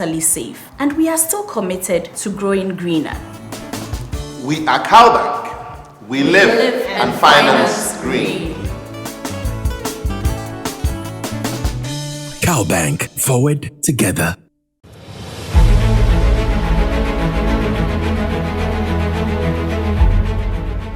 safe, and we are still committed to growing greener. We are CalBank. We live and finance green. CalBank, forward together.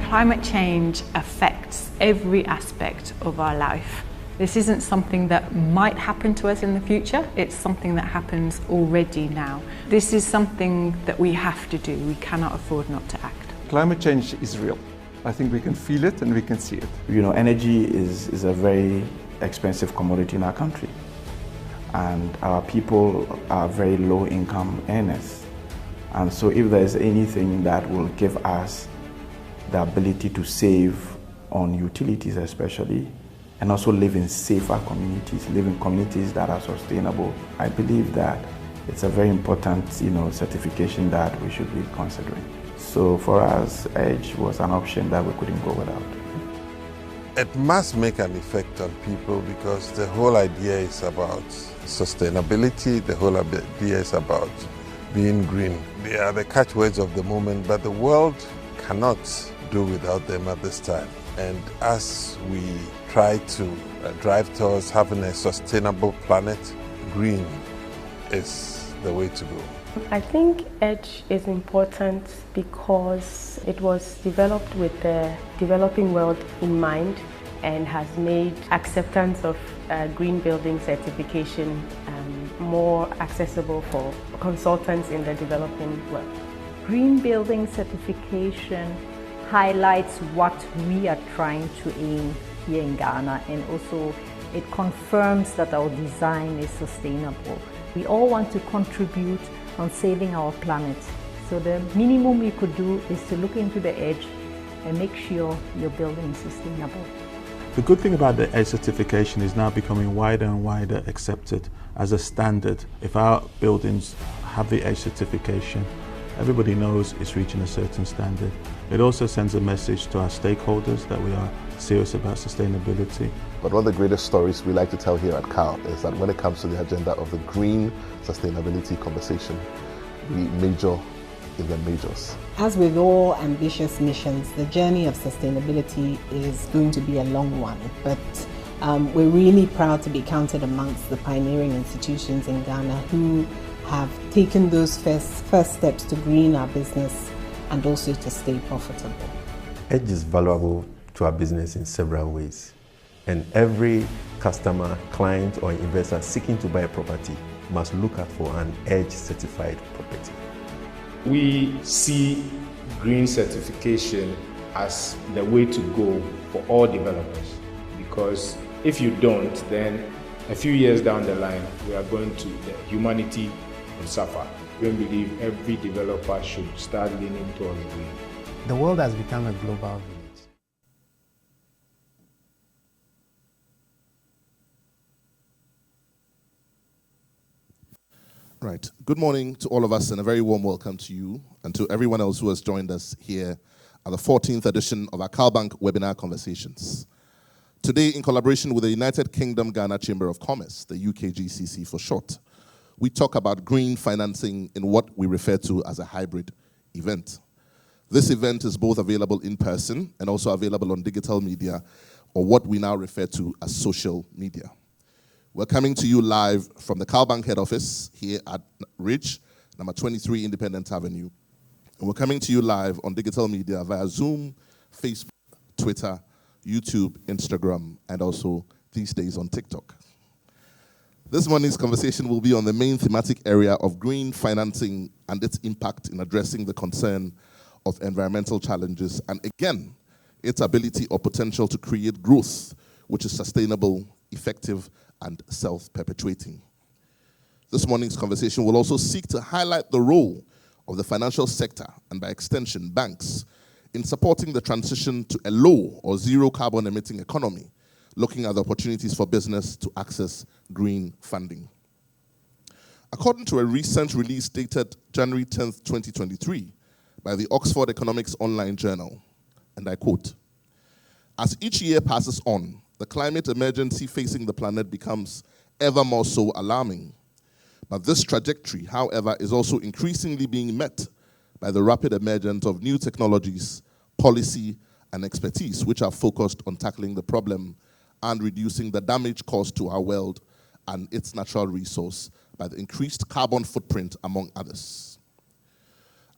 Climate change affects every aspect of our life. This isn't something that might happen to us in the future, it's something that happens already now. This is something that we have to do, we cannot afford not to act. Climate change is real. I think we can feel it and we can see it. You know, energy is a very expensive commodity in our country. And our people are very low income earners. And so if there's anything that will give us the ability to save on utilities especially, and also live in safer communities, live in communities that are sustainable, I believe that it's a very important, certification that we should be considering. So for us, EDGE was an option that we couldn't go without. It must make an effect on people because the whole idea is about sustainability, the whole idea is about being green. They are the catchwords of the moment, but the world cannot do without them at this time. And as we try to drive towards having a sustainable planet, green is the way to go. I think EDGE is important because it was developed with the developing world in mind and has made acceptance of green building certification more accessible for consultants in the developing world. Green building certification highlights what we are trying to aim here in Ghana, and also it confirms that our design is sustainable. We all want to contribute on saving our planet. So the minimum we could do is to look into the EDGE and make sure your building is sustainable. The good thing about the EDGE certification is now becoming wider and wider accepted as a standard. If our buildings have the EDGE certification, everybody knows it's reaching a certain standard. It also sends a message to our stakeholders that we are serious about sustainability. But one of the greatest stories we like to tell here at Cal is that when it comes to the agenda of the green sustainability conversation, we major in the majors. As with all ambitious missions, the journey of sustainability is going to be a long one, but we're really proud to be counted amongst the pioneering institutions in Ghana who have taken those first steps to green our business and also to stay profitable. EDGE is valuable to our business in several ways, and every customer, client or investor seeking to buy a property must look out for an EDGE certified property. We see green certification as the way to go for all developers, because if you don't, then a few years down the line, humanity will suffer. We believe every developer should start leaning towards green. The world has become a global village. Right. Good morning to all of us and a very warm welcome to you and to everyone else who has joined us here at the 14th edition of our CalBank webinar conversations. Today, in collaboration with the United Kingdom Ghana Chamber of Commerce, the UKGCC for short, we talk about green financing in what we refer to as a hybrid event. This event is both available in person and also available on digital media, or what we now refer to as social media. We're coming to you live from the CalBank head office here at Ridge, number 23 Independent Avenue. And we're coming to you live on digital media via Zoom, Facebook, Twitter, YouTube, Instagram, and also these days on TikTok. This morning's conversation will be on the main thematic area of green financing and its impact in addressing the concern of environmental challenges, and again, its ability or potential to create growth which is sustainable, effective, and self-perpetuating. This morning's conversation will also seek to highlight the role of the financial sector, and by extension, banks, in supporting the transition to a low or zero carbon emitting economy, looking at the opportunities for business to access green funding. According to a recent release dated January 10th, 2023, by the Oxford Economics Online Journal, and I quote, "As each year passes on, the climate emergency facing the planet becomes ever more so alarming. But this trajectory, however, is also increasingly being met by the rapid emergence of new technologies, policy, and expertise, which are focused on tackling the problem and reducing the damage caused to our world and its natural resource by the increased carbon footprint, among others.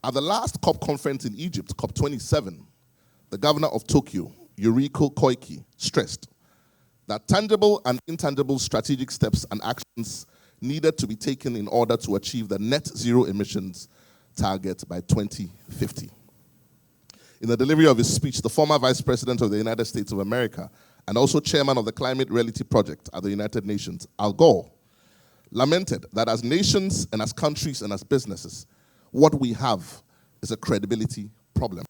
At the last COP conference in Egypt, COP27, the governor of Tokyo, Yuriko Koike, stressed that tangible and intangible strategic steps and actions needed to be taken in order to achieve the net zero emissions target by 2050. In the delivery of his speech, the former Vice President of the United States of America and also chairman of the Climate Reality Project at the United Nations, Al Gore, lamented that as nations and as countries and as businesses, what we have is a credibility problem.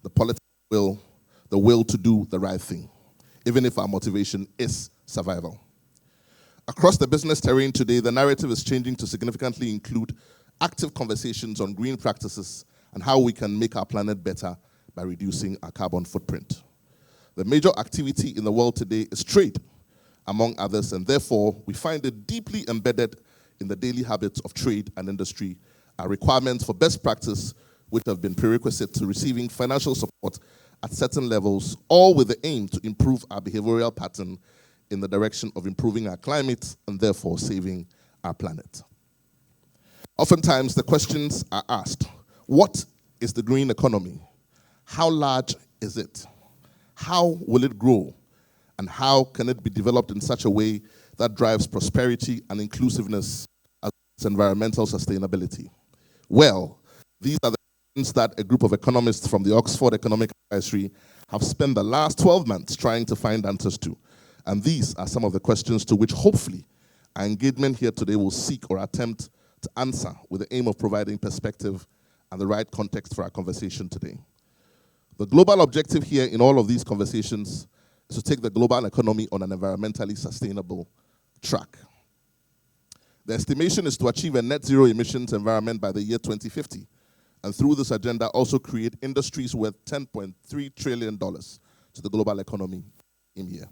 The political will, the will to do the right thing, even if our motivation is survival. Across the business terrain today, the narrative is changing to significantly include active conversations on green practices and how we can make our planet better by reducing our carbon footprint. The major activity in the world today is trade, among others, and therefore we find it deeply embedded in the daily habits of trade and industry, our requirements for best practice, which have been prerequisite to receiving financial support at certain levels, all with the aim to improve our behavioral pattern in the direction of improving our climate and therefore saving our planet. Oftentimes the questions are asked, what is the green economy? How large is it? How will it grow? And how can it be developed in such a way that drives prosperity and inclusiveness as well as environmental sustainability? Well, these are the questions that a group of economists from the Oxford Economic Advisory have spent the last 12 months trying to find answers to. And these are some of the questions to which hopefully our engagement here today will seek or attempt to answer with the aim of providing perspective and the right context for our conversation today. The global objective here in all of these conversations is to take the global economy on an environmentally sustainable track. The estimation is to achieve a net zero emissions environment by the year 2050, and through this agenda also create industries worth $10.3 trillion to the global economy in here.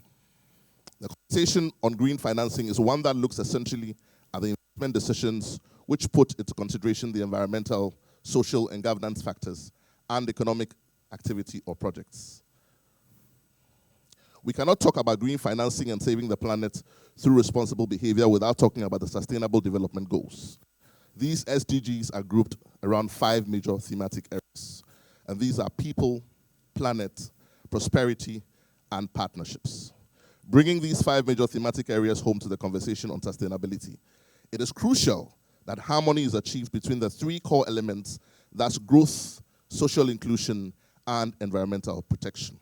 The conversation on green financing is one that looks essentially at the investment decisions which put into consideration the environmental, social, and governance factors and economic activity or projects. We cannot talk about green financing and saving the planet through responsible behavior without talking about the Sustainable Development Goals. These SDGs are grouped around 5 major thematic areas, and these are people, planet, prosperity, and partnerships. Bringing these 5 major thematic areas home to the conversation on sustainability, it is crucial that harmony is achieved between the 3 core elements, that's growth, social inclusion, and environmental protection.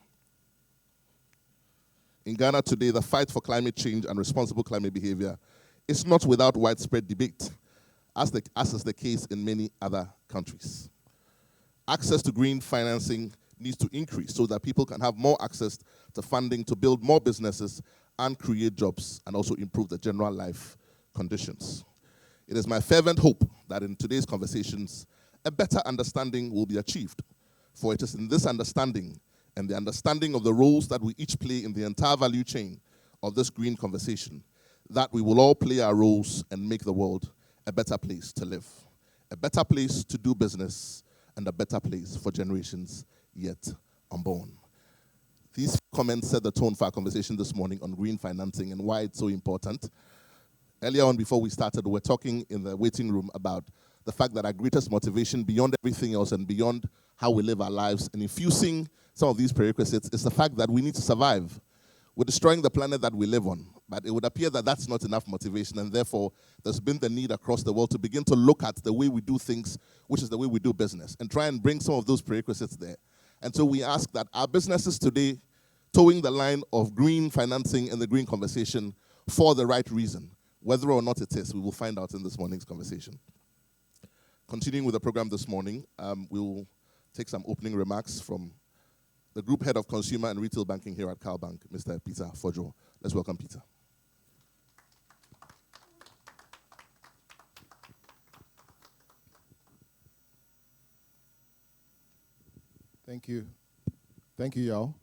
In Ghana today, the fight for climate change and responsible climate behavior is not without widespread debate, as is the case in many other countries. Access to green financing needs to increase so that people can have more access to funding to build more businesses and create jobs and also improve the general life conditions. It is my fervent hope that in today's conversations, a better understanding will be achieved. For it is in this understanding and the understanding of the roles that we each play in the entire value chain of this green conversation that we will all play our roles and make the world a better place to live, a better place to do business, and a better place for generations yet unborn. These comments set the tone for our conversation this morning on green financing and why it's so important. Earlier on, before we started, we were talking in the waiting room about the fact that our greatest motivation beyond everything else and beyond how we live our lives and infusing some of these prerequisites is the fact that we need to survive. We're destroying the planet that we live on, but it would appear that that's not enough motivation, and therefore there's been the need across the world to begin to look at the way we do things, which is the way we do business, and try and bring some of those prerequisites there. And so we ask that our businesses today, towing the line of green financing and the green conversation for the right reason. Whether or not it is, we will find out in this morning's conversation. Continuing with the program this morning, we will take some opening remarks from the Group Head of Consumer and Retail Banking here at CalBank, Mr. Peter Fojo. Let's welcome Peter. Thank you. Thank you, Yao.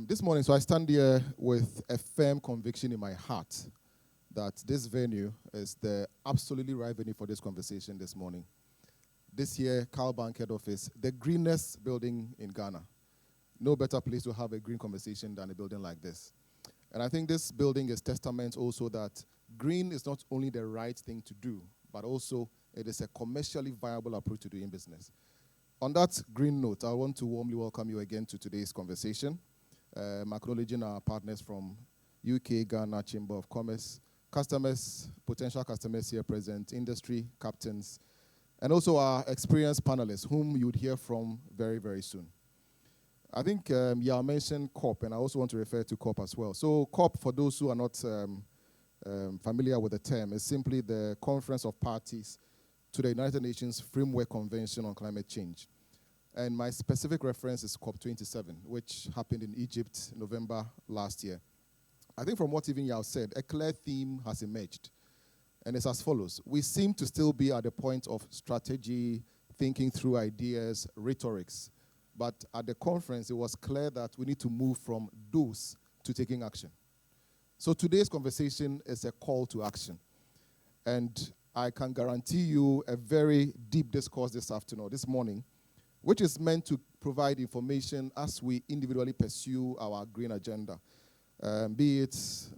This morning, so I stand here with a firm conviction in my heart that this venue is the absolutely right venue for this conversation this morning. This year, CalBank head office, the greenest building in Ghana. No better place to have a green conversation than a building like this. And I think this building is testament also that green is not only the right thing to do, but also it is a commercially viable approach to doing business. On that green note, I want to warmly welcome you again to today's conversation. Acknowledging our partners from UK, Ghana Chamber of Commerce, customers, potential customers here present, industry captains, and also our experienced panelists, whom you would hear from very, very soon. I think Yao mentioned COP, and I also want to refer to COP as well. So COP, for those who are not familiar with the term, is simply the Conference of Parties to the United Nations Framework Convention on Climate Change. And my specific reference is COP27, which happened in Egypt November last year. I think from what even Yao said, a clear theme has emerged. And it's as follows. We seem to still be at the point of strategy, thinking through ideas, rhetorics. But at the conference, it was clear that we need to move from do's to taking action. So today's conversation is a call to action. And I can guarantee you a very deep discourse this morning, which is meant to provide information as we individually pursue our green agenda. Be it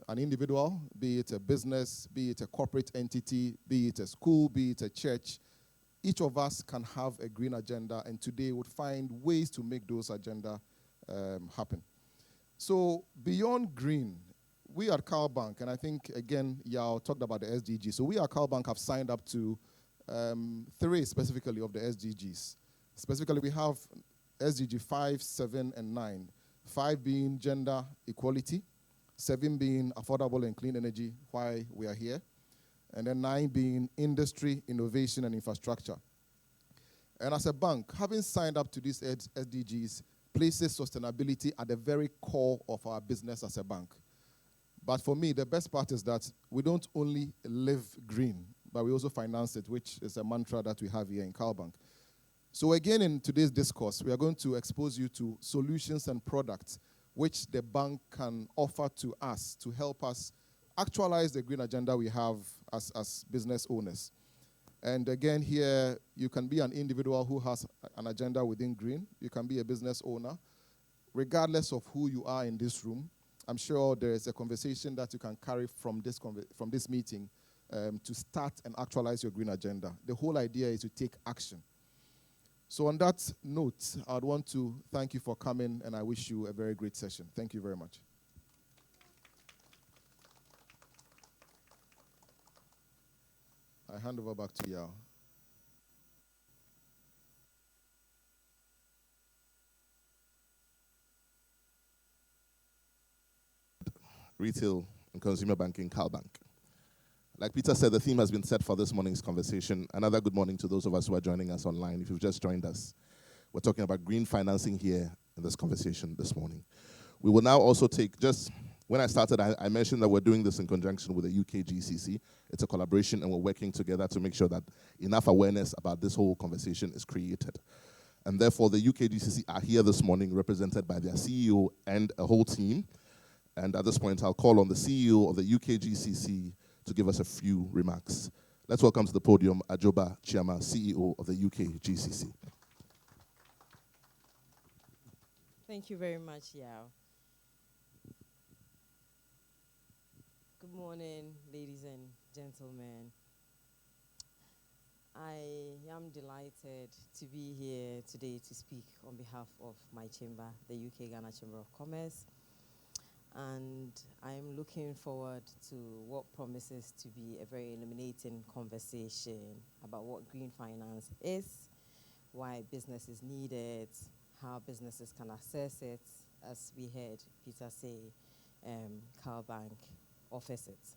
an individual, be it a business, be it a corporate entity, be it a school, be it a church. Each of us can have a green agenda, and today would find ways to make those agenda happen. So beyond green, we at CalBank, and I think, again, Yao talked about the SDGs. So we at CalBank have signed up to 3 specifically of the SDGs. Specifically, we have SDG 5, 7, and 9. 5 being gender equality, 7 being affordable and clean energy, why we are here, and then 9 being industry, innovation, and infrastructure. And as a bank, having signed up to these SDGs places sustainability at the very core of our business as a bank. But for me, the best part is that we don't only live green, but we also finance it, which is a mantra that we have here in CalBank. So again, in today's discourse, we are going to expose you to solutions and products which the bank can offer to us to help us actualize the green agenda we have as business owners. And again, here, you can be an individual who has an agenda within green. You can be a business owner. Regardless of who you are in this room, I'm sure there is a conversation that you can carry from this meeting to start and actualize your green agenda. The whole idea is to take action. So on that note, I'd want to thank you for coming, and I wish you a very great session. Thank you very much. I hand over back to Yao. Retail and consumer banking, CalBank. Like Peter said, the theme has been set for this morning's conversation. Another good morning to those of us who are joining us online. If you've just joined us, we're talking about green financing here in this conversation this morning. We will now also take, when I started, I mentioned that we're doing this in conjunction with the UKGCC. It's a collaboration, and we're working together to make sure that enough awareness about this whole conversation is created. And therefore, the UKGCC are here this morning, represented by their CEO and a whole team. And at this point, I'll call on the CEO of the UKGCC to give us a few remarks. Let's welcome to the podium Ajoba Chiama, CEO of the UKGCC. Thank you very much, Yao. Good morning, ladies and gentlemen. I am delighted to be here today to speak on behalf of my chamber, the UK Ghana Chamber of Commerce. And I'm looking forward to what promises to be a very illuminating conversation about what green finance is, why business is needed, how businesses can access it. As we heard Peter say, CalBank offers it.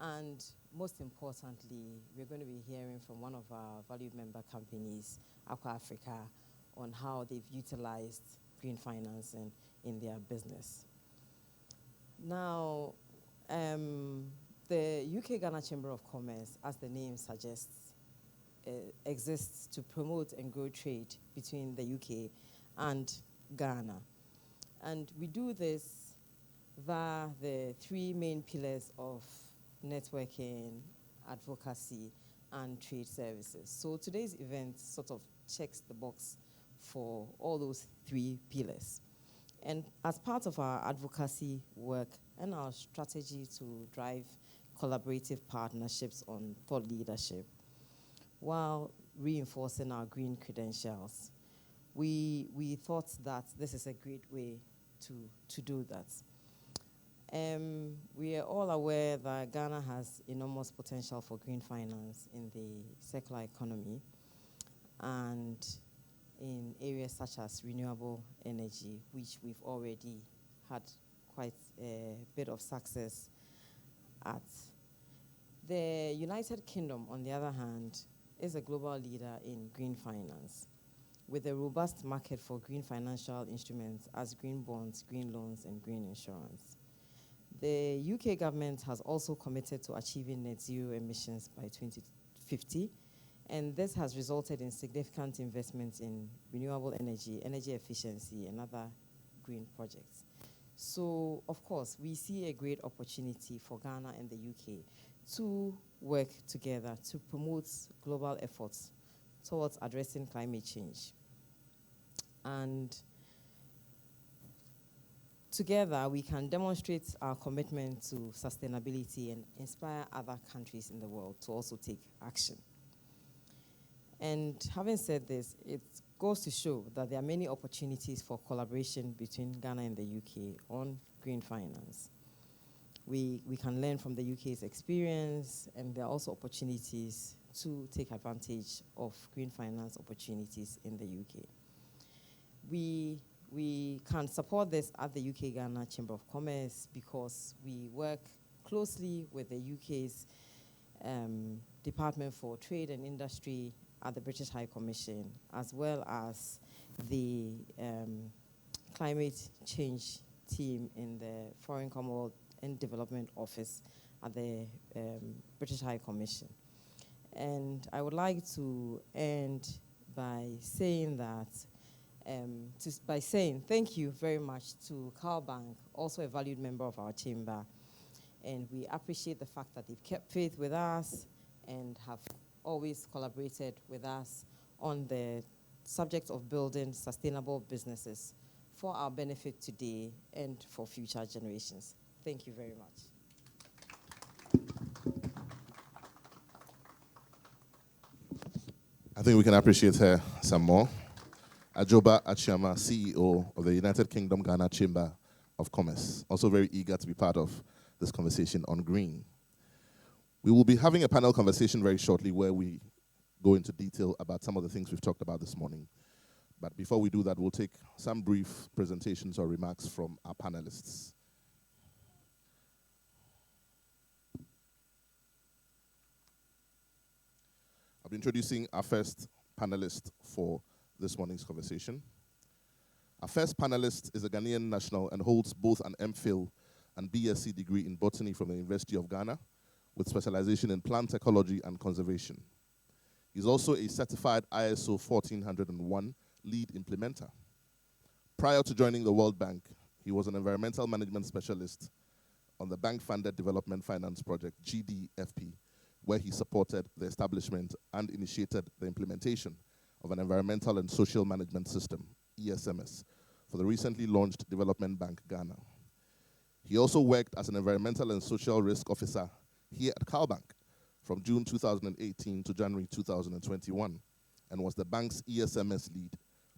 And most importantly, we're going to be hearing from one of our valued member companies, Aqua Africa, on how they've utilized green financing in their business. Now, the UK Ghana Chamber of Commerce, as the name suggests, exists to promote and grow trade between the UK and Ghana. And we do this via the 3 main pillars of networking, advocacy, and trade services. So today's event sort of checks the box for all those three pillars. And as part of our advocacy work and our strategy to drive collaborative partnerships on thought leadership, while reinforcing our green credentials, we thought that this is a great way to do that. We are all aware that Ghana has enormous potential for green finance in the circular economy and in areas such as renewable energy, which we've already had quite a bit of success at. The United Kingdom, on the other hand, is a global leader in green finance, with a robust market for green financial instruments as green bonds, green loans, and green insurance. The UK government has also committed to achieving net zero emissions by 2050, and this has resulted in significant investments in renewable energy, energy efficiency, and other green projects. So, of course, we see a great opportunity for Ghana and the UK to work together to promote global efforts towards addressing climate change. And together, we can demonstrate our commitment to sustainability and inspire other countries in the world to also take action. And having said this, it goes to show that there are many opportunities for collaboration between Ghana and the UK on green finance. We can learn from the UK's experience, and there are also opportunities to take advantage of green finance opportunities in the UK. We can support this at the UK Ghana Chamber of Commerce because we work closely with the UK's Department for Trade and Industry at the British High Commission, as well as the climate change team in the Foreign Commonwealth and Development Office at the British High Commission. And I would like to end by saying that, thank you very much to CalBank, also a valued member of our chamber. And we appreciate the fact that they've kept faith with us and have always collaborated with us on the subject of building sustainable businesses for our benefit today and for future generations. Thank you very much. I think we can appreciate her some more. Ajoba Achiama, CEO of the United Kingdom Ghana Chamber of Commerce, also very eager to be part of this conversation on green. We will be having a panel conversation very shortly where we go into detail about some of the things we've talked about this morning. But before we do that, we'll take some brief presentations or remarks from our panelists. I'll be introducing our first panelist for this morning's conversation. Our first panelist is a Ghanaian national and holds both an MPhil and BSc degree in botany from the University of Ghana, with specialization in plant ecology and conservation. He's also a certified ISO 14001 lead implementer. Prior to joining the World Bank, he was an environmental management specialist on the bank-funded development finance project, GDFP, where he supported the establishment and initiated the implementation of an environmental and social management system, ESMS, for the recently launched Development Bank Ghana. He also worked as an environmental and social risk officer here at CalBank from June 2018 to January 2021, and was the bank's ESMS lead,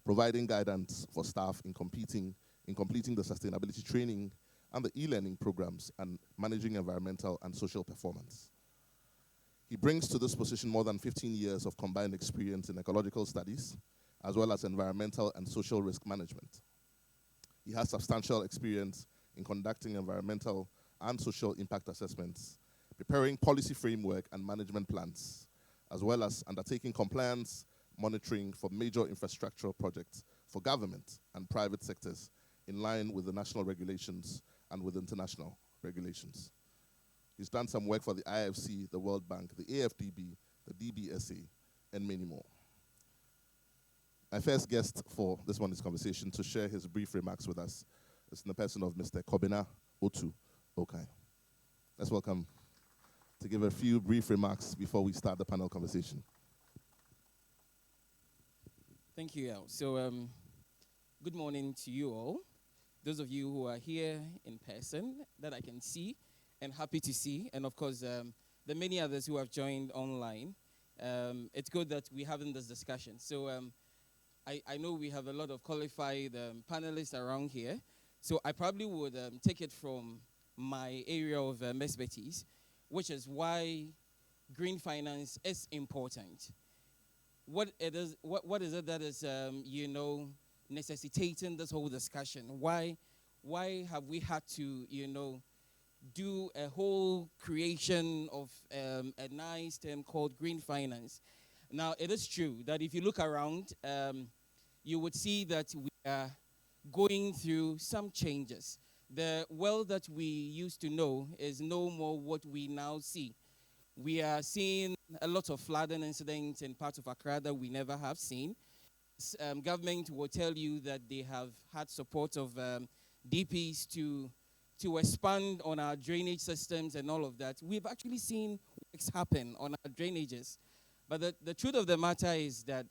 providing guidance for staff in completing the sustainability training and the e-learning programs and managing environmental and social performance. He brings to this position more than 15 years of combined experience in ecological studies, as well as environmental and social risk management. He has substantial experience in conducting environmental and social impact assessments, preparing policy framework and management plans, as well as undertaking compliance monitoring for major infrastructural projects for government and private sectors in line with the national regulations and with international regulations. He's done some work for the IFC, the World Bank, the AFDB, the DBSA, and many more. My first guest for this morning's conversation to share his brief remarks with us is in the person of Mr. Kobina Otu Okai. Let's welcome to give a few brief remarks before we start the panel conversation. Thank you, Al. So, good morning to you all. Those of you who are here in person that I can see and happy to see, and of course, the many others who have joined online. It's good that we're having this discussion. So, I know we have a lot of qualified panelists around here, so I probably would take it from my area of expertise, which is why green finance is important. What is it that is, necessitating this whole discussion? Why have we had to, do a whole creation of a nice term called green finance? Now, it is true that if you look around, you would see that we are going through some changes. The world that we used to know is no more what we now see. We are seeing a lot of flooding incidents in parts of Accra that we never have seen. Government will tell you that they have had support of DPs to expand on our drainage systems and all of that. We've actually seen works happen on our drainages. But the truth of the matter is that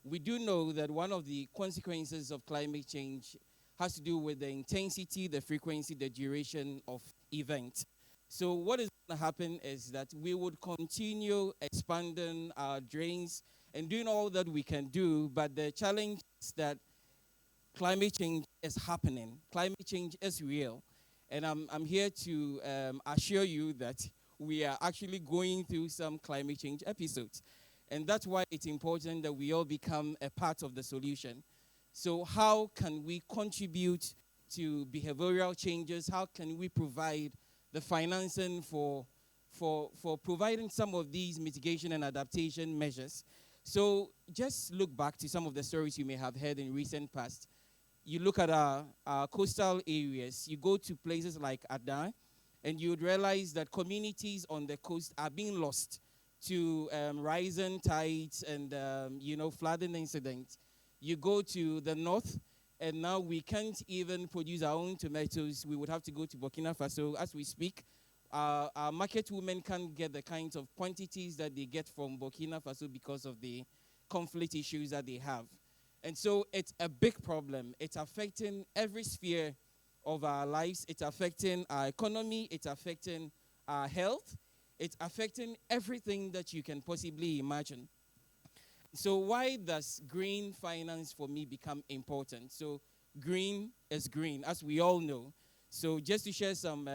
we do know that one of the consequences of climate change has to do with the intensity, the frequency, the duration of events. So what is going to happen is that we would continue expanding our drains and doing all that we can do, but the challenge is that climate change is happening. Climate change is real. And I'm here to assure you that we are actually going through some climate change episodes. And that's why it's important that we all become a part of the solution. So how can we contribute to behavioral changes? How can we provide the financing for providing some of these mitigation and adaptation measures? So just look back to some of the stories you may have heard in recent past. You look at our coastal areas, you go to places like Adan, and you would realize that communities on the coast are being lost to rising tides and flooding incidents. You go to the north, and now we can't even produce our own tomatoes. We would have to go to Burkina Faso as we speak. Our market women can't get the kinds of quantities that they get from Burkina Faso because of the conflict issues that they have. And so it's a big problem. It's affecting every sphere of our lives. It's affecting our economy. It's affecting our health. It's affecting everything that you can possibly imagine. So why does green finance for me become important? So green is green, as we all know. So just to share some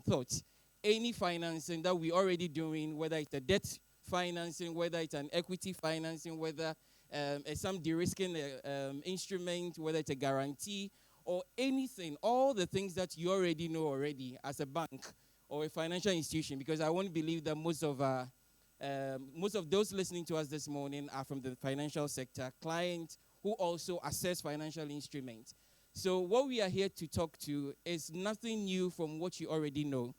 thoughts, any financing that we're already doing, whether it's a debt financing, whether it's an equity financing, whether some de-risking instrument, whether it's a guarantee or anything, all the things that you already know already as a bank or a financial institution, because I won't believe that most of those listening to us this morning are from the financial sector, clients who also assess financial instruments. So what we are here to talk to is nothing new from what you already know.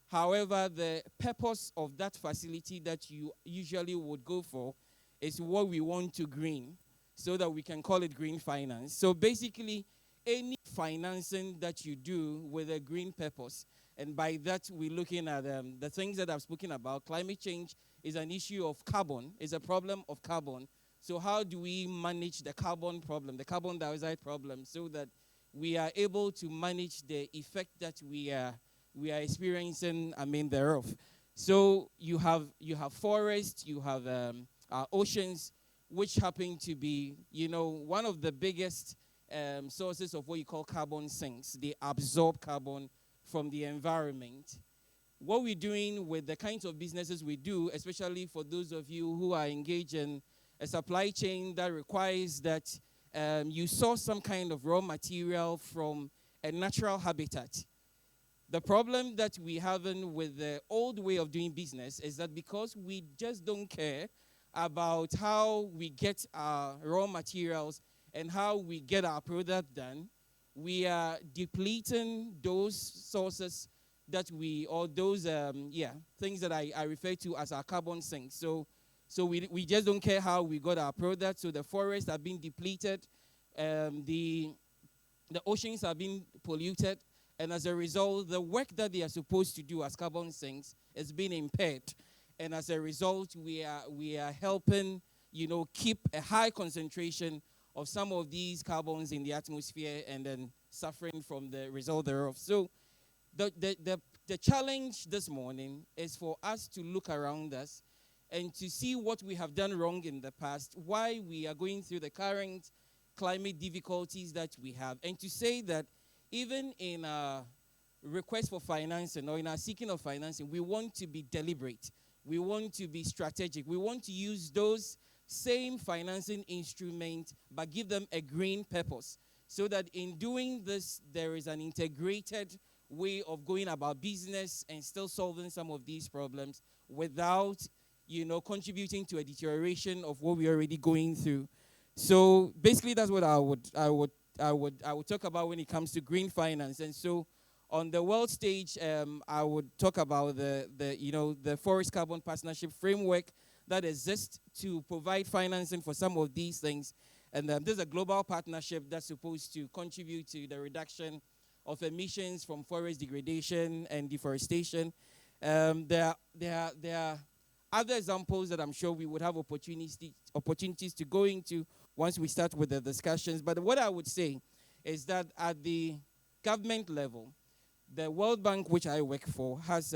However, the purpose of that facility that you usually would go for is what we want to green, so that we can call it green finance. So basically, any financing that you do with a green purpose, and by that we're looking at the things that I've spoken about. Climate change is an issue of carbon, is a problem of carbon. So how do we manage the carbon problem, the carbon dioxide problem, so that we are able to manage the effect that we are experiencing, thereof. So you have forests, you have oceans, which happen to be, one of the biggest sources of what you call carbon sinks. They absorb carbon from the environment. What we're doing with the kinds of businesses we do, especially for those of you who are engaged in a supply chain that requires that you source some kind of raw material from a natural habitat. The problem that we have with the old way of doing business is that because we just don't care about how we get our raw materials and how we get our product done, we are depleting those sources that those things that I refer to as our carbon sinks. So we just don't care how we got our product. So the forests are being depleted, the oceans are being polluted, And as a result, the work that they are supposed to do as carbon sinks is being impaired. And as a result, we are helping, keep a high concentration of some of these carbons in the atmosphere and then suffering from the result thereof. So the challenge this morning is for us to look around us and to see what we have done wrong in the past, why we are going through the current climate difficulties that we have, and to say that even in our request for financing or in our seeking of financing, we want to be deliberate. We want to be strategic. We want to use those same financing instruments but give them a green purpose, so that in doing this, there is an integrated way of going about business and still solving some of these problems without, contributing to a deterioration of what we're already going through. So basically, that's what I would talk about when it comes to green finance. And so, on the world stage, I would talk about the Forest Carbon Partnership framework that exists to provide financing for some of these things. And there's a global partnership that's supposed to contribute to the reduction of emissions from forest degradation and deforestation. There are other examples that I'm sure we would have opportunities to go into once we start with the discussions. But what I would say is that at the government level, the World Bank, which I work for, has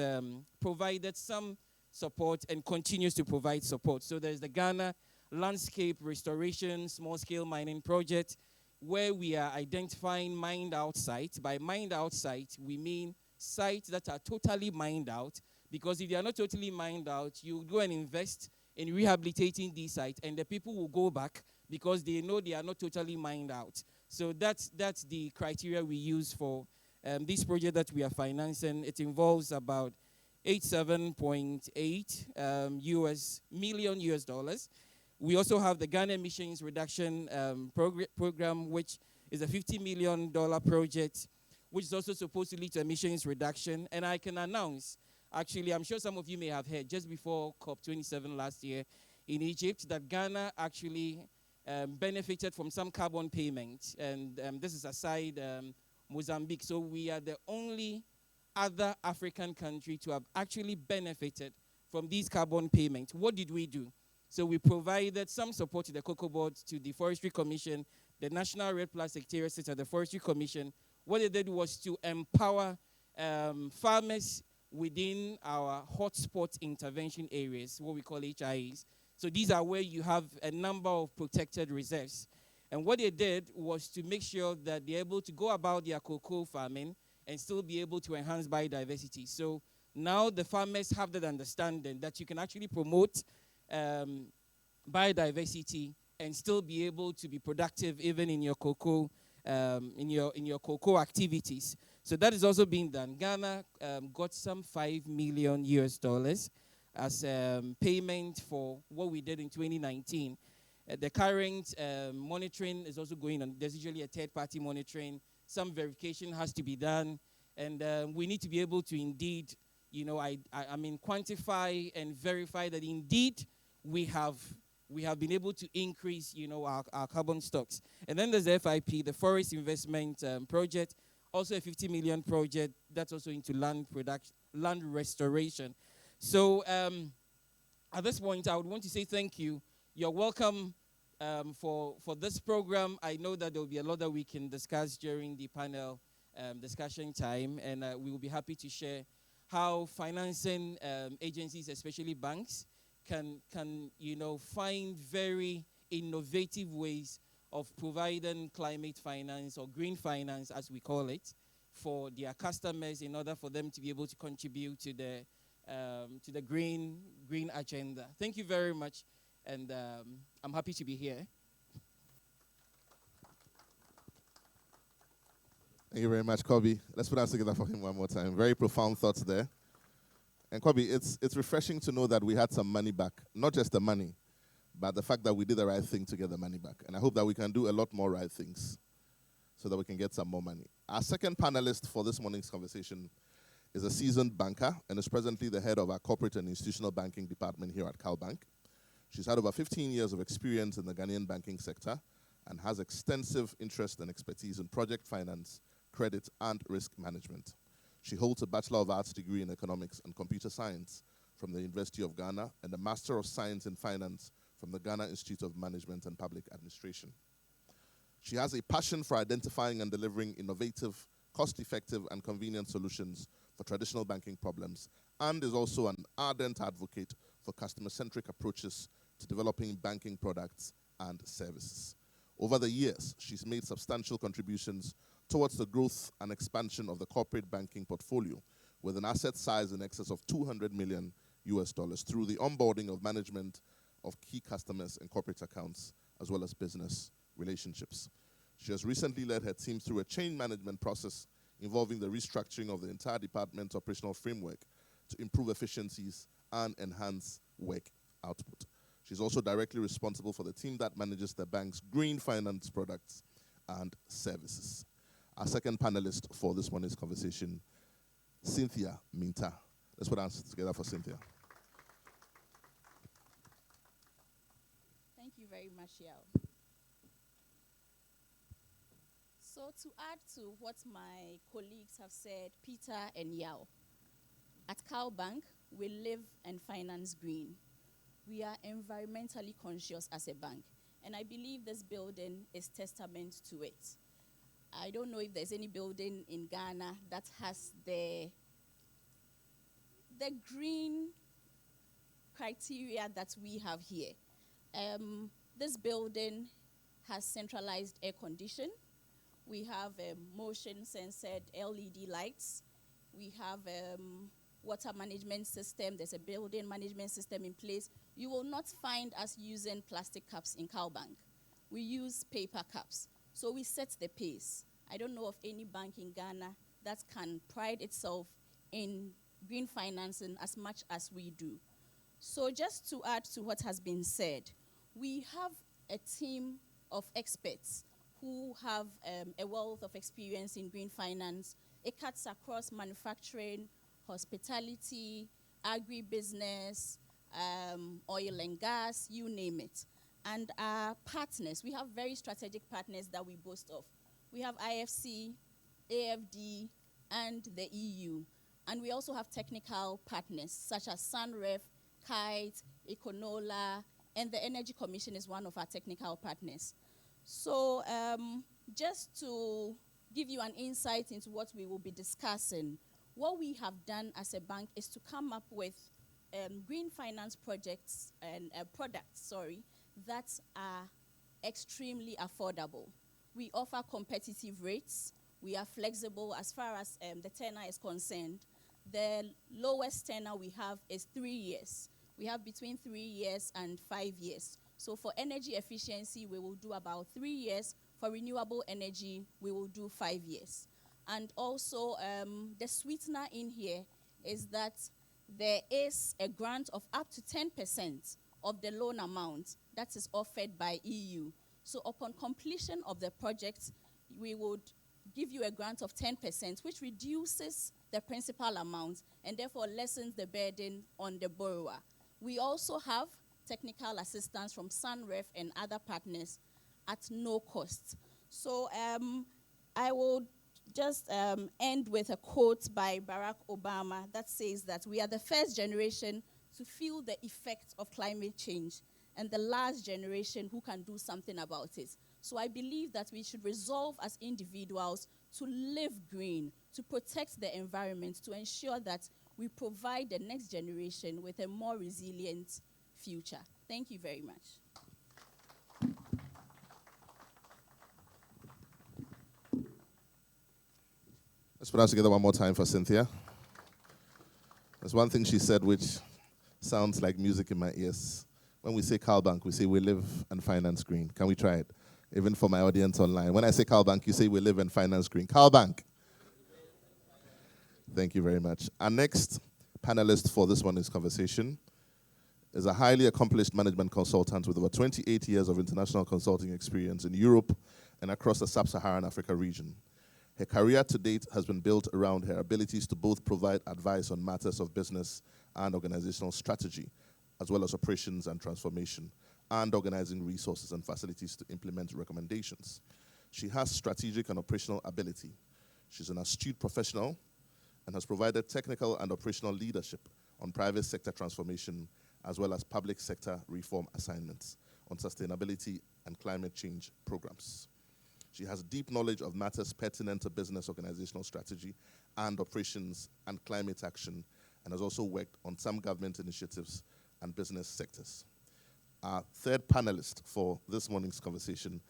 provided some support and continues to provide support. So there's the Ghana Landscape Restoration Small-Scale Mining Project, where we are identifying mined-out sites. By mined-out sites, we mean sites that are totally mined out, because if they are not totally mined out, you go and invest in rehabilitating these sites, and the people will go back because they know they are not totally mined out. So that's the criteria we use for this project that we are financing. It involves about $87.8 million US dollars. We also have the Ghana Emissions Reduction Program, which is a $50 million project, which is also supposed to lead to emissions reduction. And I can announce, actually, I'm sure some of you may have heard, just before COP27 last year in Egypt, that Ghana actually benefited from some carbon payments. And this is aside Mozambique. So we are the only other African country to have actually benefited from these carbon payments. What did we do? So we provided some support to the Cocoa Board, to the Forestry Commission, the National Red Plus Secretariat at the Forestry Commission. What they did was to empower farmers within our hotspot intervention areas, what we call HIAs. So these are where you have a number of protected reserves. And what they did was to make sure that they're able to go about their cocoa farming and still be able to enhance biodiversity. So now the farmers have that understanding that you can actually promote biodiversity and still be able to be productive even in your cocoa in your cocoa activities. So that is also being done. Ghana got some $5 million US dollars as payment for what we did in 2019. The current monitoring is also going on. There's usually a third-party monitoring. Some verification has to be done, and we need to be able to indeed, quantify and verify that indeed we have been able to increase, our carbon stocks. And then there's the FIP, the Forest Investment Project, also a 50 million project that's also into land restoration. So at this point, I would want to say thank you. You're welcome for this program. I know that there will be a lot that we can discuss during the panel discussion time, and we will be happy to share how financing agencies, especially banks, can find very innovative ways of providing climate finance or green finance, as we call it, for their customers in order for them to be able to contribute to the green agenda. Thank you very much, and I'm happy to be here. Thank you very much, Kobe. Let's put our hands together for him one more time. Very profound thoughts there. And Kobe, it's refreshing to know that we had some money back. Not just the money, but the fact that we did the right thing to get the money back. And I hope that we can do a lot more right things so that we can get some more money. Our second panelist for this morning's conversation is a seasoned banker and is presently the head of our corporate and institutional banking department here at CalBank. She's had over 15 years of experience in the Ghanaian banking sector and has extensive interest and expertise in project finance, credit, and risk management. She holds a Bachelor of Arts degree in Economics and Computer Science from the University of Ghana and a Master of Science in Finance from the Ghana Institute of Management and Public Administration. She has a passion for identifying and delivering innovative, cost-effective, and convenient solutions for traditional banking problems, and is also an ardent advocate for customer-centric approaches to developing banking products and services. Over the years, she's made substantial contributions towards the growth and expansion of the corporate banking portfolio, with an asset size in excess of $200 million through the onboarding of management of key customers and corporate accounts, as well as business relationships. She has recently led her team through a change management process involving the restructuring of the entire department's operational framework to improve efficiencies and enhance work output. She's also directly responsible for the team that manages the bank's green finance products and services. Our second panelist for this morning's conversation, Cynthia Minta. Let's put our hands together for Cynthia. Thank you very much, Yao. So to add to what my colleagues have said, Peter and Yao, at CalBank, we live and finance green. We are environmentally conscious as a bank, and I believe this building is testament to it. I don't know if there's any building in Ghana that has the green criteria that we have here. This building has centralized air condition. We have motion-censored LED lights. We have water management system. There's a building management system in place. You will not find us using plastic cups in CalBank. We use paper cups. So we set the pace. I don't know of any bank in Ghana that can pride itself in green financing as much as we do. So just to add to what has been said, we have a team of experts who have a wealth of experience in green finance. It cuts across manufacturing, hospitality, agribusiness, oil and gas, you name it. And our partners, we have very strategic partners that we boast of. We have IFC, AFD, and the EU. And we also have technical partners such as Sunref, Kite, Econola, and the Energy Commission is one of our technical partners. So just to give you an insight into what we will be discussing, what we have done as a bank is to come up with green finance projects and products, that are extremely affordable. We offer competitive rates. We are flexible as far as the tenor is concerned. The lowest tenor we have is 3 years. We have between 3 years and 5 years. So for energy efficiency, we will do about 3 years. For renewable energy, we will do 5 years. And also, the sweetener in here is that there is a grant of up to 10% of the loan amount that is offered by EU. So upon completion of the project, we would give you a grant of 10%, which reduces the principal amount and therefore lessens the burden on the borrower. We also have technical assistance from Sunref and other partners at no cost. So I will just end with a quote by Barack Obama that says that we are the first generation to feel the effects of climate change and the last generation who can do something about it. So I believe that we should resolve as individuals to live green, to protect the environment, to ensure that we provide the next generation with a more resilient future. Thank you very much. Let's put us together one more time for Cynthia. There's one thing she said which sounds like music in my ears. When we say CalBank, we say we live and finance green. Can we try it? Even for my audience online. When I say CalBank, you say we live and finance green. CalBank. Thank you very much. Our next panelist for this morning's conversation is a highly accomplished management consultant with over 28 years of international consulting experience in Europe and across the sub-Saharan Africa region. Her career to date has been built around her abilities to both provide advice on matters of business and organizational strategy, as well as operations and transformation, and organizing resources and facilities to implement recommendations. She has strategic and operational ability. She's an astute professional and has provided technical and operational leadership on private sector transformation as well as public sector reform assignments on sustainability and climate change programs. She has deep knowledge of matters pertinent to business organizational strategy and operations and climate action, and has also worked on some government initiatives and business sectors. Our third panelist for this morning's conversation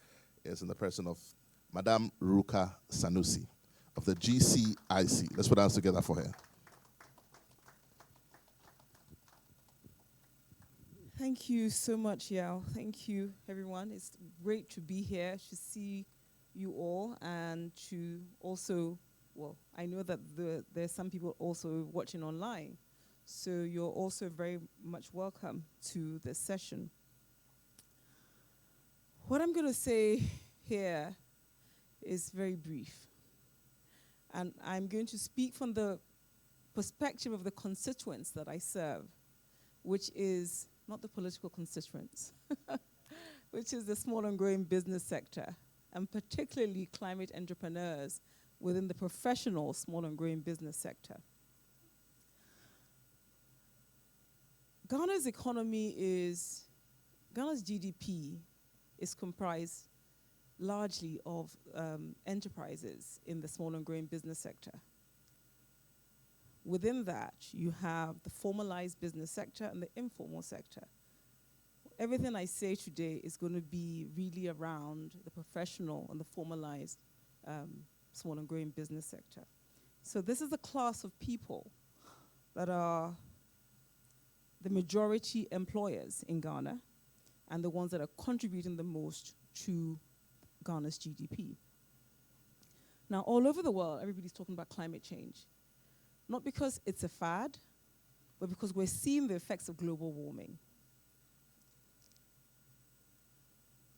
is in the person of Madame Ruka Sanusi of the GCIC. Let's put our hands together for her. Thank you so much, Yao. Thank you, everyone. It's great to be here, to see you all, and to also, well, I know that there's some people also watching online, so you're also very much welcome to this session. What I'm going to say here is very brief, and I'm going to speak from the perspective of the constituents that I serve, which is not the political constituents, which is the small and growing business sector, and particularly climate entrepreneurs within the professional small and growing business sector. Ghana's GDP is comprised largely of enterprises in the small and growing business sector. Within that, you have the formalized business sector and the informal sector. Everything I say today is going to be really around the professional and the formalized small and growing business sector. So this is a class of people that are the majority employers in Ghana and the ones that are contributing the most to Ghana's GDP. Now, all over the world, everybody's talking about climate change. Not because it's a fad, but because we're seeing the effects of global warming.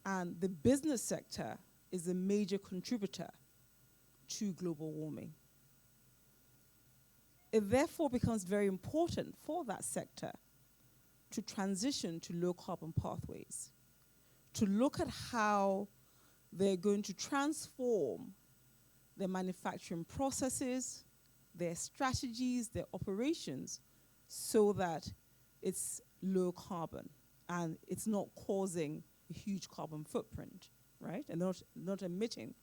And the business sector is a major contributor to global warming. It therefore becomes very important for that sector to transition to low carbon pathways, to look at how they're going to transform their manufacturing processes, their strategies, their operations, so that it's low carbon and it's not causing a huge carbon footprint, right? And not emitting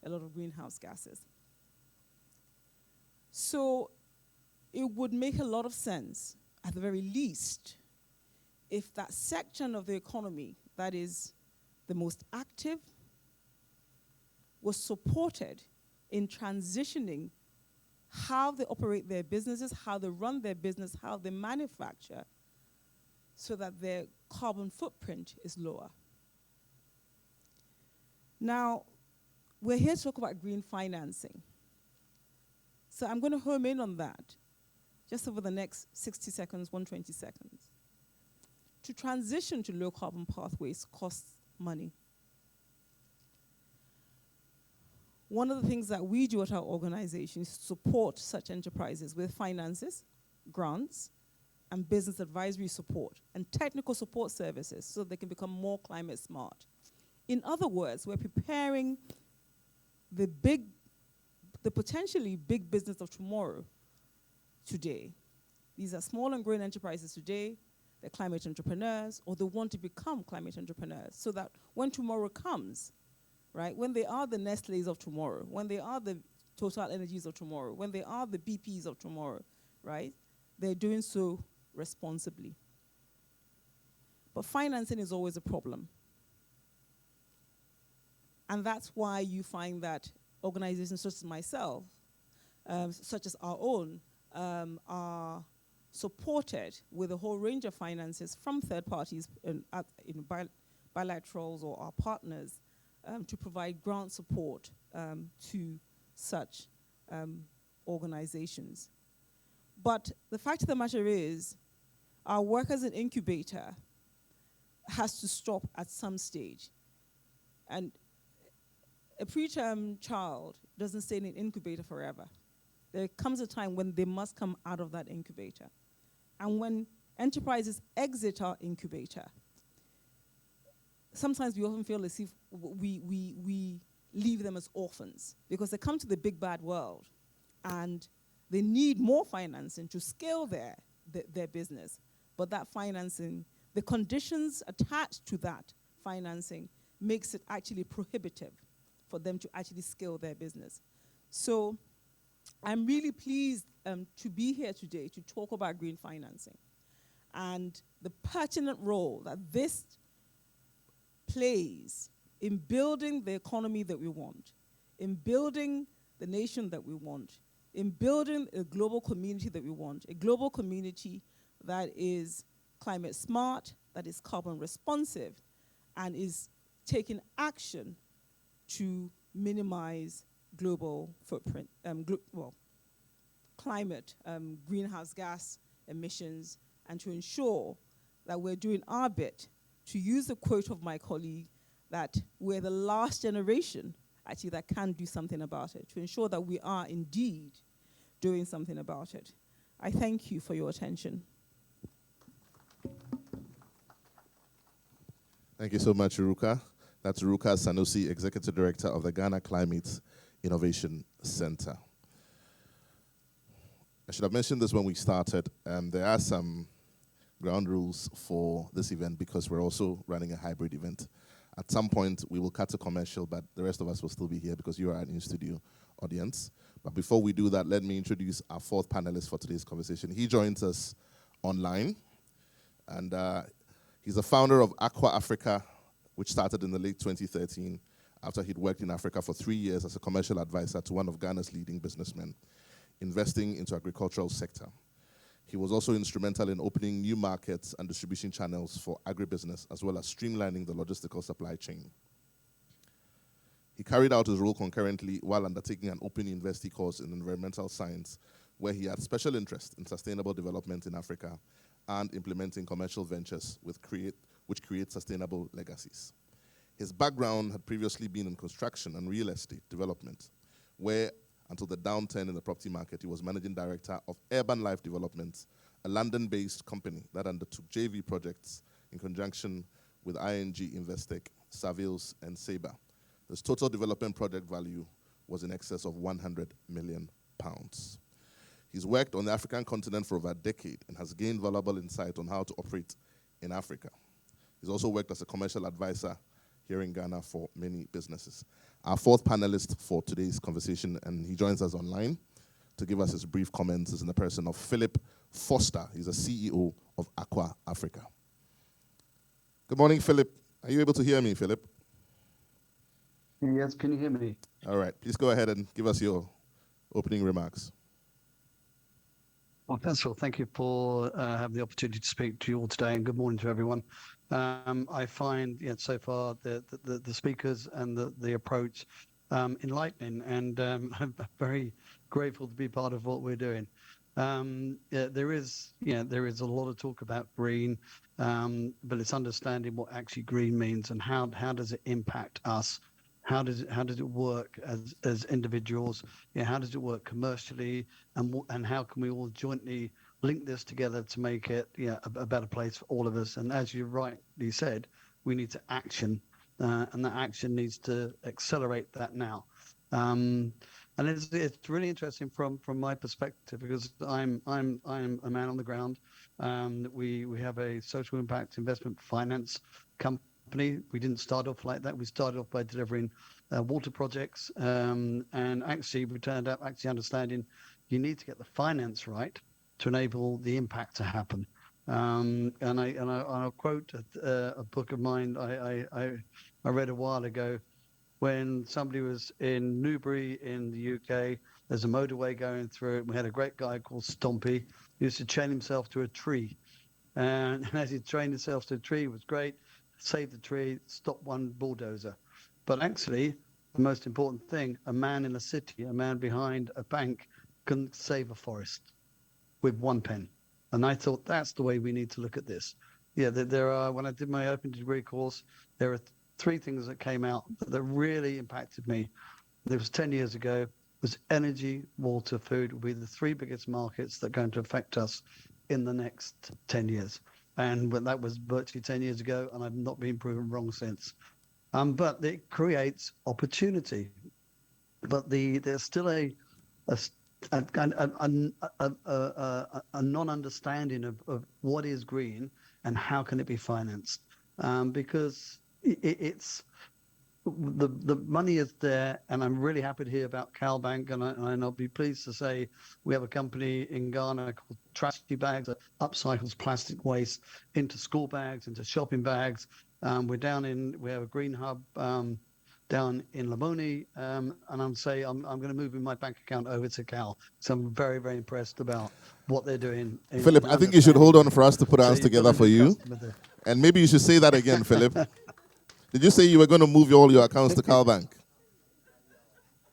a lot of greenhouse gases. So it would make a lot of sense, at the very least, if that section of the economy that is the most active was supported in transitioning how they operate their businesses, how they run their business, how they manufacture, so that their carbon footprint is lower. Now, we're here to talk about green financing. So I'm going to home in on that just over the next 60 seconds, 120 seconds. To transition to low carbon pathways costs money. One of the things that we do at our organization is support such enterprises with finances, grants, and business advisory support, and technical support services so they can become more climate smart. In other words, we're preparing the potentially big business of tomorrow today. These are small and growing enterprises today. They're climate entrepreneurs, or they want to become climate entrepreneurs, so that when tomorrow comes, right, when they are the Nestle's of tomorrow, when they are the Total Energies of tomorrow, when they are the BPs of tomorrow, right, they're doing so responsibly. But financing is always a problem. And that's why you find that organizations such as myself, such as our own, are supported with a whole range of finances from third parties, bilaterals or our partners, to provide grant support to such organizations. But the fact of the matter is, our work as an incubator has to stop at some stage. And a preterm child doesn't stay in an incubator forever. There comes a time when they must come out of that incubator. And when enterprises exit our incubator, sometimes we often feel as if we leave them as orphans, because they come to the big bad world and they need more financing to scale their business. But that financing, the conditions attached to that financing makes it actually prohibitive for them to actually scale their business. So I'm really pleased to be here today to talk about green financing and the pertinent role that this plays in building the economy that we want, in building the nation that we want, in building a global community that we want, a global community that is climate smart, that is carbon responsive, and is taking action to minimize global footprint, climate, greenhouse gas emissions, and to ensure that we're doing our bit, to use the quote of my colleague, that we're the last generation actually that can do something about it, to ensure that we are indeed doing something about it. I thank you for your attention. Thank you so much, Uruka. That's Uruka Sanusi, Executive Director of the Ghana Climate Innovation Center. I should have mentioned this when we started. There are some ground rules for this event because we're also running a hybrid event. At some point, we will cut a commercial, but the rest of us will still be here because you are an in-studio audience. But before we do that, let me introduce our fourth panelist for today's conversation. He joins us online, and he's the founder of Aqua Africa, which started in the late 2013 after he'd worked in Africa for 3 years as a commercial advisor to one of Ghana's leading businessmen, investing into agricultural sector. He was also instrumental in opening new markets and distribution channels for agribusiness, as well as streamlining the logistical supply chain. He carried out his role concurrently while undertaking an open university course in environmental science, where he had special interest in sustainable development in Africa and implementing commercial ventures which create sustainable legacies. His background had previously been in construction and real estate development, where until the downturn in the property market, he was managing director of Urban Life Development, a London-based company that undertook JV projects in conjunction with ING Investec, Savills, and Sabre. His total development project value was in excess of £100 million. He's worked on the African continent for over a decade and has gained valuable insight on how to operate in Africa. He's also worked as a commercial advisor here in Ghana for many businesses. Our fourth panelist for today's conversation, and he joins us online to give us his brief comments, is in the person of Philip Foster. He's the CEO of Aqua Africa. Good morning, Philip. Are you able to hear me, Philip? Yes, can you hear me? All right, please go ahead and give us your opening remarks. Well, first of all, thank you for having the opportunity to speak to you all today, and good morning to everyone. I find so far the speakers and the approach enlightening, and I'm very grateful to be part of what we're doing. There is a lot of talk about green, but it's understanding what actually green means and how does it impact us. How does it work as individuals? How does it work commercially, and how can we all jointly link this together to make it a better place for all of us? And as you rightly said, we need to action, and that action needs to accelerate that now. And it's really interesting from my perspective, because I'm a man on the ground. We have a social impact investment finance company. We didn't start off like that. We started off by delivering water projects, and actually we turned out understanding you need to get the finance right to enable the impact to happen. And I'll quote a book of mine I read a while ago. When somebody was in Newbury in the UK, there's a motorway going through it. We had a great guy called Stompy. He used to chain himself to a tree, and as he trained himself to a tree, it was great. Save the tree, stop one bulldozer. But actually, the most important thing, a man in a city, a man behind a bank can save a forest with one pen. And I thought that's the way we need to look at this. There are, when I did my open degree course, there are 3 things that came out that really impacted me. It was 10 years ago, was energy, water, food will be the 3 biggest markets that are going to affect us in the next 10 years. And that was virtually 10 years ago, and I've not been proven wrong since. but it creates opportunity. But there's still a non-understanding of what is green and how can it be financed, because it's the money is there, and I'm really happy to hear about CalBank, and I'll be pleased to say we have a company in Ghana called Trashy Bags that upcycles plastic waste into school bags, into shopping bags. We have a green hub down in Lamoni, and I'm going to move my bank account over to Cal. So I'm very, very impressed about what they're doing. Philip, I think you should hold on for us to put our hands together for you. And maybe you should say that again, Philip. Did you say you were going to move all your accounts to CalBank?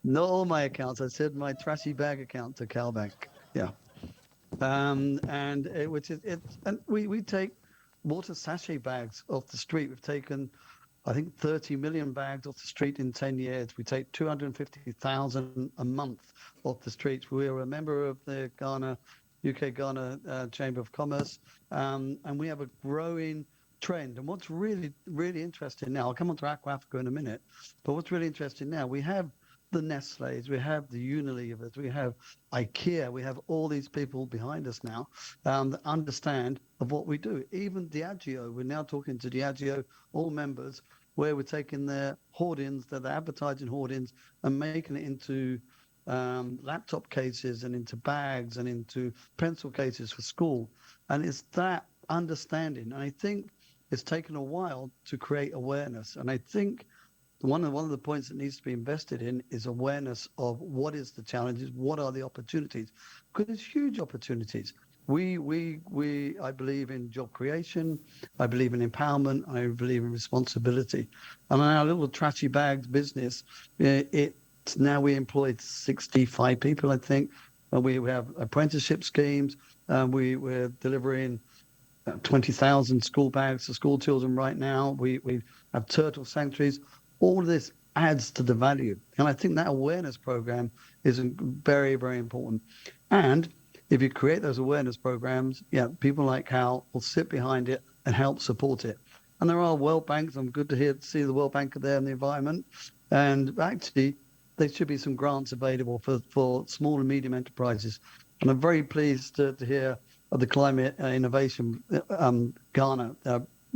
Not all my accounts. I said my trashy bag account to CalBank. Yeah. We take water sachet bags off the street. We've taken, I think, 30 million bags off the street in 10 years. We take 250,000 a month off the streets. We're a member of the UK-Ghana Chamber of Commerce, and we have a growing trend. And what's really, really interesting now, I'll come on to Aqua Africa in a minute, but what's really interesting now, we have the Nestle's, we have the Unilevers, we have IKEA, we have all these people behind us now that understand of what we do. Even Diageo, we're now talking to Diageo, all members, where we're taking their hoardings, their advertising hoardings, and making it into laptop cases and into bags and into pencil cases for school. And it's that understanding. And I think it's taken a while to create awareness. And I think one of the points that needs to be invested in is awareness of what is the challenges, what are the opportunities, because there's huge opportunities. I believe in job creation, I believe in empowerment, I believe in responsibility. And our little trashy bags business, now we employ 65 people, I think. We have apprenticeship schemes. We're delivering 20,000 school bags to school children right now. We have turtle sanctuaries. All of this adds to the value. And I think that awareness program is very, very important. And if you create those awareness programs, people like Cal will sit behind it and help support it. And there are World Banks. I'm good to see the World Bank there in the environment. And actually, there should be some grants available for small and medium enterprises. And I'm very pleased to hear of the Climate Innovation Ghana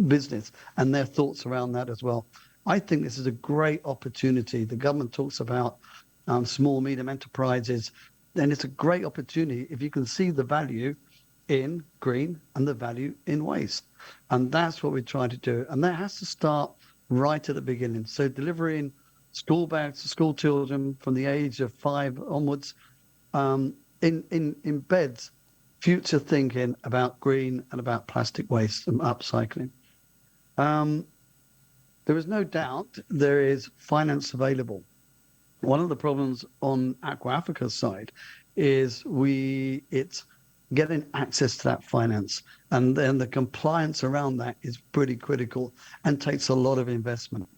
business and their thoughts around that as well. I think this is a great opportunity. The government talks about small, medium enterprises, and it's a great opportunity if you can see the value in green and the value in waste. And that's what we're trying to do. And that has to start right at the beginning. So delivering school bags to school children from the age of 5 onwards embeds future thinking about green and about plastic waste and upcycling. There is no doubt there is finance available. One of the problems on Aqua Africa's side is it's getting access to that finance, and then the compliance around that is pretty critical and takes a lot of investment.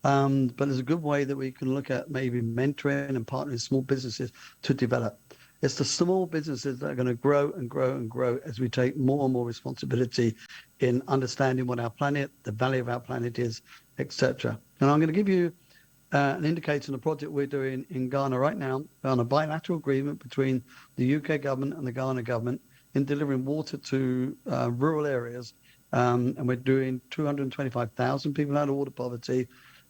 But there's a good way that we can look at maybe mentoring and partnering with small businesses to develop. It's the small businesses that are going to grow and grow and grow as we take more and more responsibility in understanding what our planet, the value of our planet is, etc. And I'm going to give you an indicator on a project we're doing in Ghana right now on a bilateral agreement between the UK government and the Ghana government in delivering water to rural areas. And we're doing 225,000 people out of water poverty.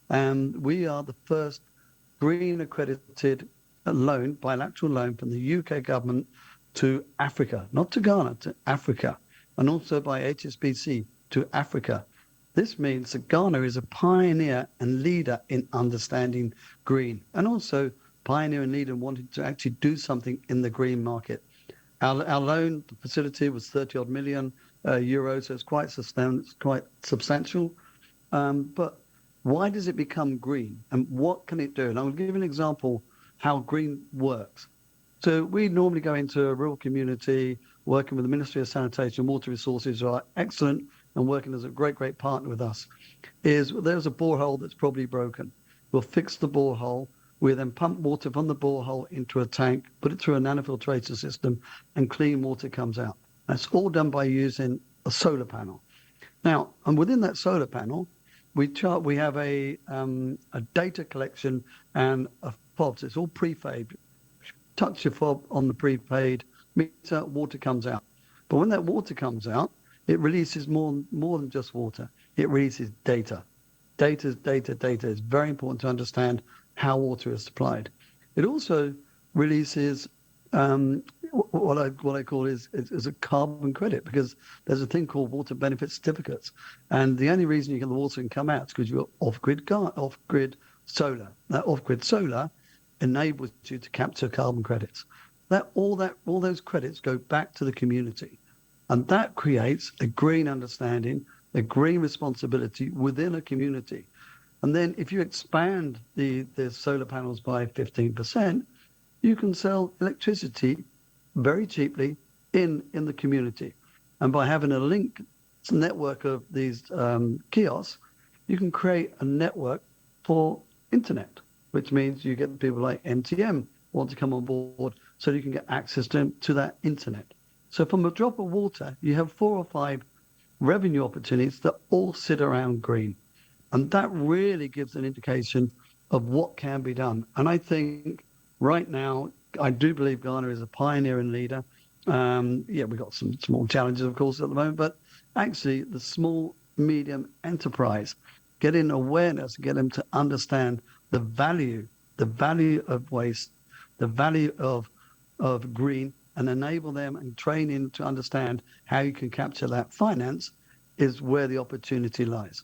And we are the first green accredited bilateral loan from the UK government to Africa, not to Ghana, to Africa, and also by HSBC to Africa. This means that Ghana is a pioneer and leader in understanding green, and also pioneer and leader in wanting to actually do something in the green market. Our loan facility was 30-odd million euros, so it's quite substantial. But why does it become green, and what can it do? And I'm going to give you an example how green works. So we normally go into a rural community working with the Ministry of Sanitation and Water Resources, who are excellent and working as a great, great partner with us. There's a borehole that's probably broken. We'll fix the borehole. We then pump water from the borehole into a tank, put it through a nanofiltration system, and clean water comes out. That's all done by using a solar panel. Now, and within that solar panel, we have a data collection and a fobs. It's all prepaid. Touch your fob on the prepaid meter, water comes out. But when that water comes out, it releases more than just water. It releases data. Data. It's very important to understand how water is supplied. It also releases what I call is a carbon credit, because there's a thing called water benefit certificates, and the only reason you get the water can come out is because you've got off-grid solar. That off-grid solar enables you to capture carbon credits. All those credits go back to the community, and that creates a green understanding, a green responsibility within a community. And then if you expand the solar panels by 15%, you can sell electricity very cheaply in the community. And by having a linked network of these kiosks, you can create a network for internet, which means you get people like MTM want to come on board so you can get access to that internet. So from a drop of water, you have 4 or 5 revenue opportunities that all sit around green. And that really gives an indication of what can be done. And I think right now, I do believe Ghana is a pioneer and leader. We've got some small challenges, of course, at the moment, but actually the small, medium enterprise, getting awareness, get them to understand the value of waste, the value of green, and enable them and training to understand how you can capture that finance is where the opportunity lies.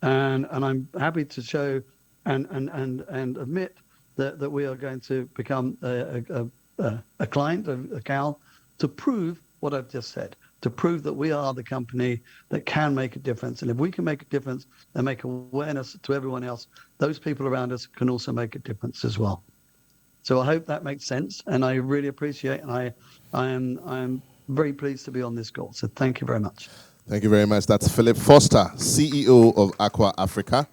And I'm happy to show and admit that we are going to become a client of Cal to prove what I've just said, to prove that we are the company that can make a difference. And if we can make a difference and make awareness to everyone else, those people around us can also make a difference as well. So I hope that makes sense, and I really appreciate, and I am very pleased to be on this call. So thank you very much. Thank you very much. That's Philip Foster, CEO of Aqua Africa.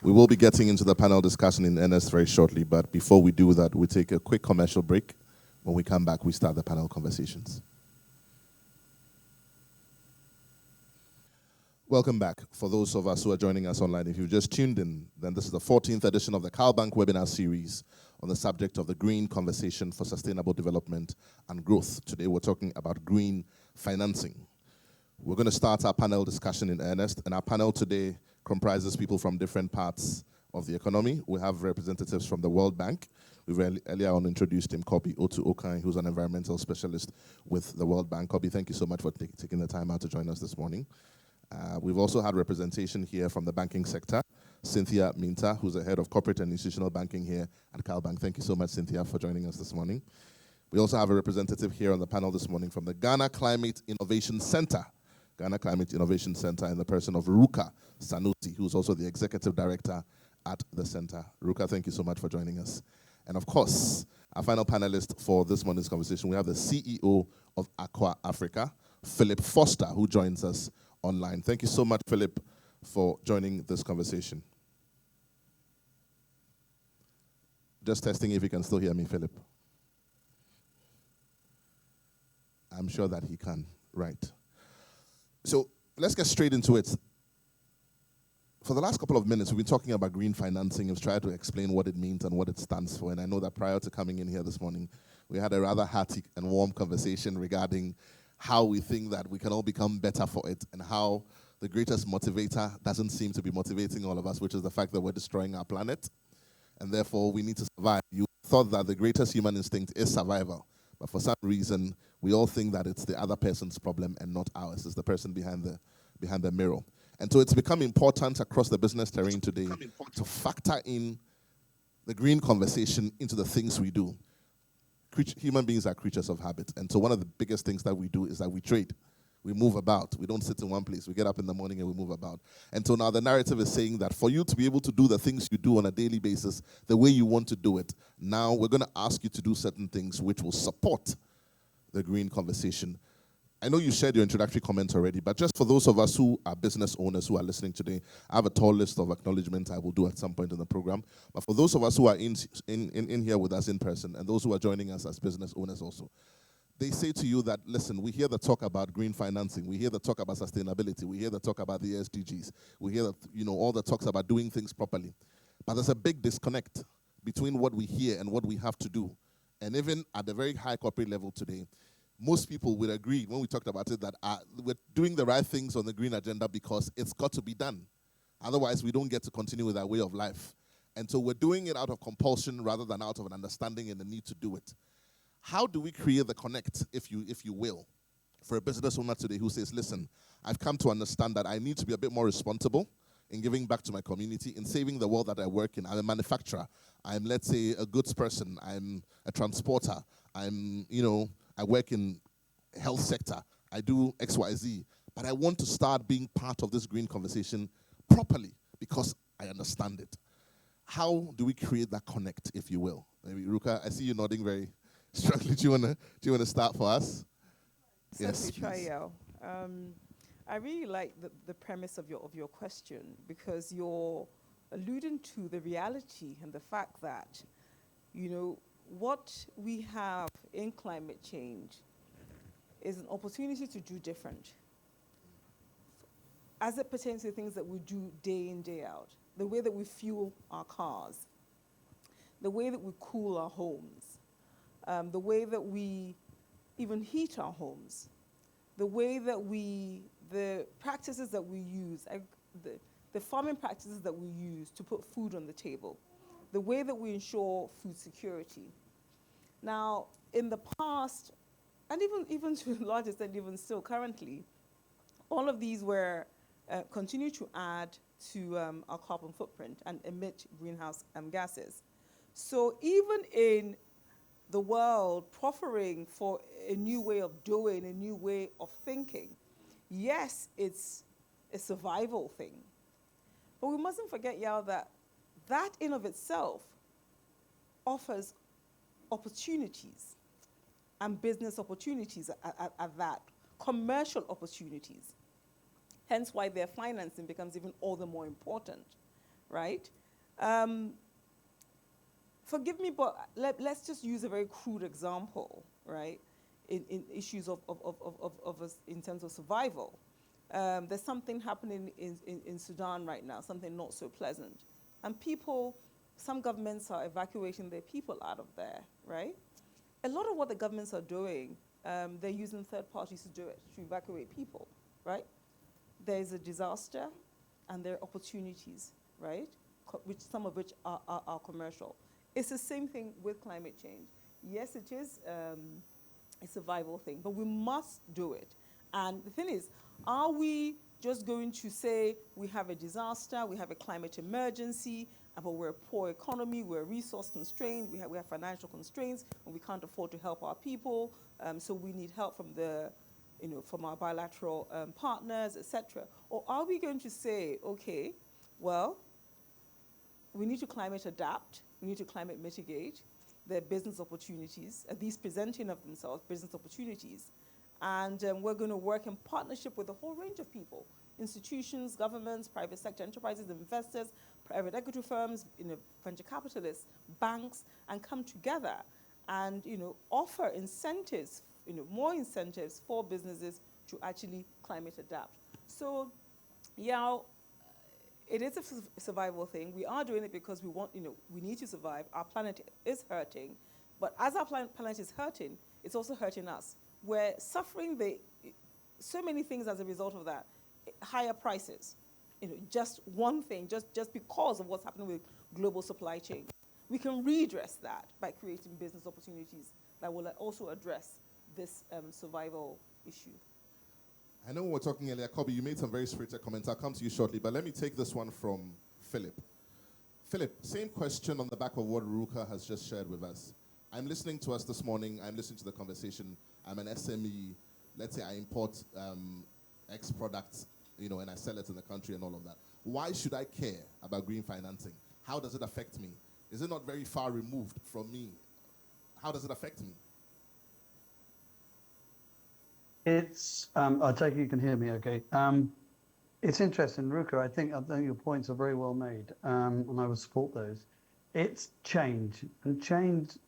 We will be getting into the panel discussion in earnest very shortly, but before we do that, we take a quick commercial break. When we come back, we start the panel conversations. Welcome back. For those of us who are joining us online, if you've just tuned in, then this is the 14th edition of the CalBank webinar series on the subject of the green conversation for sustainable development and growth. Today we're talking about green financing. We're going to start our panel discussion in earnest, and our panel today comprises people from different parts of the economy. We have representatives from the World Bank. We've earlier on introduced him, Kobi Otu-Okan, who's an environmental specialist with the World Bank. Kobi, thank you so much for taking the time out to join us this morning. We've also had representation here from the banking sector. Cynthia Minta, who's the head of corporate and institutional banking here at CalBank. Thank you so much, Cynthia, for joining us this morning. We also have a representative here on the panel this morning from the Ghana Climate Innovation Center. Ghana Climate Innovation Center in the person of Ruka Sanusi, who's also the executive director at the center. Ruka, thank you so much for joining us. And of course, our final panelist for this morning's conversation, we have the CEO of Aqua Africa, Philip Foster, who joins us online. Thank you so much, Philip, for joining this conversation. Just testing if you can still hear me, Philip. I'm sure that he can. Right. So let's get straight into it. For the last couple of minutes, we've been talking about green financing. We've tried to explain what it means and what it stands for. And I know that prior to coming in here this morning, we had a rather hearty and warm conversation regarding how we think that we can all become better for it, and how the greatest motivator doesn't seem to be motivating all of us, which is the fact that we're destroying our planet, and therefore we need to survive. You thought that the greatest human instinct is survival, but for some reason, we all think that it's the other person's problem and not ours. It's the person behind the mirror. And so it's become important across the business terrain today to factor in the green conversation into the things we do. Human beings are creatures of habit. And so one of the biggest things that we do is that we trade. We move about. We don't sit in one place. We get up in the morning and we move about. And so now the narrative is saying that for you to be able to do the things you do on a daily basis the way you want to do it, now we're going to ask you to do certain things which will support the green conversation. I know you shared your introductory comments already, but just for those of us who are business owners who are listening today, I have a tall list of acknowledgements I will do at some point in the program. But for those of us who are in here with us in person, and those who are joining us as business owners also, they say to you that, listen, we hear the talk about green financing, we hear the talk about sustainability, we hear the talk about the SDGs, we hear all the talks about doing things properly. But there's a big disconnect between what we hear and what we have to do. And even at the very high corporate level today, most people would agree when we talked about it that we're doing the right things on the green agenda because it's got to be done. Otherwise, we don't get to continue with our way of life. And so we're doing it out of compulsion rather than out of an understanding and the need to do it. How do we create the connect, if you will, for a business owner today who says, listen, I've come to understand that I need to be a bit more responsible in giving back to my community, in saving the world that I work in. I'm a manufacturer. I'm, let's say, a goods person. I'm a transporter. I work in health sector. I do XYZ. But I want to start being part of this green conversation properly because I understand it. How do we create that connect, if you will? Maybe Ruka, I see you nodding very strongly. Do you want to start for us? Yes, please. I really like the premise of your question, because you're alluding to the reality and the fact that, what we have in climate change is an opportunity to do different as it pertains to things that we do day in, day out. The way that we fuel our cars, the way that we cool our homes, the way that we even heat our homes, the way that the practices that we use, the farming practices that we use to put food on the table, the way that we ensure food security. Now, in the past, and even to a large extent, even still currently, all of these were continue to add to our carbon footprint and emit greenhouse gases. So even in the world proffering for a new way of doing, a new way of thinking, yes, it's a survival thing. But we mustn't forget, Yao, that in of itself offers opportunities and business opportunities at that, commercial opportunities. Hence why their financing becomes even all the more important, right? Forgive me, but let's just use a very crude example, right? In issues in terms of survival. There's something happening in Sudan right now, something not so pleasant. And some governments are evacuating their people out of there, right? A lot of what the governments are doing, they're using third parties to do it, to evacuate people, right? There's a disaster and there are opportunities, right? Some of which are commercial. It's the same thing with climate change. Yes, it is a survival thing, but we must do it. And the thing is, are we just going to say we have a disaster, we have a climate emergency, but we're a poor economy, we're resource constrained, we have financial constraints, and we can't afford to help our people, so we need help from our bilateral partners, etc. Or are we going to say, okay, well, we need to climate adapt, we need to climate mitigate, there are business opportunities, these presenting of themselves, business opportunities, and we're going to work in partnership with a whole range of people, institutions, governments, private sector enterprises, investors, private equity firms, venture capitalists, banks, and come together and offer incentives, more incentives for businesses to actually climate adapt. So, yeah, it is a survival thing. We are doing it because we need to survive. Our planet is hurting, but as our planet is hurting, it's also hurting us. We're suffering so many things as a result of that. Higher prices, just one thing, just because of what's happening with global supply chain. We can redress that by creating business opportunities that will also address this survival issue. I know when we were talking earlier, Kobe, you made some very spirited comments. I'll come to you shortly, but let me take this one from Philip. Philip, same question on the back of what Ruka has just shared with us. I'm listening to us this morning. I'm listening to the conversation. I'm an SME. Let's say I import X products, and I sell it in the country and all of that. Why should I care about green financing? How does it affect me? Is it not very far removed from me? How does it affect me? I take it you can hear me okay. It's interesting, Ruka, I think your points are very well made, and I would support those. It's change, and change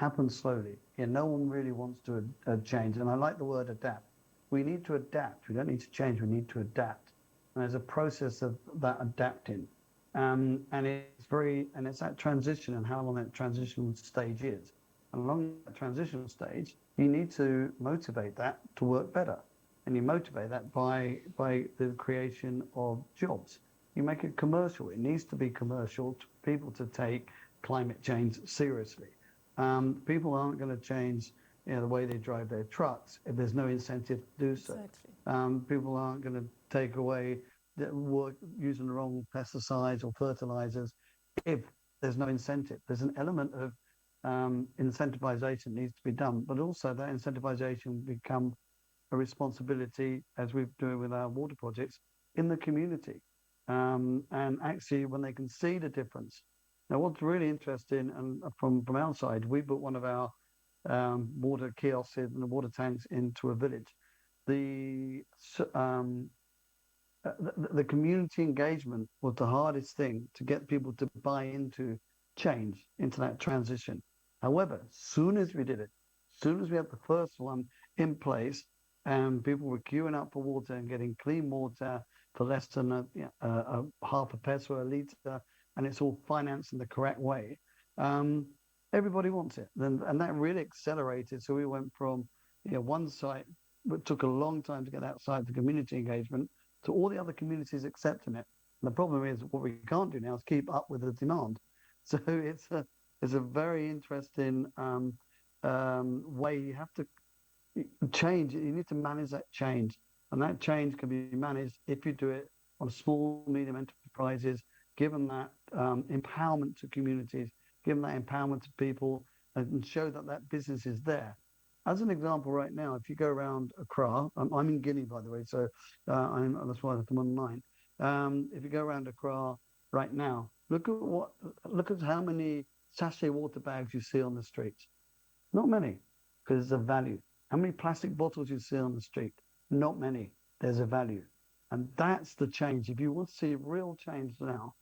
happens slowly. No one really wants to change, and I like the word adapt. We need to adapt. We don't need to change. We need to adapt. And there's a process of that adapting, and it's that transition and how long that transition stage is. And along that transitional stage, you need to motivate that to work better, and you motivate that by the creation of jobs. You make it commercial. It needs to be commercial to people to take climate change seriously. People aren't going to change the way they drive their trucks if there's no incentive to do so. Exactly. People aren't going to take away work using the wrong pesticides or fertilizers if there's no incentive. There's an element of incentivization needs to be done, but also that incentivization become a responsibility, as we're doing with our water projects, in the community. And actually, when they can see the difference. Now, what's really interesting, and from our side, we put one of our water kiosks and the water tanks into a village. The the community engagement was the hardest thing to get people to buy into change, into that transition. However, soon as we did it, soon as we had the first one in place, and people were queuing up for water and getting clean water for less than a half a peso a litre, and it's all financed in the correct way, everybody wants it. And that really accelerated. So we went from one site, it took a long time to get that site to community engagement, to all the other communities accepting it. And the problem is what we can't do now is keep up with the demand. So it's a very interesting way. You have to change. You need to manage that change, and that change can be managed if you do it on small, medium enterprises, given that empowerment to communities, given that empowerment to people, and show that that business is there. As an example, right now, if you go around Accra, I'm in Guinea, by the way, so that's why I'm online. If you go around Accra right now, look at how many sachet water bags you see on the streets. Not many, because there's a value. How many plastic bottles you see on the street? Not many. There's a value, and that's the change. If you want to see real change now,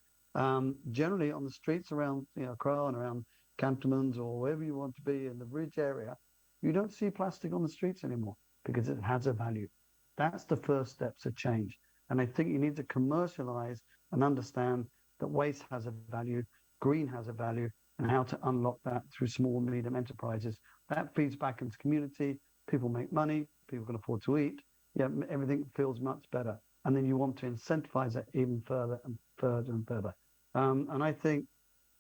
generally on the streets around Accra and around Cantonments or wherever you want to be in the Ridge area, you don't see plastic on the streets anymore because it has a value. That's the first steps to change. And I think you need to commercialize and understand that waste has a value, green has a value, and how to unlock that through small and medium enterprises. That feeds back into community. People make money. People can afford to eat. Everything feels much better. And then you want to incentivize it even further and further and further. And I think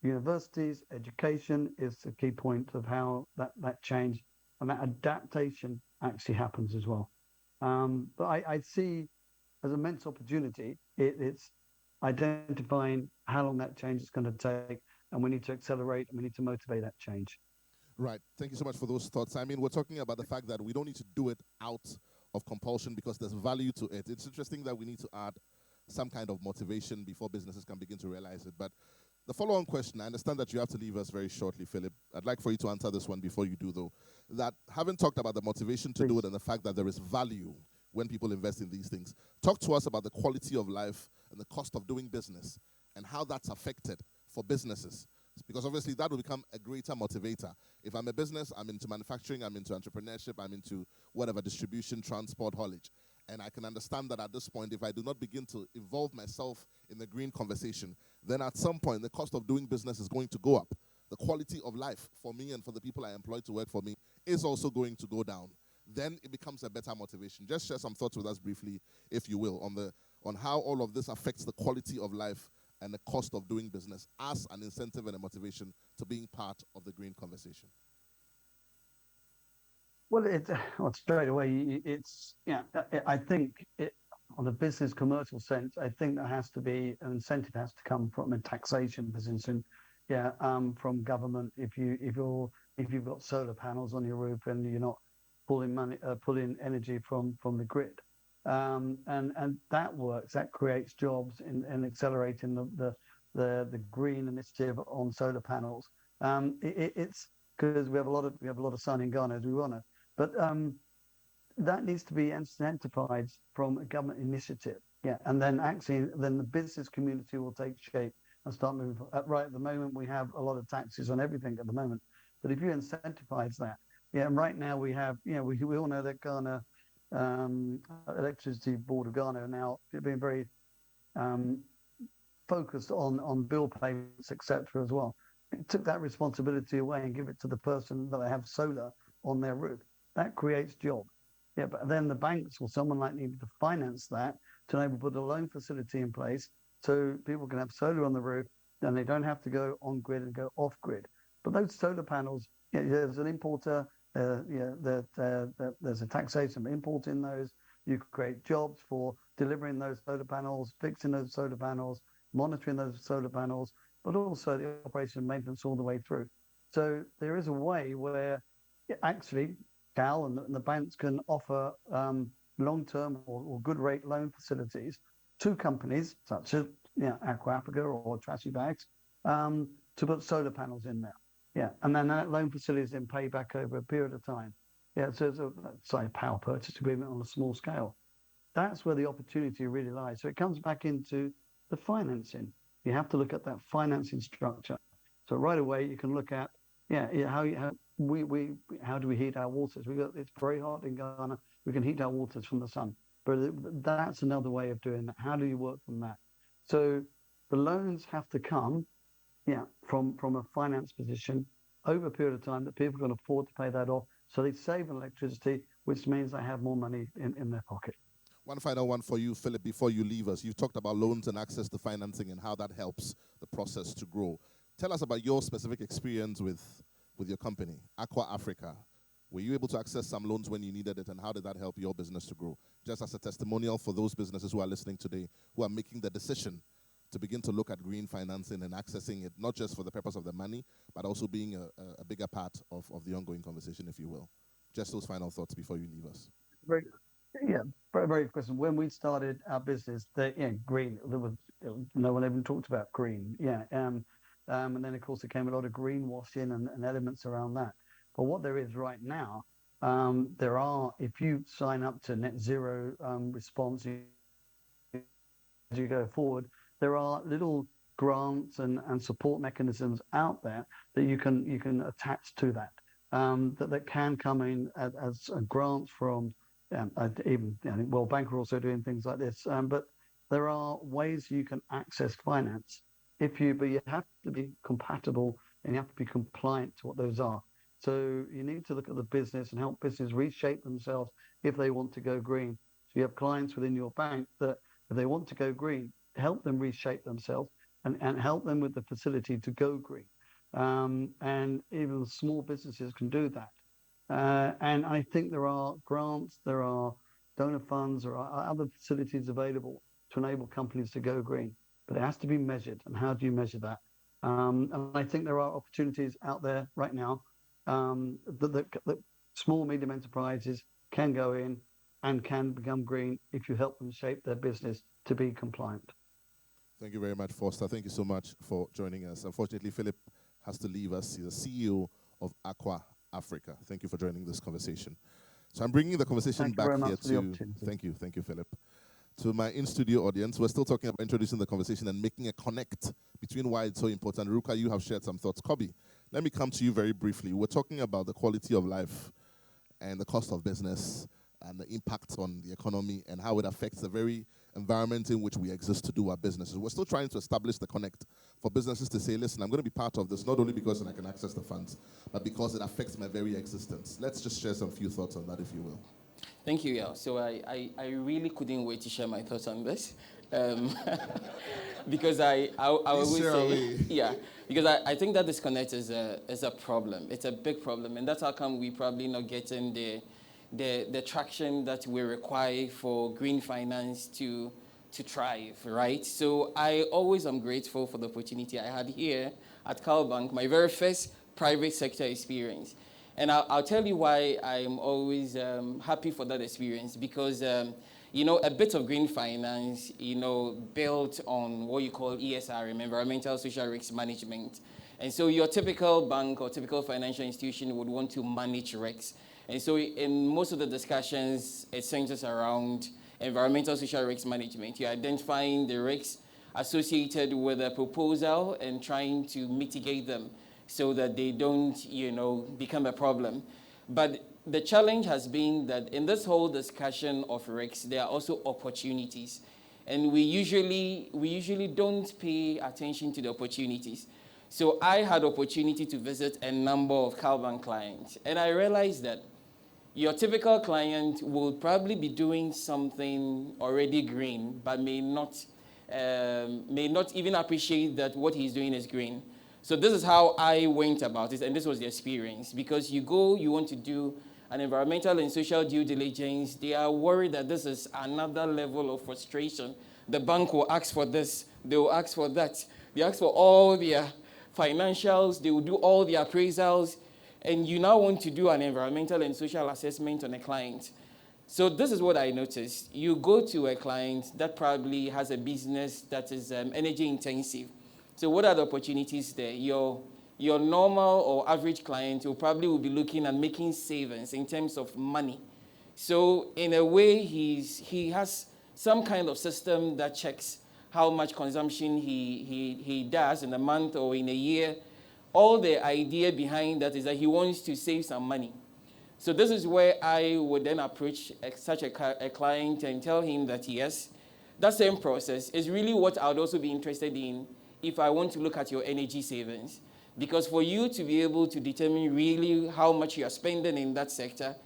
universities, education is the key point of how that change and that adaptation actually happens as well. But I see as an immense opportunity, it's identifying how long that change is going to take, and we need to accelerate and we need to motivate that change. Right. Thank you so much for those thoughts. I mean, we're talking about the fact that we don't need to do it out of compulsion because there's value to it. It's interesting that we need to add some kind of motivation before businesses can begin to realize it. But the follow-on question, I understand that you have to leave us very shortly, Philip. I'd like for you to answer this one before you do, though. That having talked about the motivation to do it and the fact that there is value when people invest in these things, talk to us about the quality of life and the cost of doing business and how that's affected for businesses. Because obviously that will become a greater motivator. If I'm a business, I'm into manufacturing, I'm into entrepreneurship, I'm into whatever, distribution, transport, haulage. And I can understand that at this point, if I do not begin to involve myself in the green conversation, then at some point, the cost of doing business is going to go up. The quality of life for me and for the people I employ to work for me is also going to go down. Then it becomes a better motivation. Just share some thoughts with us briefly, if you will, on how all of this affects the quality of life and the cost of doing business as an incentive and a motivation to being part of the green conversation. Well, straight away, I think on a business commercial sense, I think there has to be an incentive has to come from a taxation position, from government. If you've got solar panels on your roof and you're not pulling energy from the grid, and that works. That creates jobs in accelerating the green initiative on solar panels. It's because we have a lot of sun in Ghana as we want to. But that needs to be incentivized from a government initiative. And then the business community will take shape and start moving. Right at the moment, we have a lot of taxes on everything at the moment. But if you incentivize that, yeah, and right now we have, we all know that Ghana, Electricity Board of Ghana are now being very focused on bill payments, etc. as well. It took that responsibility away and give it to the person that they have solar on their roof. That creates jobs. Yeah, but then the banks or someone like needed to finance that to enable put a loan facility in place so people can have solar on the roof and they don't have to go on grid and go off grid. But those solar panels, there's an importer, there's a taxation of importing those. You create jobs for delivering those solar panels, fixing those solar panels, monitoring those solar panels, but also the operation and maintenance all the way through. So there is a way where actually Cal and the banks can offer long-term or good rate loan facilities to companies such as Aqua Africa or Trashy Bags to put solar panels in there. Yeah, and then that loan facility is then paid back over a period of time. Yeah, so it's a power purchase agreement on a small scale. That's where the opportunity really lies. So it comes back into the financing. You have to look at that financing structure. So right away you can look at how do we heat our waters? It's very hot in Ghana. We can heat our waters from the sun, but that's another way of doing that. How do you work from that? So the loans have to come, from a finance position over a period of time that people can afford to pay that off, so they save electricity, which means they have more money in their pocket. One final one for you, Philip, before you leave us. You've talked about loans and access to financing and how that helps the process to grow. Tell us about your specific experience with your company, Aqua Africa. Were you able to access some loans when you needed it, and how did that help your business to grow? Just as a testimonial for those businesses who are listening today, who are making the decision to begin to look at green financing and accessing it, not just for the purpose of the money, but also being a bigger part of the ongoing conversation, if you will. Just those final thoughts before you leave us. Very good question. When we started our business, green, no one even talked about green. And then of course there came a lot of greenwashing and elements around that. But what there is right now, if you sign up to net zero response as you go forward, there are little grants and support mechanisms out there that you can attach to that, that can come in as grants from even World Bank are also doing things like this. But there are ways you can access finance but you have to be compatible and you have to be compliant to what those are. So you need to look at the business and help business reshape themselves if they want to go green. So you have clients within your bank that if they want to go green, help them reshape themselves and help them with the facility to go green. And even small businesses can do that. And I think there are grants, there are donor funds, there are other facilities available to enable companies to go green. But it has to be measured. And how do you measure that? And I think there are opportunities out there right now that small, medium enterprises can go in and can become green if you help them shape their business to be compliant. Thank you very much, Foster. Thank you so much for joining us. Unfortunately, Philip has to leave us. He's the CEO of Aqua Africa. Thank you for joining this conversation. So I'm bringing the conversation back here to... Thank you, Philip. To my in-studio audience, we're still talking about introducing the conversation and making a connect between why it's so important. Ruka, you have shared some thoughts. Kobi, let me come to you very briefly. We're talking about the quality of life and the cost of business and the impact on the economy and how it affects the very environment in which we exist to do our businesses. We're still trying to establish the connect for businesses to say, listen, I'm going to be part of this, not only because I can access the funds, but because it affects my very existence. Let's just share some few thoughts on that, if you will. Thank you, Yao. So I really couldn't wait to share my thoughts on this. Because I always say, because I think that disconnect is a problem. It's a big problem, and that's how come we probably not getting the traction that we require for green finance to thrive, right? So I always am grateful for the opportunity I had here at CalBank, my very first private sector experience. And I'll tell you why I'm always happy for that experience, because a bit of green finance, built on what you call ESR, environmental social risk management. And so your typical bank or typical financial institution would want to manage risks. And so in most of the discussions, it centers around environmental social risk management. You're identifying the risks associated with a proposal and trying to mitigate them. so that they don't, become a problem. But the challenge has been that in this whole discussion of risks, there are also opportunities. And we usually don't pay attention to the opportunities. So I had opportunity to visit a number of CalBank clients, and I realized that your typical client will probably be doing something already green, but may not even appreciate that what he's doing is green. So this is how I went about it, and this was the experience. Because you want to do an environmental and social due diligence, they are worried that this is another level of frustration. The bank will ask for this, they will ask for that. They ask for all their financials, they will do all the appraisals, and you now want to do an environmental and social assessment on a client. So this is what I noticed. You go to a client that probably has a business that is energy intensive. So what are the opportunities there? Your normal or average client will probably be looking at making savings in terms of money. So in a way, he has some kind of system that checks how much consumption he does in a month or in a year. All the idea behind that is that he wants to save some money. So this is where I would then approach such a client and tell him that yes, that same process is really what I would also be interested in if I want to look at your energy savings. Because for you to be able to determine really how much you are spending in that sector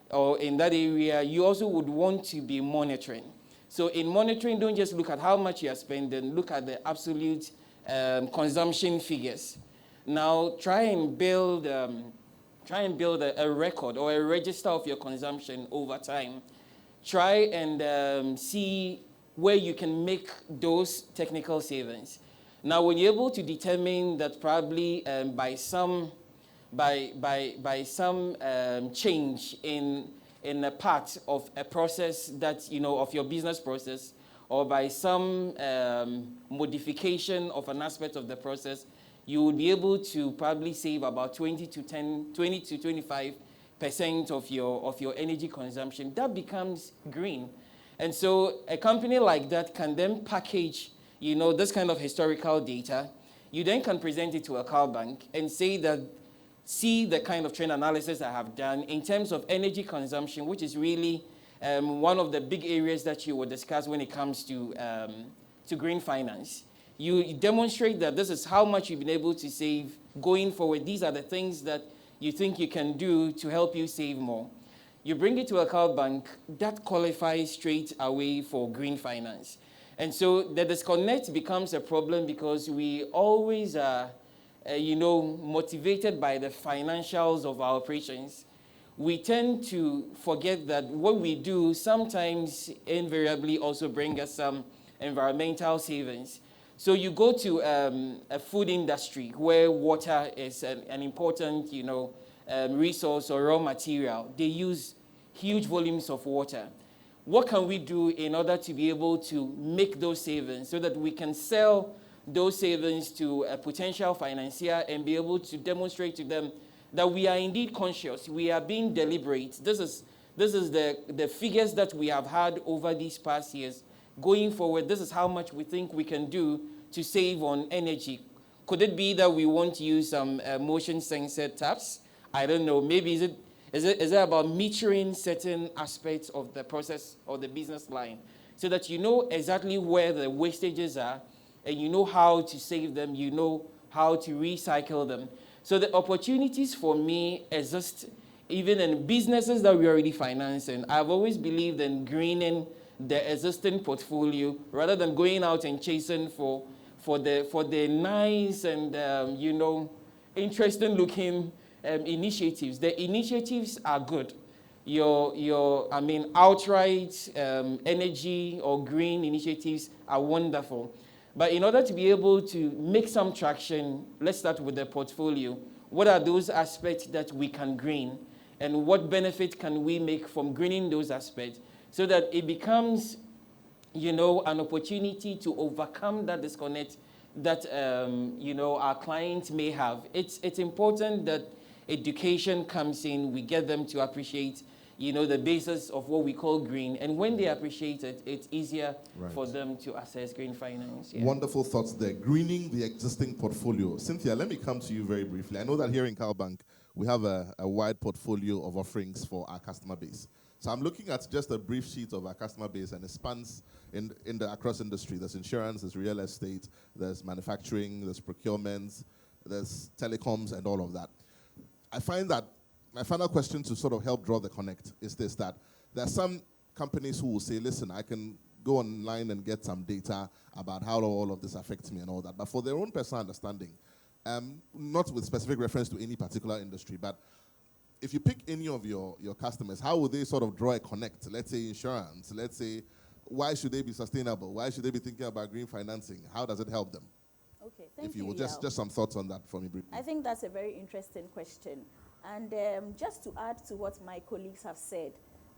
or in that area, you also would want to be monitoring. So in monitoring, don't just look at how much you are spending, look at the absolute consumption figures. Now try and build a record or a register of your consumption over time. Try and see where you can make those technical savings. Now, when you're able to determine that probably by some change in a part of a process that, of your business process, or by some modification of an aspect of the process, you would be able to probably save about 20 to 25% of your energy consumption. That becomes green. And so a company like that can then package this kind of historical data. You then can present it to a CalBank and say that, see the kind of trend analysis I have done in terms of energy consumption, which is really one of the big areas that you will discuss when it comes to green finance. You demonstrate that this is how much you've been able to save going forward. These are the things that you think you can do to help you save more. You bring it to a CalBank that qualifies straight away for green finance. And so the disconnect becomes a problem because we always are, motivated by the financials of our operations. We tend to forget that what we do sometimes invariably also brings us some environmental savings. So you go to a food industry where water is an important, resource or raw material. They use huge volumes of water. What can we do in order to be able to make those savings so that we can sell those savings to a potential financier and be able to demonstrate to them that we are indeed conscious, we are being deliberate. This is the figures that we have had over these past years. Going forward, this is how much we think we can do to save on energy. Could it be that we want to use some motion sensor taps? I don't know. Maybe is it about metering certain aspects of the process or the business line so that you know exactly where the wastages are and you know how to save them, you know how to recycle them. So the opportunities for me exist even in businesses that we already finance. And I've always believed in greening the existing portfolio rather than going out and chasing for the nice and interesting looking initiatives. The initiatives are good. Outright energy or green initiatives are wonderful. But in order to be able to make some traction, let's start with the portfolio. What are those aspects that we can green? And what benefit can we make from greening those aspects so that it becomes, an opportunity to overcome that disconnect that, our clients may have. It's important that education comes in, we get them to appreciate the basis of what we call green. And when they appreciate it, it's easier for them to access green finance. Yeah. Wonderful thoughts there. Greening the existing portfolio. Cynthia, let me come to you very briefly. I know that here in CalBank, we have a wide portfolio of offerings for our customer base. So I'm looking at just a brief sheet of our customer base, and it spans across industry. There's insurance, there's real estate, there's manufacturing, there's procurement, there's telecoms, and all of that. I find that my final question to sort of help draw the connect is this, that there are some companies who will say, listen, I can go online and get some data about how all of this affects me and all that. But for their own personal understanding, not with specific reference to any particular industry, but if you pick any of your customers, how would they sort of draw a connect? Let's say insurance. Let's say, why should they be sustainable? Why should they be thinking about green financing? How does it help them? Okay, thank if you you, will, just some thoughts on that for me briefly. I think that's a very interesting question. And just to add to what my colleagues have said,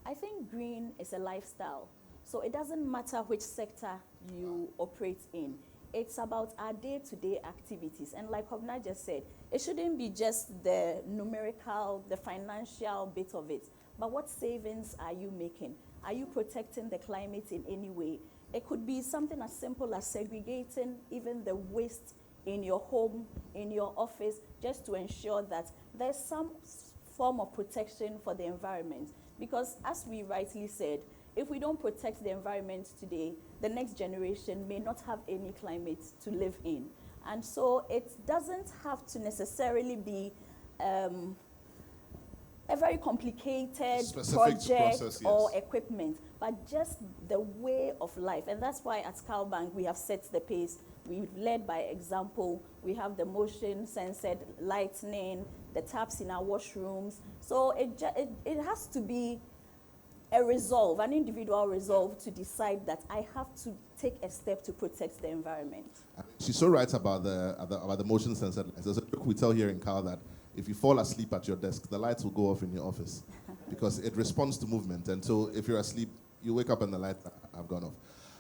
I think green is a lifestyle. So it doesn't matter which sector you operate in. It's about our day-to-day activities. And like Hobna just said, it shouldn't be just the numerical, the financial bit of it, but what savings are you making? Are you protecting the climate in any way? It could be something as simple as segregating even the waste in your home, in your office, just to ensure that there's some form of protection for the environment. Because as we rightly said, if we don't protect the environment today, the next generation may not have any climate to live in. And so it doesn't have to necessarily be a very complicated project process, or equipment, but just the way of life. And that's why at CalBank we have set the pace. We've led by example. We have the motion censored lighting, the taps in our washrooms. So it has to be a resolve, an individual resolve to decide that I have to take a step to protect the environment. She's so right about the motion sensor lights. There's a joke we tell here in Cal that if you fall asleep at your desk, the lights will go off in your office because it responds to movement. And so if you're asleep, you wake up and the lights have gone off.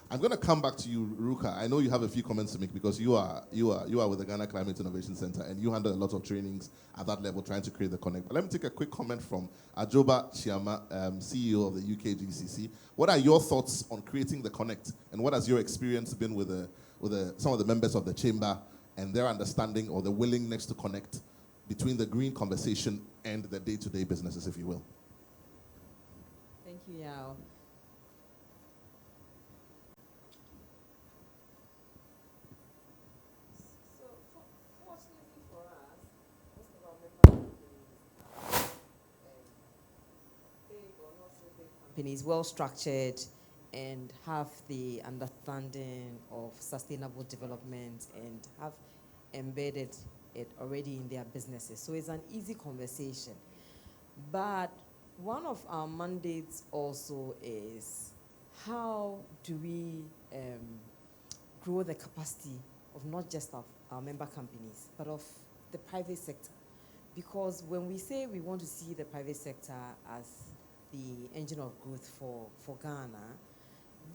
I'm going to come back to you, Ruka. I know you have a few comments to make because you are with the Ghana Climate Innovation Center and you handle a lot of trainings at that level trying to create the connect. But let me take a quick comment from Ajoba Chiama, CEO of the UKGCC. What are your thoughts on creating the connect, and what has your experience been with some of the members of the chamber and their understanding or the willingness to connect between the green conversation and the day-to-day businesses, if you will? Thank you, Yao. Companies well structured and have the understanding of sustainable development and have embedded it already in their businesses. So it's an easy conversation. But one of our mandates also is how do we grow the capacity of not just of our member companies, but of the private sector. Because when we say we want to see the private sector as the engine of growth for Ghana,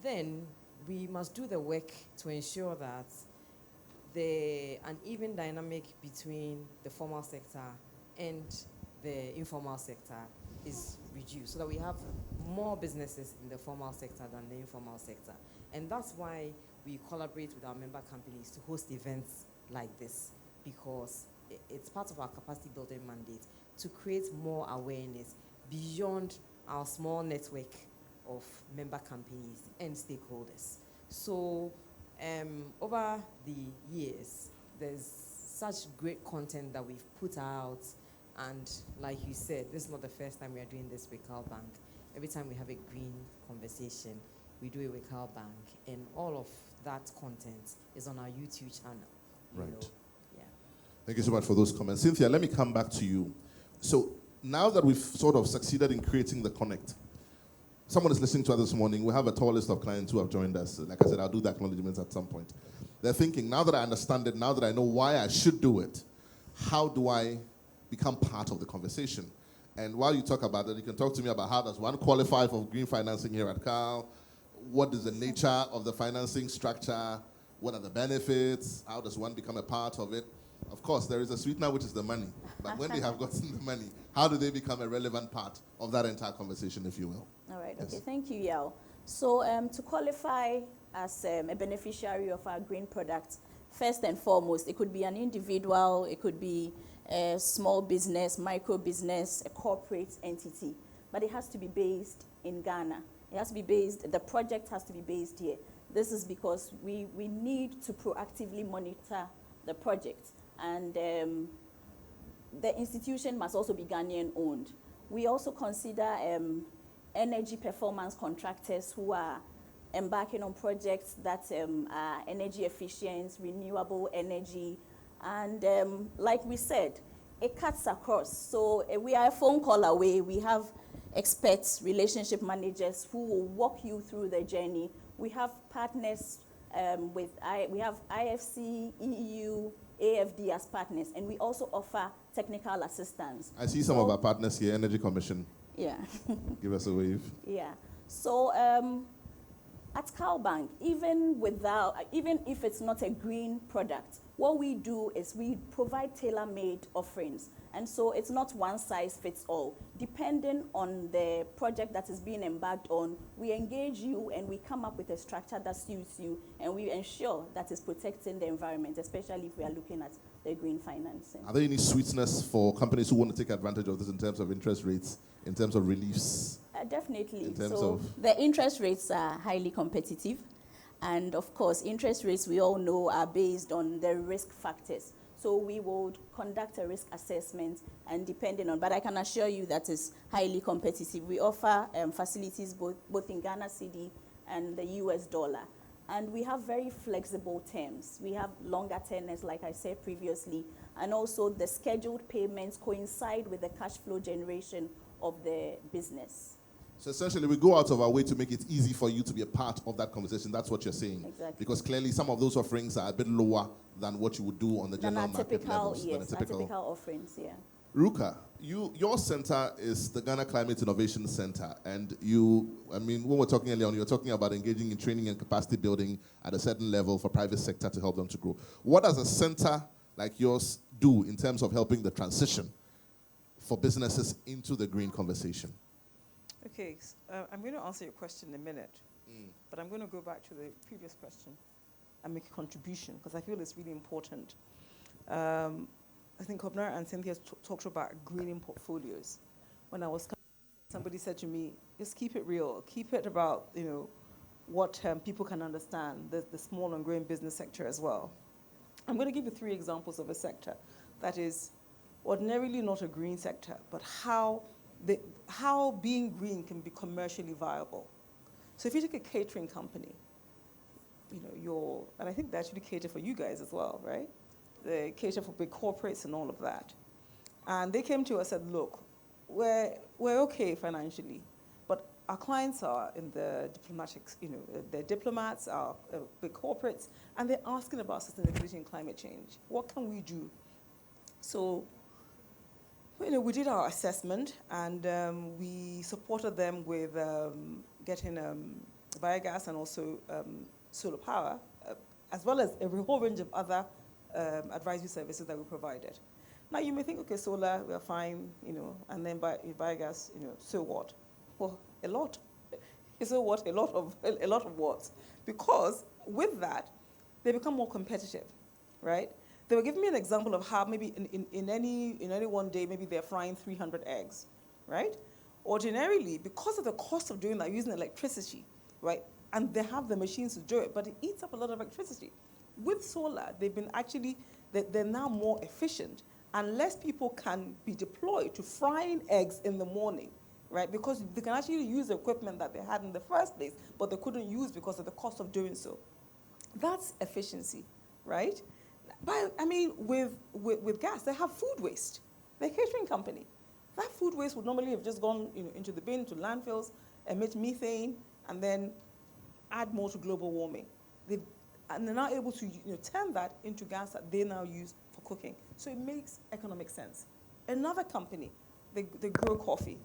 then we must do the work to ensure that an even dynamic between the formal sector and the informal sector is reduced so that we have more businesses in the formal sector than the informal sector. And that's why we collaborate with our member companies to host events like this, because it's part of our capacity building mandate to create more awareness beyond our small network of member companies and stakeholders. So over the years, there's such great content that we've put out, and like you said, this is not the first time we are doing this with CalBank. Every time we have a green conversation, we do it with CalBank, and all of that content is on our YouTube channel. Right. Yeah. Thank you so much for those comments. Cynthia, let me come back to you. So now that we've sort of succeeded in creating the connect, someone is listening to us this morning. We have a tall list of clients who have joined us. Like I said, I'll do the acknowledgements at some point. They're thinking, now that I understand it, now that I know why I should do it, how do I become part of the conversation? And while you talk about that, you can talk to me about how does one qualify for green financing here at Cal? What is the nature of the financing structure? What are the benefits? How does one become a part of it? Of course, there is a sweetener, which is the money. But when they have gotten the money, how do they become a relevant part of that entire conversation, if you will? All right, Yes. okay, thank you, Yao. So to qualify as a beneficiary of our green product, first and foremost, it could be an individual, it could be a small business, micro business, a corporate entity, but it has to be based in Ghana. It has to be based, the project has to be based here. This is because we need to proactively monitor the project, and the institution must also be Ghanaian owned. We also consider energy performance contractors who are embarking on projects that are energy efficient, renewable energy, and like we said, it cuts across. So we are a phone call away. We have experts, relationship managers who will walk you through the journey. We have partners we have IFC, EU, AFD as partners, and we also offer technical assistance. I see some of our partners here, Energy Commission. Yeah. Give us a wave. Yeah. So at CalBank, even if it's not a green product, what we do is we provide tailor-made offerings. And so it's not one size fits all. Depending on the project that is being embarked on, we engage you and we come up with a structure that suits you, and we ensure that it's protecting the environment, especially if we are looking at the green financing. Are there any sweetness for companies who want to take advantage of this in terms of interest rates, in terms of reliefs? Definitely. In terms so of the interest rates are highly competitive. And of course, interest rates, we all know, are based on the risk factors. So we would conduct a risk assessment, and depending on, but I can assure you that it's highly competitive. We offer facilities both in Ghana cedi and the US dollar. And we have very flexible terms. We have longer tenors, like I said previously, and also the scheduled payments coincide with the cash flow generation of the business. So essentially, we go out of our way to make it easy for you to be a part of that conversation. That's what you're saying. Exactly. Because clearly, some of those offerings are a bit lower than what you would do on the general market levels. Yes, our typical offerings, yeah. Ruka, your center is the Ghana Climate Innovation Center. And when we're talking earlier on, you're talking about engaging in training and capacity building at a certain level for private sector to help them to grow. What does a center like yours do in terms of helping the transition for businesses into the green conversation? Okay, I'm going to answer your question in a minute, but I'm going to go back to the previous question and make a contribution, because I feel it's really important. I think Kobnar and Cynthia talked about greening portfolios. When I was coming, somebody said to me, just keep it real, keep it about what people can understand, the small and growing business sector as well. I'm going to give you 3 examples of a sector that is ordinarily not a green sector, but how being green can be commercially viable. So if you take a catering company, and I think they actually cater for you guys as well, right? They cater for big corporates and all of that. And they came to us and said, look, we're okay financially, but our clients are in the diplomatics, they're diplomats, are big corporates, and they're asking about sustainability and climate change. What can we do? So we did our assessment, and we supported them with getting biogas and also solar power, as well as a whole range of other advisory services that we provided. Now you may think, okay, solar, we're fine, and then biogas, so what? Well, a lot. So what? A lot of what? Because with that, they become more competitive, right? They were giving me an example of how maybe in any one day, maybe they're frying 300 eggs, right? Ordinarily, because of the cost of doing that, using electricity, right? And they have the machines to do it, but it eats up a lot of electricity. With solar, they're now more efficient, and less people can be deployed to frying eggs in the morning, right? Because they can actually use the equipment that they had in the first place, but they couldn't use because of the cost of doing so. That's efficiency, right? But with gas, they have food waste. They're a catering company. That food waste would normally have just gone into the bin, to landfills, emit methane, and then add more to global warming. And they're now able to turn that into gas that they now use for cooking. So it makes economic sense. Another company, they grow coffee,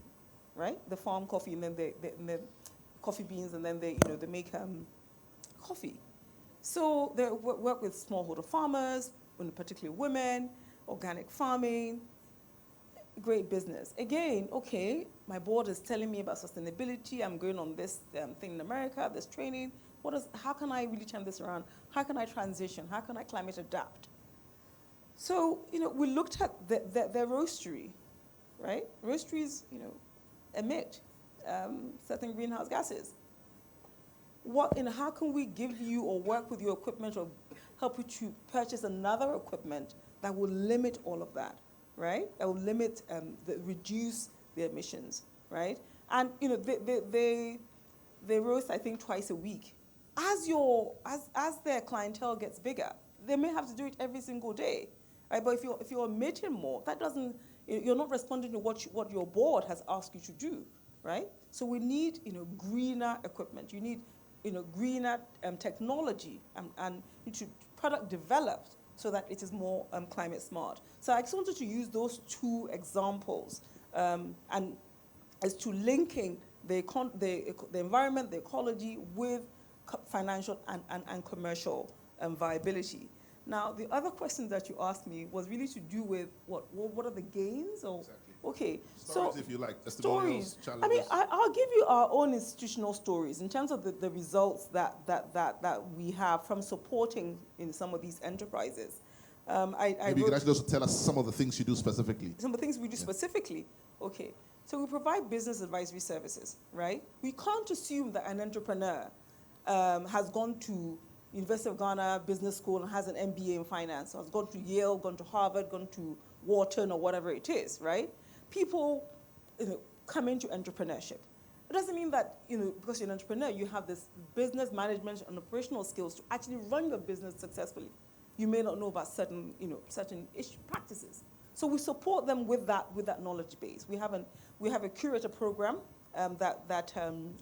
right? They farm coffee, and then they coffee beans, and then they make coffee. So they work with smallholder farmers, particularly women, organic farming, great business. Again, okay, my board is telling me about sustainability. I'm going on this thing in America, this training. How can I really turn this around? How can I transition? How can I climate adapt? So, we looked at the roastery, right? Roasteries, emit certain greenhouse gases. How can we give you or work with your equipment or help you to purchase another equipment that will limit all of that, right? That will limit, reduce the emissions, right? And they roast, I think, twice a week. As their clientele gets bigger, they may have to do it every single day, right? But if you're emitting more, that doesn't, you're not responding to what your board has asked you to do, right? So we need, greener equipment. You need, greener technology and to product developed so that it is more climate smart. So I just wanted to use those two examples and as to linking the environment, the ecology with financial and commercial viability. Now, the other question that you asked me was really to do with what are the gains? Or, exactly. Okay, stories, if you like, testimonials, stories. challenges. I mean, I'll give you our own institutional stories in terms of the results that we have from supporting in some of these enterprises. Maybe you can actually also tell us some of the things you do specifically. Some of the things we do specifically. Okay, so we provide business advisory services, right? We can't assume that an entrepreneur has gone to University of Ghana Business School and has an MBA in finance, or has gone to Yale, gone to Harvard, gone to Wharton, or whatever it is, right? People, come into entrepreneurship. It doesn't mean that, because you're an entrepreneur, you have this business management and operational skills to actually run your business successfully. You may not know about certain practices. So we support them with that knowledge base. We have a curator program that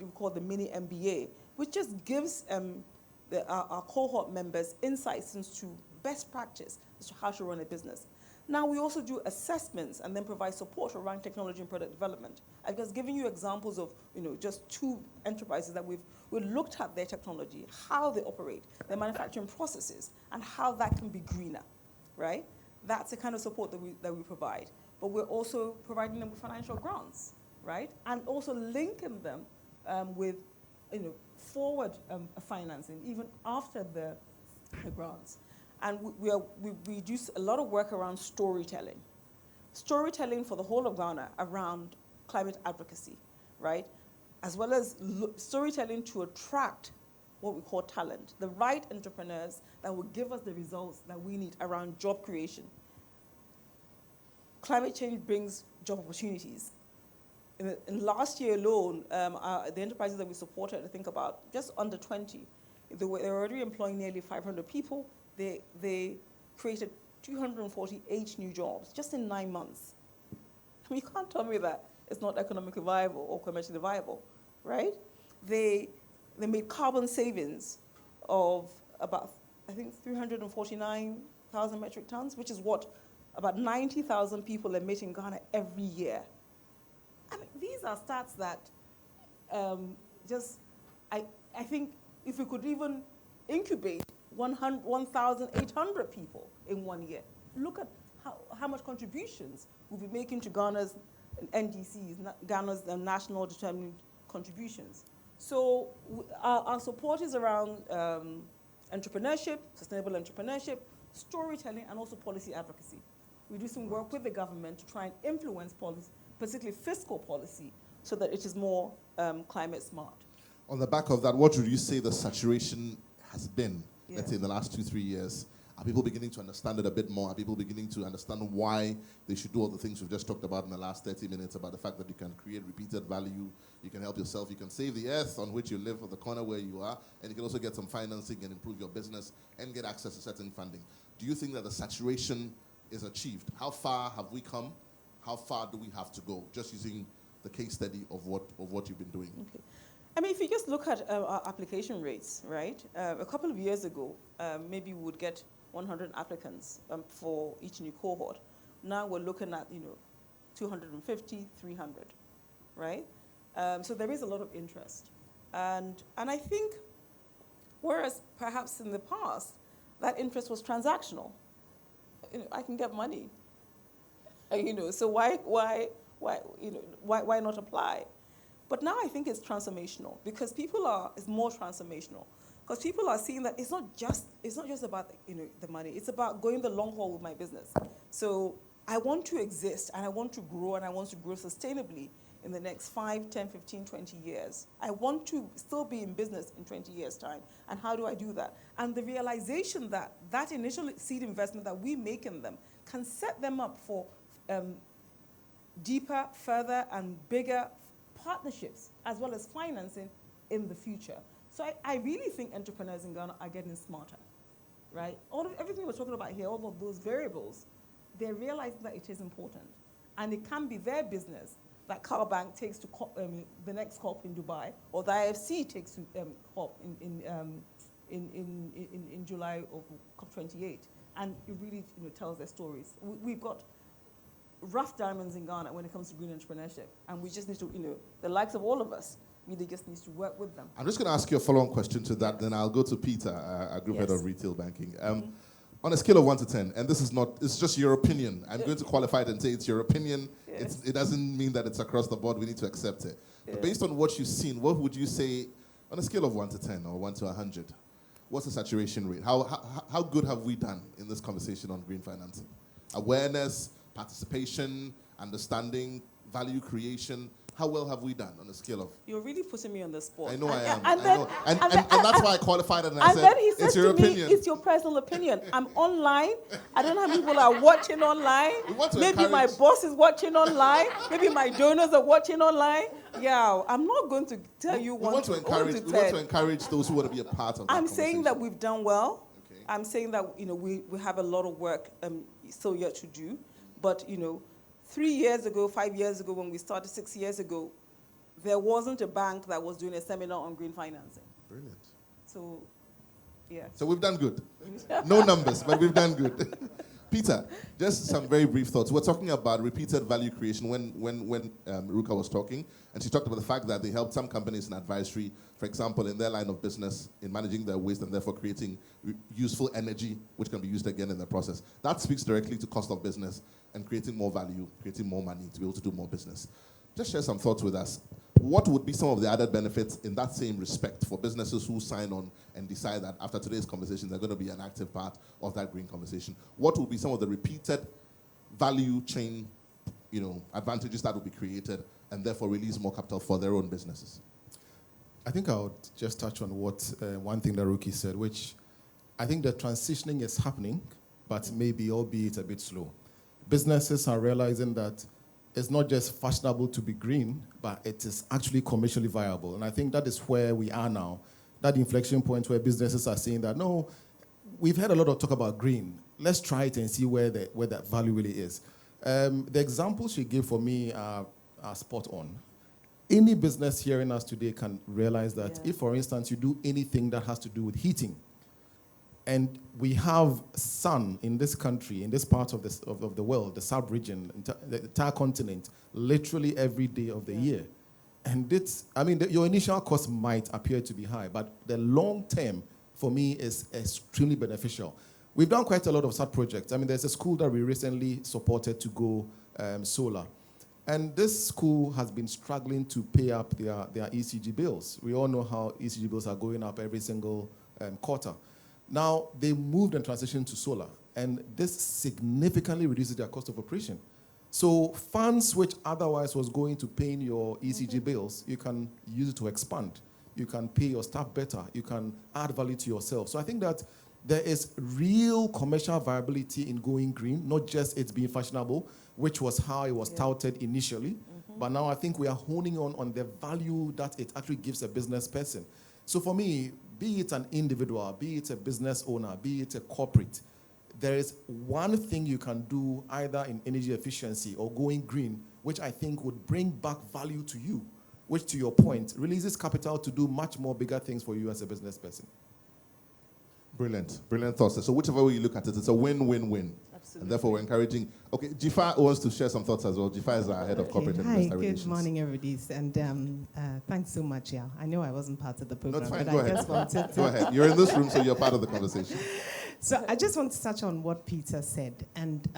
we call the mini MBA, which just gives our cohort members insights into best practice as to how to run a business. Now, we also do assessments and then provide support around technology and product development. I've just given you examples of, just two enterprises that we've looked at their technology, how they operate, their manufacturing processes, and how that can be greener, right? That's the kind of support that we provide. But we're also providing them with financial grants, right? And also linking them with, forward financing, even after the grants. And we do a lot of work around storytelling. Storytelling for the whole of Ghana around climate advocacy, right? As well as storytelling to attract what we call talent, the right entrepreneurs that will give us the results that we need around job creation. Climate change brings job opportunities. In last year alone, the enterprises that we supported, I think about just under 20, they were already employing nearly 500 people. They created 248 new jobs just in 9 months. I mean, you can't tell me that it's not economically viable or commercially viable, right? They made carbon savings of about, I think, 349,000 metric tons, which is what about 90,000 people emit in Ghana every year. I mean, these are stats that I think if we could even incubate 1,800 people in 1 year, look at how much contributions we'll be making to Ghana's NDCs, Ghana's national determined contributions. So our support is around entrepreneurship, sustainable entrepreneurship, storytelling, and also policy advocacy. We do some work with the government to try and influence policy, particularly fiscal policy, so that it is more climate smart. On the back of that, what would you say the saturation has been, let's say in the last 2-3 years? Are people beginning to understand it a bit more? Are people beginning to understand why they should do all the things we've just talked about in the last 30 minutes about the fact that you can create repeated value, you can help yourself, you can save the earth on which you live or the corner where you are, and you can also get some financing and improve your business and get access to certain funding. Do you think that the saturation is achieved? How far have we come? How far do we have to go? Just using the case study of what you've been doing. Okay. I mean, if you just look at our application rates, right? A couple of years ago, maybe we would get 100 applicants for each new cohort. Now we're looking at 250, 300, right? So there is a lot of interest, and I think, whereas perhaps in the past that interest was transactional, I can get money. So why not apply? But now I think it's transformational because it's more transformational because people are seeing that it's not just about the money. It's about going the long haul with my business. So I want to exist and I want to grow and I want to grow sustainably in the next 5, 10, 15, 20 years. I want to still be in business in 20 years' time. And how do I do that? And the realization that that initial seed investment that we make in them can set them up for deeper, further, and bigger partnerships, as well as financing in the future. So I really think entrepreneurs in Ghana are getting smarter, right? Everything we're talking about here, all of those variables, they're realizing that it is important. And it can be their business that CalBank takes to the next COP in Dubai, or the IFC takes to COP in July of COP28. And it really tells their stories. We've got rough diamonds in Ghana when it comes to green entrepreneurship. And we just need to, the likes of all of us, really just needs to work with them. I'm just going to ask you a follow-on question to that, then I'll go to Peter, our Group Head of Retail Banking. On a scale of 1 to 10, and this is not, it's just your opinion. I'm going to qualify it and say it's your opinion. Yes. It doesn't mean that it's across the board. We need to accept it. Yeah. But based on what you've seen, what would you say on a scale of 1 to 10 or 1 to 100? What's the saturation rate? How good have we done in this conversation on green financing? Awareness, participation, understanding, value creation. How well have we done on a scale of? You're really putting me on the spot. I know I am. And that's why I qualified it and I said, then he said it's your opinion. It's your personal opinion. I'm online. I don't know how many people are watching online. Maybe my boss is watching online. Maybe my donors are watching online. Yeah, I'm not going to tell you we want to encourage those who want to be a part of that I'm saying that we've done well. Okay. I'm saying that we have a lot of work still yet to do. But 3 years ago, 5 years ago, when we started 6 years ago, there wasn't a bank that was doing a seminar on green financing. Brilliant. So, yeah. So we've done good. No numbers, but we've done good. Peter, just some very brief thoughts. We're talking about repeated value creation when Ruka was talking, and she talked about the fact that they helped some companies in advisory, for example, in their line of business, in managing their waste and therefore creating useful energy, which can be used again in the process. That speaks directly to cost of business and creating more value, creating more money to be able to do more business. Just share some thoughts with us. What would be some of the added benefits in that same respect for businesses who sign on and decide that after today's conversation, they're going to be an active part of that green conversation? What would be some of the repeated value chain, advantages that would be created and therefore release more capital for their own businesses? I think I would just touch on one thing that Ruki said, which I think the transitioning is happening, but maybe albeit a bit slow. Businesses are realizing that it's not just fashionable to be green, but it is actually commercially viable. And I think that is where we are now, that inflection point where businesses are saying that, no, we've heard a lot of talk about green. Let's try it and see where that value really is. The examples she gave for me are spot on. Any business hearing us today can realize that if, for instance, you do anything that has to do with heating, and we have sun in this country, in this part of the world, the sub-region, the entire continent, literally every day of the year. And your initial cost might appear to be high, but the long term, for me, is extremely beneficial. We've done quite a lot of such projects. There's a school that we recently supported to go solar. And this school has been struggling to pay up their ECG bills. We all know how ECG bills are going up every single quarter. Now, they moved and transitioned to solar, and this significantly reduces their cost of operation. So funds which otherwise was going to paying your ECG bills, you can use it to expand. You can pay your staff better. You can add value to yourself. So I think that there is real commercial viability in going green, not just it's being fashionable, which was how it was touted initially. But now I think we are honing on the value that it actually gives a business person. So for me, be it an individual, be it a business owner, be it a corporate, there is one thing you can do either in energy efficiency or going green, which I think would bring back value to you, which, to your point, releases capital to do much more bigger things for you as a business person. Brilliant. Brilliant thoughts. So whichever way you look at it, it's a win-win-win. Absolutely. And therefore, we're encouraging. Okay, Jifa wants to share some thoughts as well. Jifa is our head of corporate and investor relations. Good morning, everybody. And thanks so much. Yeah, I know I wasn't part of the program, That's fine. but Go I ahead. just wanted to. Go ahead. You're in this room, so you're part of the conversation. So I just want to touch on what Peter said. And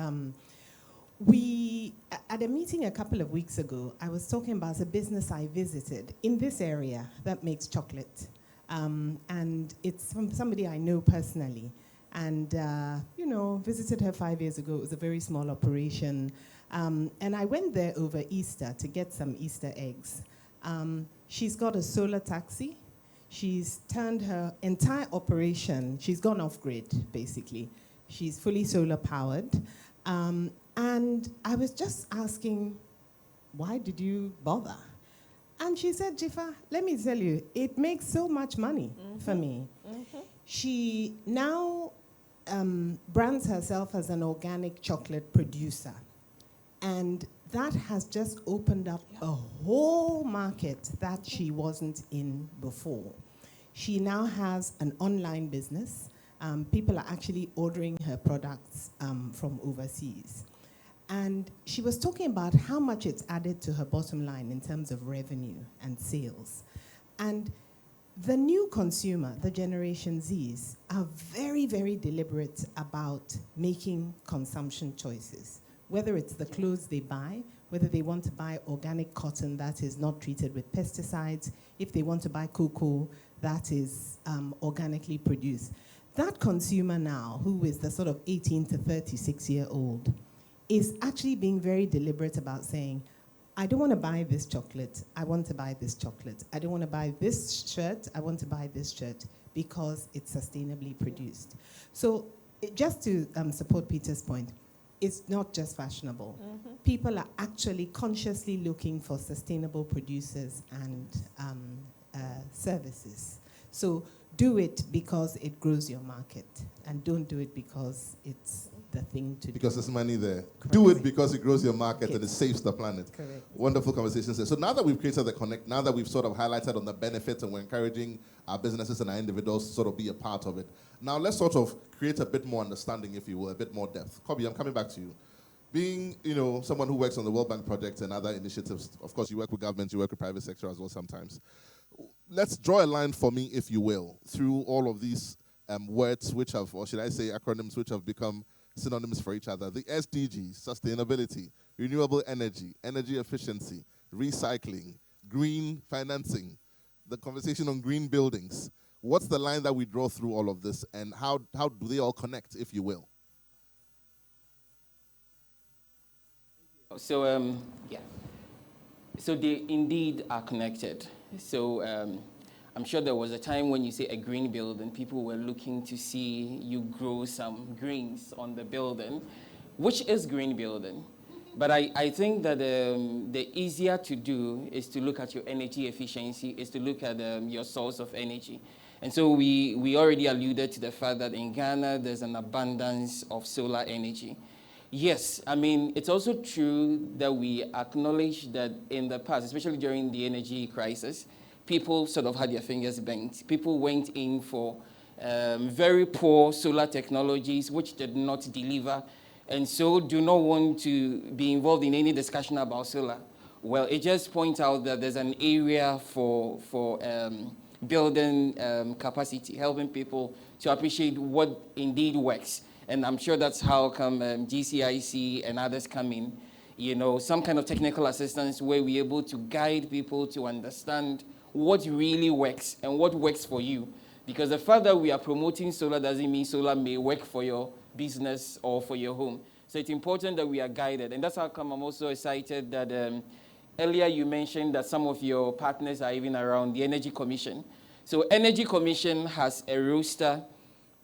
at a meeting a couple of weeks ago, I was talking about a business I visited in this area that makes chocolate. And it's from somebody I know personally. And, visited her 5 years ago. It was a very small operation. And I went there over Easter to get some Easter eggs. She's got a solar taxi. She's turned her entire operation, she's gone off-grid, basically. She's fully solar powered. And I was just asking, why did you bother? And she said, Jifa, let me tell you, it makes so much money for me. She now brands herself as an organic chocolate producer. And that has just opened up a whole market that she wasn't in before. She now has an online business. People are actually ordering her products from overseas. And she was talking about how much it's added to her bottom line in terms of revenue and sales. And the new consumer, the Generation Zs, are very, very deliberate about making consumption choices. Whether it's the clothes they buy, whether they want to buy organic cotton that is not treated with pesticides, if they want to buy cocoa that is organically produced. That consumer now, who is the sort of 18 to 36-year-old, is actually being very deliberate about saying, I don't want to buy this chocolate, I want to buy this chocolate. I don't want to buy this shirt, I want to buy this shirt because it's sustainably produced. So just to support Peter's point, it's not just fashionable. People are actually consciously looking for sustainable producers and services. So do it because it grows your market, and don't do it because it's the thing to do. Because there's money there. Correct. Do it because it grows your market and it saves the planet. Correct. Wonderful conversations there. So now that we've created the connect, now that we've sort of highlighted on the benefits and we're encouraging our businesses and our individuals to sort of be a part of it, now let's sort of create a bit more understanding, if you will, a bit more depth. Kobe, I'm coming back to you. Being, someone who works on the World Bank project and other initiatives, of course, you work with government, you work with private sector as well sometimes. Let's draw a line for me, if you will, through all of these words which have, or should I say acronyms, which have become synonyms for each other. The SDGs, sustainability, renewable energy, energy efficiency, recycling, green financing, the conversation on green buildings. What's the line that we draw through all of this, and how do they all connect, if you will? So, so they indeed are connected. So I'm sure there was a time when you say a green building, people were looking to see you grow some greens on the building, which is green building. But I think that the easier to do is to look at your energy efficiency, is to look at your source of energy. And so we already alluded to the fact that in Ghana, there's an abundance of solar energy. Yes, I mean, it's also true that we acknowledge that in the past, especially during the energy crisis, people sort of had their fingers bent. People went in for very poor solar technologies, which did not deliver, and so do not want to be involved in any discussion about solar. Well, it just points out that there's an area for building capacity, helping people to appreciate what indeed works. And I'm sure that's how come GCIC and others come in, some kind of technical assistance where we're able to guide people to understand what really works and what works for you. Because the fact that we are promoting solar doesn't mean solar may work for your business or for your home. So it's important that we are guided. And that's how come I'm also excited that earlier you mentioned that some of your partners are even around the Energy Commission. So Energy Commission has a roster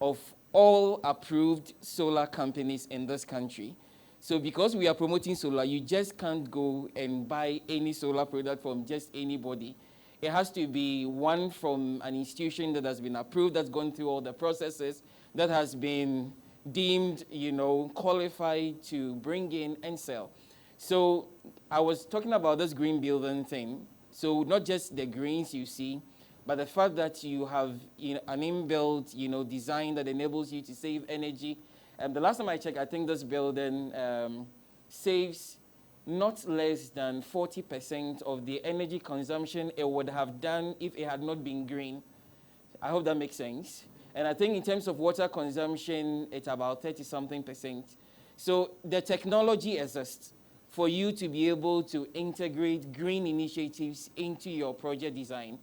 of all approved solar companies in this country. So because we are promoting solar, you just can't go and buy any solar product from just anybody. It has to be one from an institution that has been approved, that's gone through all the processes, that has been deemed, qualified to bring in and sell. So I was talking about this green building thing. So not just the greens you see, but the fact that you have an inbuilt design that enables you to save energy. The last time I checked, I think this building saves not less than 40% of the energy consumption it would have done if it had not been green. I hope that makes sense. And I think in terms of water consumption, it's about 30-something%. So the technology exists for you to be able to integrate green initiatives into your project design.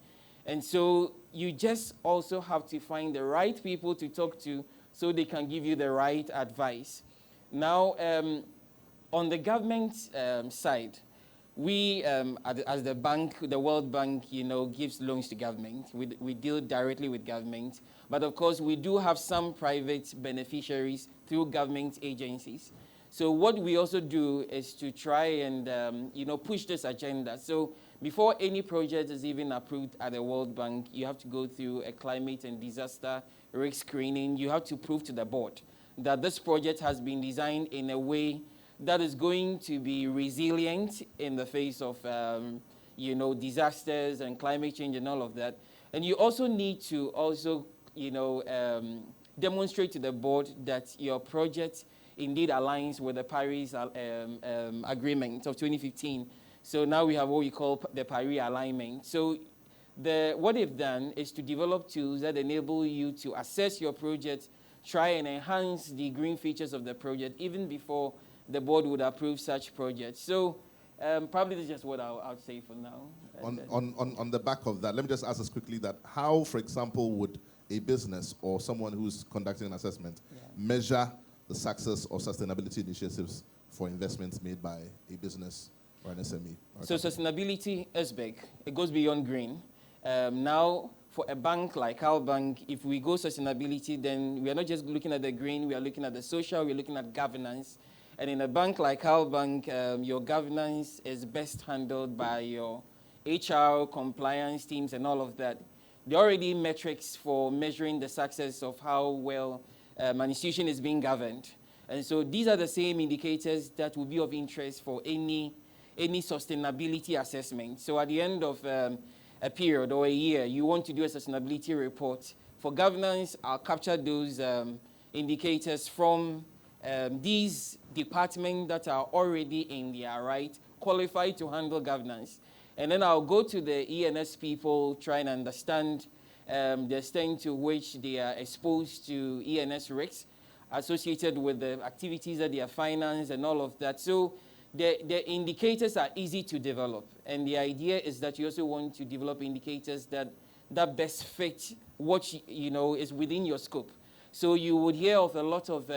And so you just also have to find the right people to talk to so they can give you the right advice. Now, on the government side, we, as the bank, the World Bank, gives loans to government. We deal directly with government. But of course, we do have some private beneficiaries through government agencies. So what we also do is to try and, push this agenda. So before any project is even approved at the World Bank, you have to go through a climate and disaster risk screening. You have to prove to the board that this project has been designed in a way that is going to be resilient in the face of, disasters and climate change and all of that. And you also need to also, demonstrate to the board that your project indeed aligns with the Paris Agreement of 2015. So now we have what we call the Paris alignment. So what they've done is to develop tools that enable you to assess your project, try and enhance the green features of the project even before the board would approve such projects. So probably that's just what I'll say for now. On the back of that, let me just ask us quickly that how, for example, would a business or someone who's conducting an assessment measure the success of sustainability initiatives for investments made by a business or an SME? So sustainability is big. It goes beyond green. Now, for a bank like CalBank, if we go sustainability, then we are not just looking at the green, we are looking at the social, we're looking at governance. And in a bank like CalBank, your governance is best handled by your HR, compliance teams, and all of that. There are already metrics for measuring the success of how well an institution is being governed. And so these are the same indicators that will be of interest for any sustainability assessment. So at the end of a period or a year, you want to do a sustainability report. For governance, I'll capture those indicators from these departments that are already in their right, qualified to handle governance. And then I'll go to the ENS people, try and understand the extent to which they are exposed to ENS risks associated with the activities that they are financed and all of that. So the indicators are easy to develop. And the idea is that you also want to develop indicators that best fit what is within your scope. So you would hear of a lot of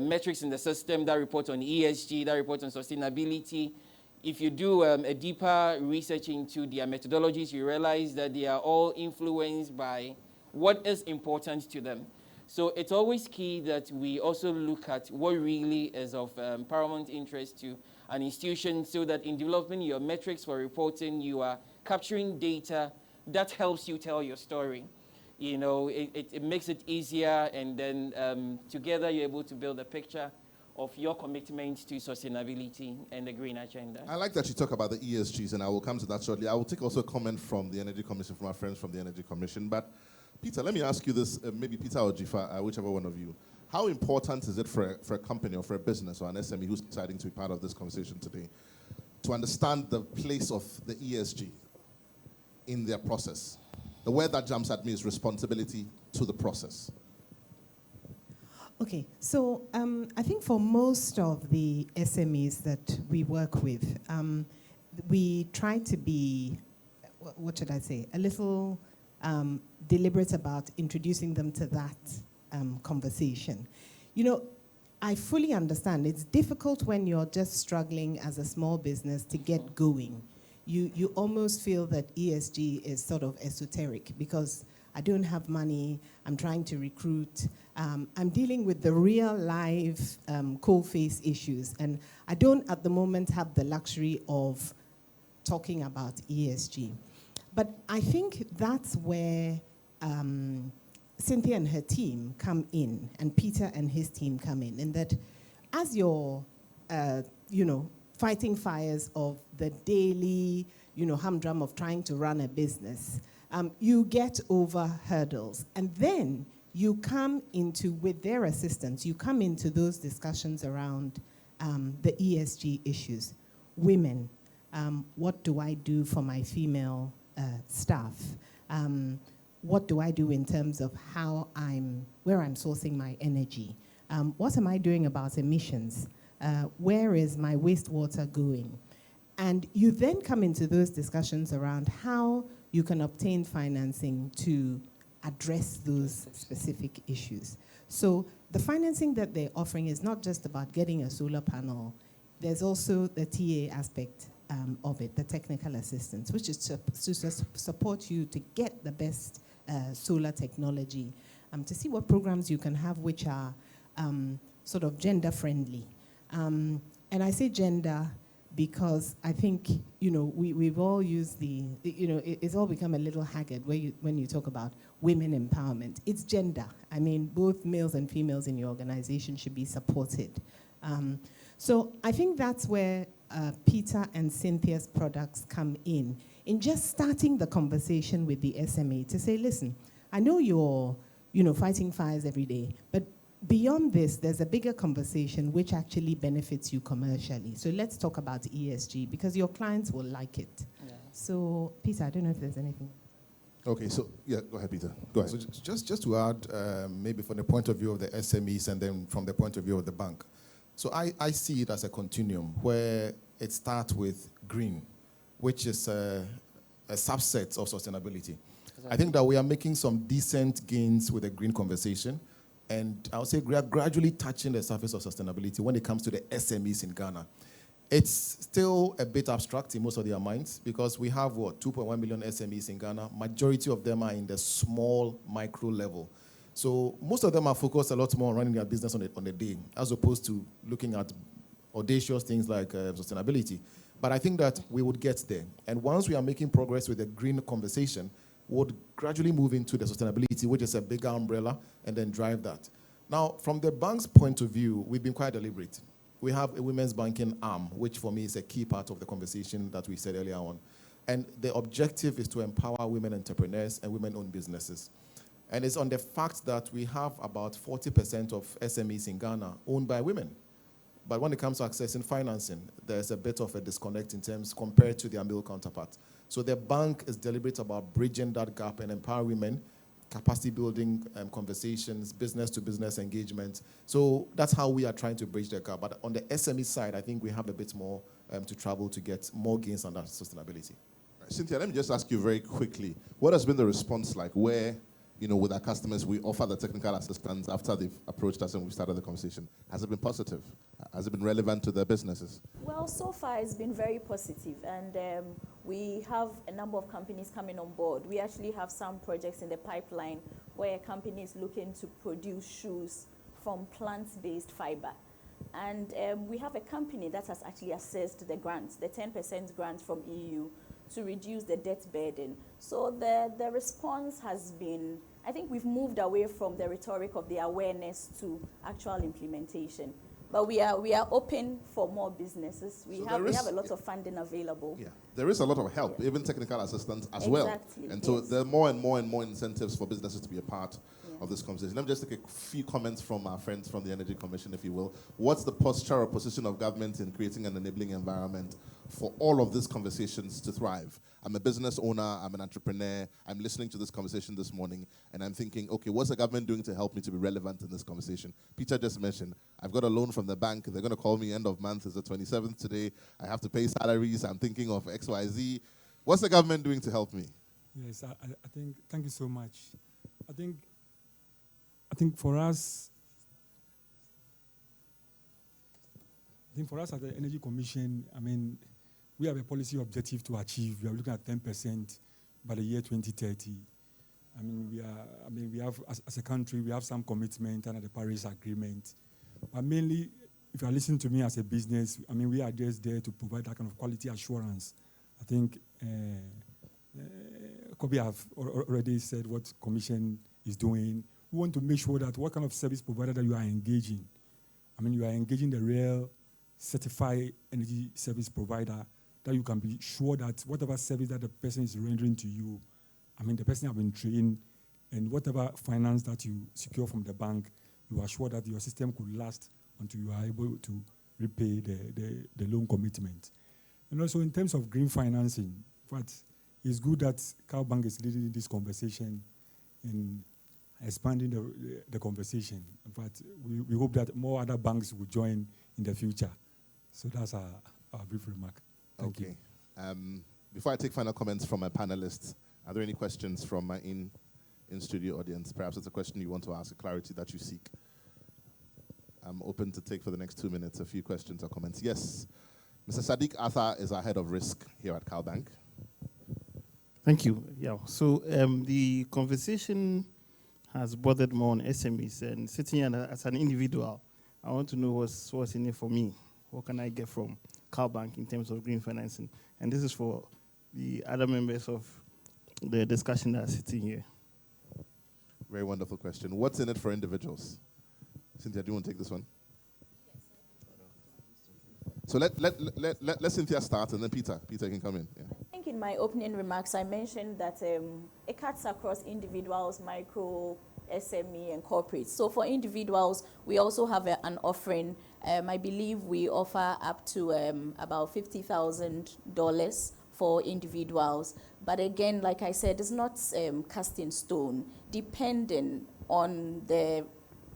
metrics in the system that report on ESG, that report on sustainability. If you do a deeper research into their methodologies, you realize that they are all influenced by what is important to them. So it's always key that we also look at what really is of paramount interest to an institution so that in developing your metrics for reporting, you are capturing data that helps you tell your story. It makes it easier, and then together you're able to build a picture of your commitment to sustainability and the green agenda. I like that you talk about the ESGs, and I will come to that shortly. I will take also a comment from the Energy Commission, from our friends from the Energy Commission. But Peter, let me ask you this, maybe Peter or Jifa, whichever one of you. How important is it for a company or for a business or an SME who's deciding to be part of this conversation today to understand the place of the ESG in their process? The word that jumps at me is responsibility to the process. Okay, so I think for most of the SMEs that we work with, we try to be, what should I say, a little deliberate about introducing them to that conversation. I fully understand it's difficult when you're just struggling as a small business to get going. You almost feel that ESG is sort of esoteric because I don't have money, I'm trying to recruit, I'm dealing with the real live coal-face issues, and I don't at the moment have the luxury of talking about ESG. But I think that's where Cynthia and her team come in, and Peter and his team come in that as you're, fighting fires of the daily, humdrum of trying to run a business, you get over hurdles. And then you come into, with their assistance, you come into those discussions around the ESG issues. Women, what do I do for my female staff? what do I do in terms of where I'm sourcing my energy? What am I doing about emissions? Where is my wastewater going? And you then come into those discussions around how you can obtain financing to address those specific issues. So the financing that they're offering is not just about getting a solar panel. There's also the TA aspect of it, the technical assistance, which is to support you to get the best solar technology, to see what programs you can have which are sort of gender friendly. And I say gender because I think, we've all used it's all become a little haggard when you talk about women empowerment. It's gender. I mean, both males and females in your organization should be supported. So I think that's where Peter and Cynthia's products come in just starting the conversation with the SME to say, listen, I know you're, fighting fires every day, but beyond this, there's a bigger conversation which actually benefits you commercially. So let's talk about ESG because your clients will like it. Yeah. So, Peter, I don't know if there's anything. Okay, so, yeah, go ahead, Peter. Go ahead. So just to add, maybe from the point of view of the SMEs and then from the point of view of the bank. So I see it as a continuum where it starts with green, which is a subset of sustainability. Exactly. I think that we are making some decent gains with the green conversation. And I would say we are gradually touching the surface of sustainability when it comes to the SMEs in Ghana. It's still a bit abstract in most of their minds because we have, 2.1 million SMEs in Ghana. Majority of them are in the small, micro level. So most of them are focused a lot more on running their business on a day, as opposed to looking at audacious things like sustainability. But I think that we would get there. And once we are making progress with the green conversation, would gradually move into the sustainability, which is a bigger umbrella, and then drive that. Now, from the bank's point of view, we've been quite deliberate. We have a women's banking arm, which for me is a key part of the conversation that we said earlier on. And the objective is to empower women entrepreneurs and women-owned businesses. And it's on the fact that we have about 40% of SMEs in Ghana owned by women. But when it comes to accessing financing, there's a bit of a disconnect in terms compared to their male counterparts. So the bank is deliberate about bridging that gap and empower women, capacity building conversations, business-to-business engagement. So that's how we are trying to bridge the gap. But on the SME side, I think we have a bit more to travel to get more gains on that sustainability. Right. Cynthia, let me just ask you very quickly, what has been the response like where, with our customers, we offer the technical assistance after they've approached us and we started the conversation? Has it been positive? Has it been relevant to their businesses? Well, so far it's been very positive, and we have a number of companies coming on board. We actually have some projects in the pipeline where a company is looking to produce shoes from plant-based fiber. And we have a company that has actually assessed the grants, the 10% grant from EU, to reduce the debt burden. So the response has been, I think we've moved away from the rhetoric of the awareness to actual implementation. But we are open for more businesses. We have a lot of funding available. Yeah, there is a lot of help, even technical assistance as well. And so there are more and more incentives for businesses to be a part of this conversation. Let me just take a few comments from our friends from the Energy Commission, if you will. What's the posture or position of government in creating an enabling environment for all of these conversations to thrive? I'm a business owner, I'm an entrepreneur, I'm listening to this conversation this morning, and I'm thinking, okay, what's the government doing to help me to be relevant in this conversation? Peter just mentioned, I've got a loan from the bank, they're going to call me end of month, it's the 27th today, I have to pay salaries, I'm thinking of XYZ. What's the government doing to help me? Yes, I think, thank you so much. I think for us at the Energy Commission, we have a policy objective to achieve. We are looking at 10% by the year 2030. We have, as a country, we have some commitment under the Paris Agreement. But mainly, if you are listening to me as a business, we are just there to provide that kind of quality assurance. I think Kobe have already said what Commission is doing. We want to make sure that what kind of service provider that you are engaging. You are engaging the real certified energy service provider, that you can be sure that whatever service that the person is rendering to you, the person has been trained, and whatever finance that you secure from the bank, you are sure that your system could last until you are able to repay the loan commitment. And also in terms of green financing, but it's good that CalBank is leading this conversation. in expanding the conversation. In fact, we hope that more other banks will join in the future. So that's our brief remark. Thank you. Before I take final comments from my panelists, are there any questions from my in-studio audience? Perhaps it's a question you want to ask, a clarity that you seek. I'm open to take for the next 2 minutes a few questions or comments. Yes, Mr. Sadiq Arthur is our head of risk here at CalBank. Thank you. Yeah. So the conversation has bothered more on SMEs, and sitting here as an individual, I want to know what's in it for me. What can I get from CalBank in terms of green financing? And this is for the other members of the discussion that are sitting here. Very wonderful question. What's in it for individuals? Cynthia, do you want to take this one? So let Cynthia start, and then Peter can come in. Yeah. I think in my opening remarks, I mentioned that it cuts across individuals, micro, SME, and corporates. So for individuals, we also have an offering. I believe we offer up to about $50,000 for individuals. But again, like I said, it's not cast in stone. Depending on the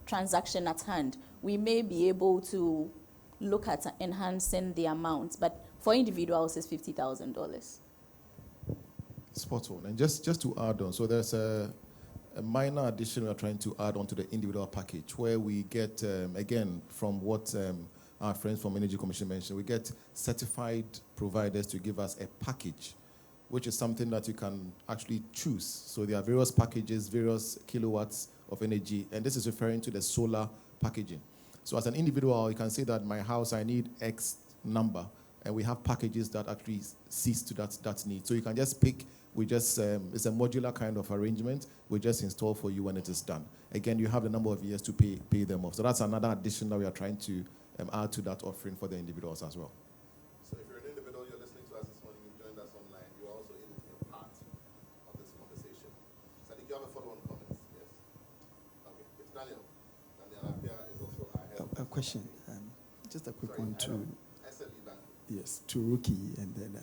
transaction at hand, we may be able to look at enhancing the amount. But for individuals, it's $50,000. Spot on. And just to add on, so there's a minor addition we are trying to add on to the individual package, where we get, again, from what our friends from Energy Commission mentioned, we get certified providers to give us a package, which is something that you can actually choose. So there are various packages, various kilowatts of energy, and this is referring to the solar packaging. So as an individual, you can say that my house, I need X number, and we have packages that actually cease to that need. So you can just pick. We just, it's a modular kind of arrangement. We just install for you when it is done. Again, you have the number of years to pay them off. So that's another addition that we are trying to add to that offering for the individuals as well. So if you're an individual, you're listening to us this morning, you've joined us online, you're also able to be a part of this conversation. Sadiq, you have a follow-on comment? Yes? Okay, it's Daniel. Daniel Apia is also our head. A question, just a quick one to, SLE Bank. yes, to Ruki and then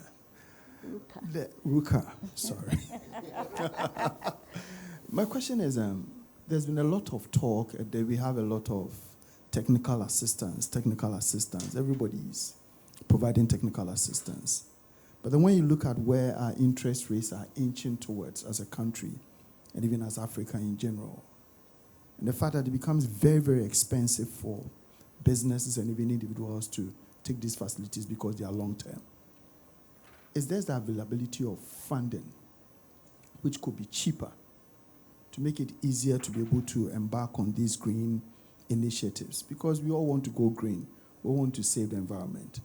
Ruka. Sorry. My question is, there's been a lot of talk that we have a lot of technical assistance. Everybody's providing technical assistance. But then when you look at where our interest rates are inching towards as a country, and even as Africa in general, and the fact that it becomes very, very expensive for businesses and even individuals to take these facilities because they are long-term, is there the availability of funding which could be cheaper to make it easier to be able to embark on these green initiatives? Because we all want to go green. We want to save the environment.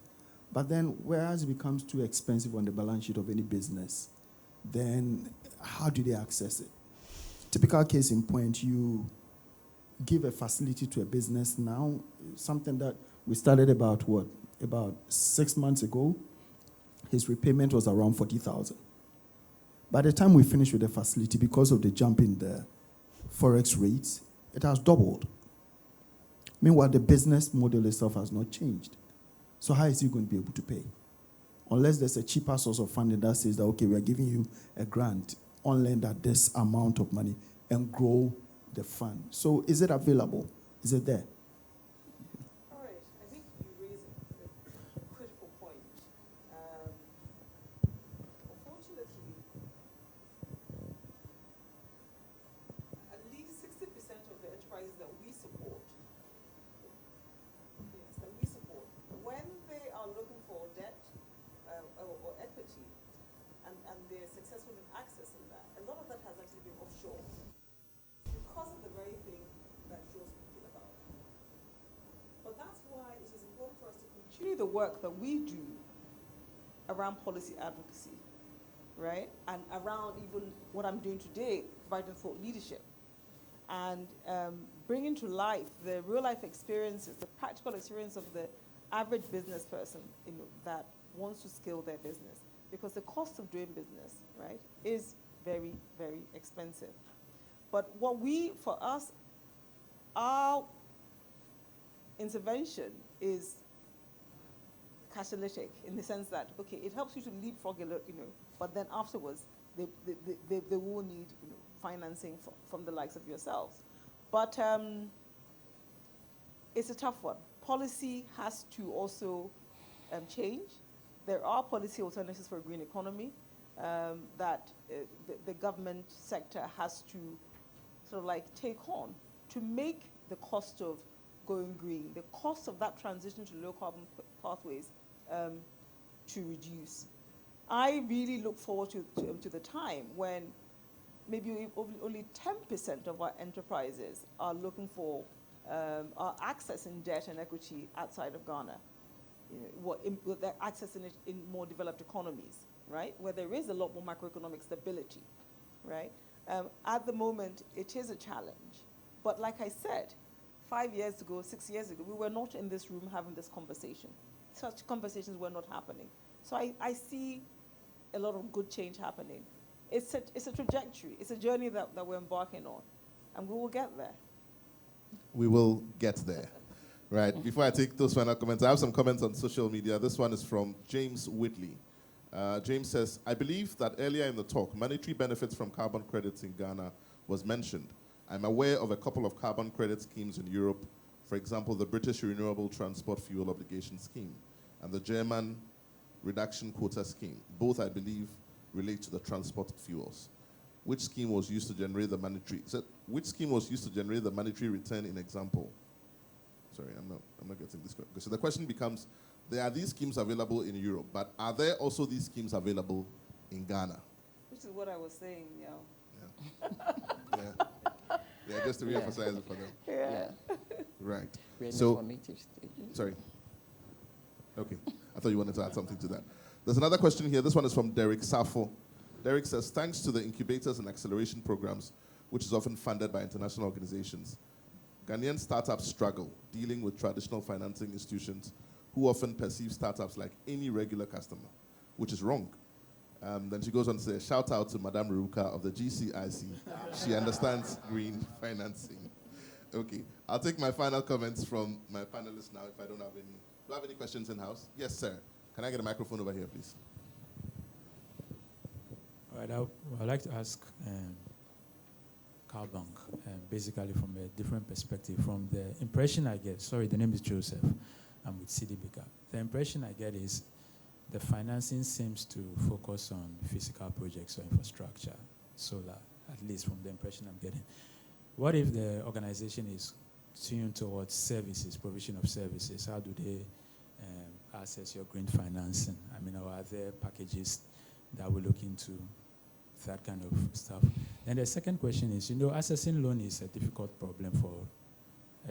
But then, whereas it becomes too expensive on the balance sheet of any business, then how do they access it? Typical case in point, you give a facility to a business now, something that we started about 6 months ago. His repayment was around 40,000. By the time we finished with the facility, because of the jump in the forex rates, it has doubled. Meanwhile, the business model itself has not changed. So how is he going to be able to pay? Unless there's a cheaper source of funding that says that, okay, we are giving you a grant, on lend at this amount of money, and grow the fund. So is it available? Is it there? All right. I think you raise a critical point. Unfortunately, at least 60% of the enterprises that we support, when they are looking for debt or equity, and they're successful in accessing that, a lot of that has actually been offshore because of the very thing that Joe's speaking about. But that's why it is important for us to continue the work that we do around policy advocacy, right? And around even what I'm doing today, providing thought leadership. And bringing to life the real-life experiences, the practical experience of the average business person, that wants to scale their business. Because the cost of doing business, right, is very, very expensive. But for us, our intervention is catalytic in the sense that, okay, it helps you to leapfrog, but then afterwards, they will need, financing from the likes of yourselves. But it's a tough one. Policy has to also change. There are policy alternatives for a green economy that the government sector has to sort of like take on to make the cost of going green, the cost of that transition to low carbon pathways to reduce. I really look forward to the time when maybe only 10% of our enterprises are looking for, are accessing debt and equity outside of Ghana. They're accessing it in more developed economies, right? Where there is a lot more macroeconomic stability, right? At the moment, it is a challenge. But like I said, 5 years ago, 6 years ago, we were not in this room having this conversation. Such conversations were not happening. So I see a lot of good change happening. It's a trajectory. It's a journey that we're embarking on. And we will get there. We will get there. Right. Before I take those final comments, I have some comments on social media. This one is from James Whitley. James says, I believe that earlier in the talk, monetary benefits from carbon credits in Ghana was mentioned. I'm aware of a couple of carbon credit schemes in Europe, for example, the British Renewable Transport Fuel Obligation Scheme and the German Reduction Quota Scheme. Both, I believe, relate to the transport fuels. Which scheme was used to generate the monetary? Which scheme was used to generate the monetary return in example? Sorry, I'm not getting this correct. So the question becomes, there are these schemes available in Europe, but are there also these schemes available in Ghana? Which is what I was saying, Yeah, just to re-emphasize it for them. Yeah. Right. We're in the So, formative stage. sorry. Okay, I thought you wanted to add something to that. There's another question here. This one is from Derek Safo. Derek says, thanks to the incubators and acceleration programs, which is often funded by international organizations, Ghanaian startups struggle dealing with traditional financing institutions who often perceive startups like any regular customer, which is wrong. Then she goes on to say, shout out to Madame Ruka of the GCIC. She understands green financing. Okay, I'll take my final comments from my panelists now if I don't have any. Do I have any questions in-house? Yes, sir. Can I get a microphone over here, please? All right, I'd like to ask CalBank, basically from a different perspective. From the impression I get, sorry, the name is Joseph. I'm with CDBK. The impression I get is the financing seems to focus on physical projects or infrastructure, solar, at least from the impression I'm getting. What if the organization is tuned towards services, provision of services? How do they access your green financing? I mean, are there packages that will look into that kind of stuff? And the second question is, accessing loan is a difficult problem for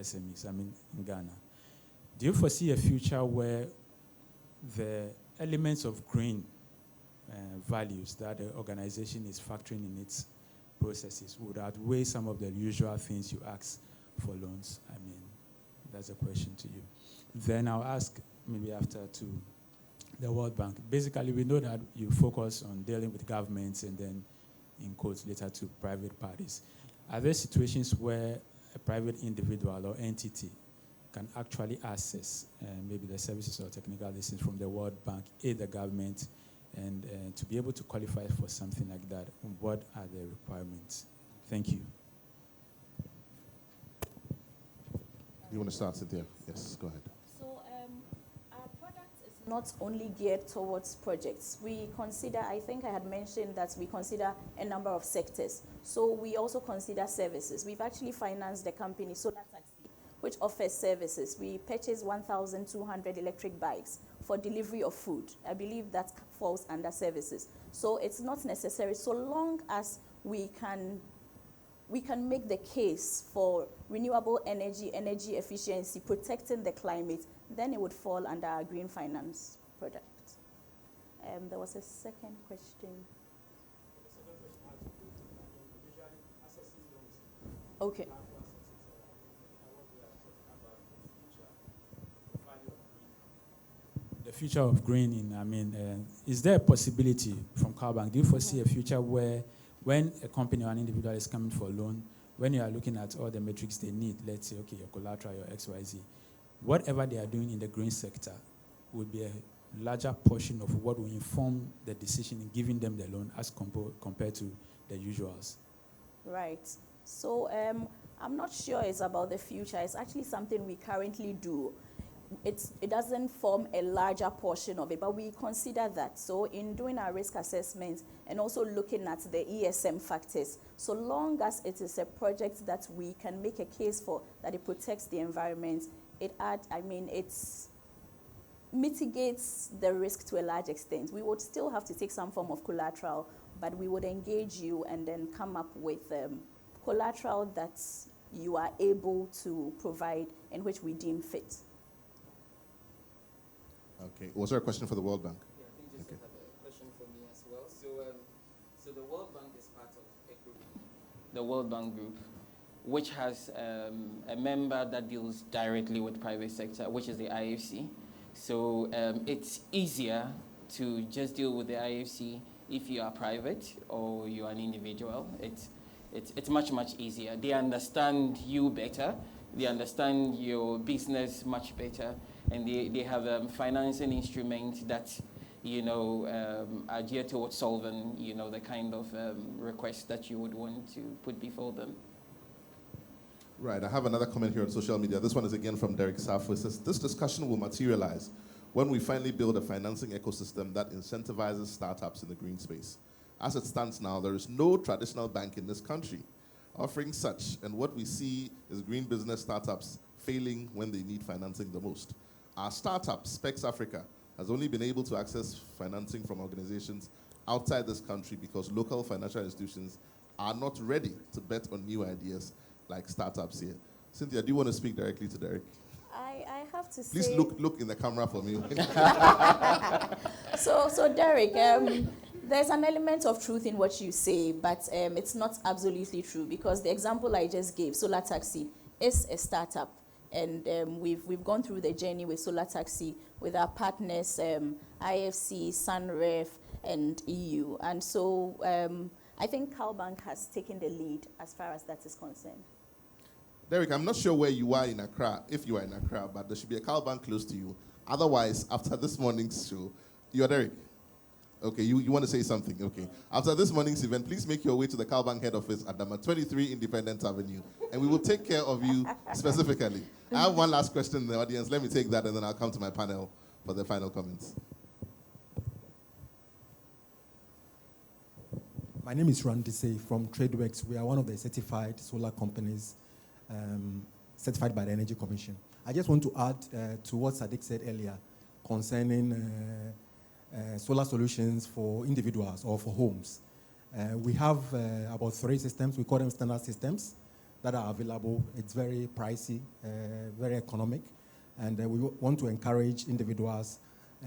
SMEs, in Ghana. Do you foresee a future where the elements of green values that the organization is factoring in its processes would outweigh some of the usual things you ask for loans? That's a question to you. Then I'll ask maybe after to the World Bank. Basically, we know that you focus on dealing with governments and then, in quotes, later to private parties. Are there situations where a private individual or entity can actually access maybe the services or technical assistance from the World Bank, aid the government, and to be able to qualify for something like that? What are the requirements? Thank you. You want to start, Cynthia? Yes, go ahead. So our product is not only geared towards projects. We consider, I think I had mentioned that we consider a number of sectors. So we also consider services. We've actually financed the company Solar Taxi, which offers services. We purchased 1,200 electric bikes for delivery of food. I believe that falls under services. So it's not necessary, so long as we can make the case for renewable energy, energy efficiency, protecting the climate, then it would fall under our green finance product. There was a second question. Okay. The future of green is there a possibility from CalBank? Do you foresee a future where when a company or an individual is coming for a loan, when you are looking at all the metrics they need, let's say, okay, your collateral, your XYZ, whatever they are doing in the green sector would be a larger portion of what will inform the decision in giving them the loan as compared to the usuals? Right. So I'm not sure it's about the future. It's actually something we currently do. It doesn't form a larger portion of it, but we consider that. So in doing our risk assessment and also looking at the ESM factors, so long as it is a project that we can make a case for, that it protects the environment, it mitigates the risk to a large extent. We would still have to take some form of collateral, but we would engage you and then come up with collateral that you are able to provide and which we deem fit. Okay. Was there a question for the World Bank? Yeah, I think just have a question for me as well. So the World Bank is part of a group, the World Bank Group, which has a member that deals directly with private sector, which is the IFC. So it's easier to just deal with the IFC if you are private or you are an individual. It's much, much easier. They understand you better. They understand your business much better. And they have financing instruments that, are geared towards solving, the kind of requests that you would want to put before them. Right, I have another comment here on social media. This one is again from Derek Safo. It says, this discussion will materialize when we finally build a financing ecosystem that incentivizes startups in the green space. As it stands now, there is no traditional bank in this country offering such, and what we see is green business startups failing when they need financing the most. Our startup, Specs Africa, has only been able to access financing from organizations outside this country because local financial institutions are not ready to bet on new ideas like startups here. Cynthia, do you want to speak directly to Derek? I have to Please say... look in the camera for me. So Derek, there's an element of truth in what you say, but it's not absolutely true because the example I just gave, Solar Taxi, is a startup. And we've gone through the journey with Solar Taxi with our partners, IFC, SunRef, and EU. And so I think CalBank has taken the lead as far as that is concerned. Derek, I'm not sure where you are in Accra, if you are in Accra, but there should be a CalBank close to you. Otherwise, after this morning's show, you're Derek. Okay, you want to say something? Okay. After this morning's event, please make your way to the CalBank head office at number 23 Independence Avenue, and we will take care of you specifically. I have one last question in the audience. Let me take that, and then I'll come to my panel for the final comments. My name is Randy Say from TradeWorks. We are one of the certified solar companies certified by the Energy Commission. I just want to add to what Sadiq said earlier concerning solar solutions for individuals or for homes. We have about 3 systems. We call them standard systems that are available. It's very pricey, very economic, and we want to encourage individuals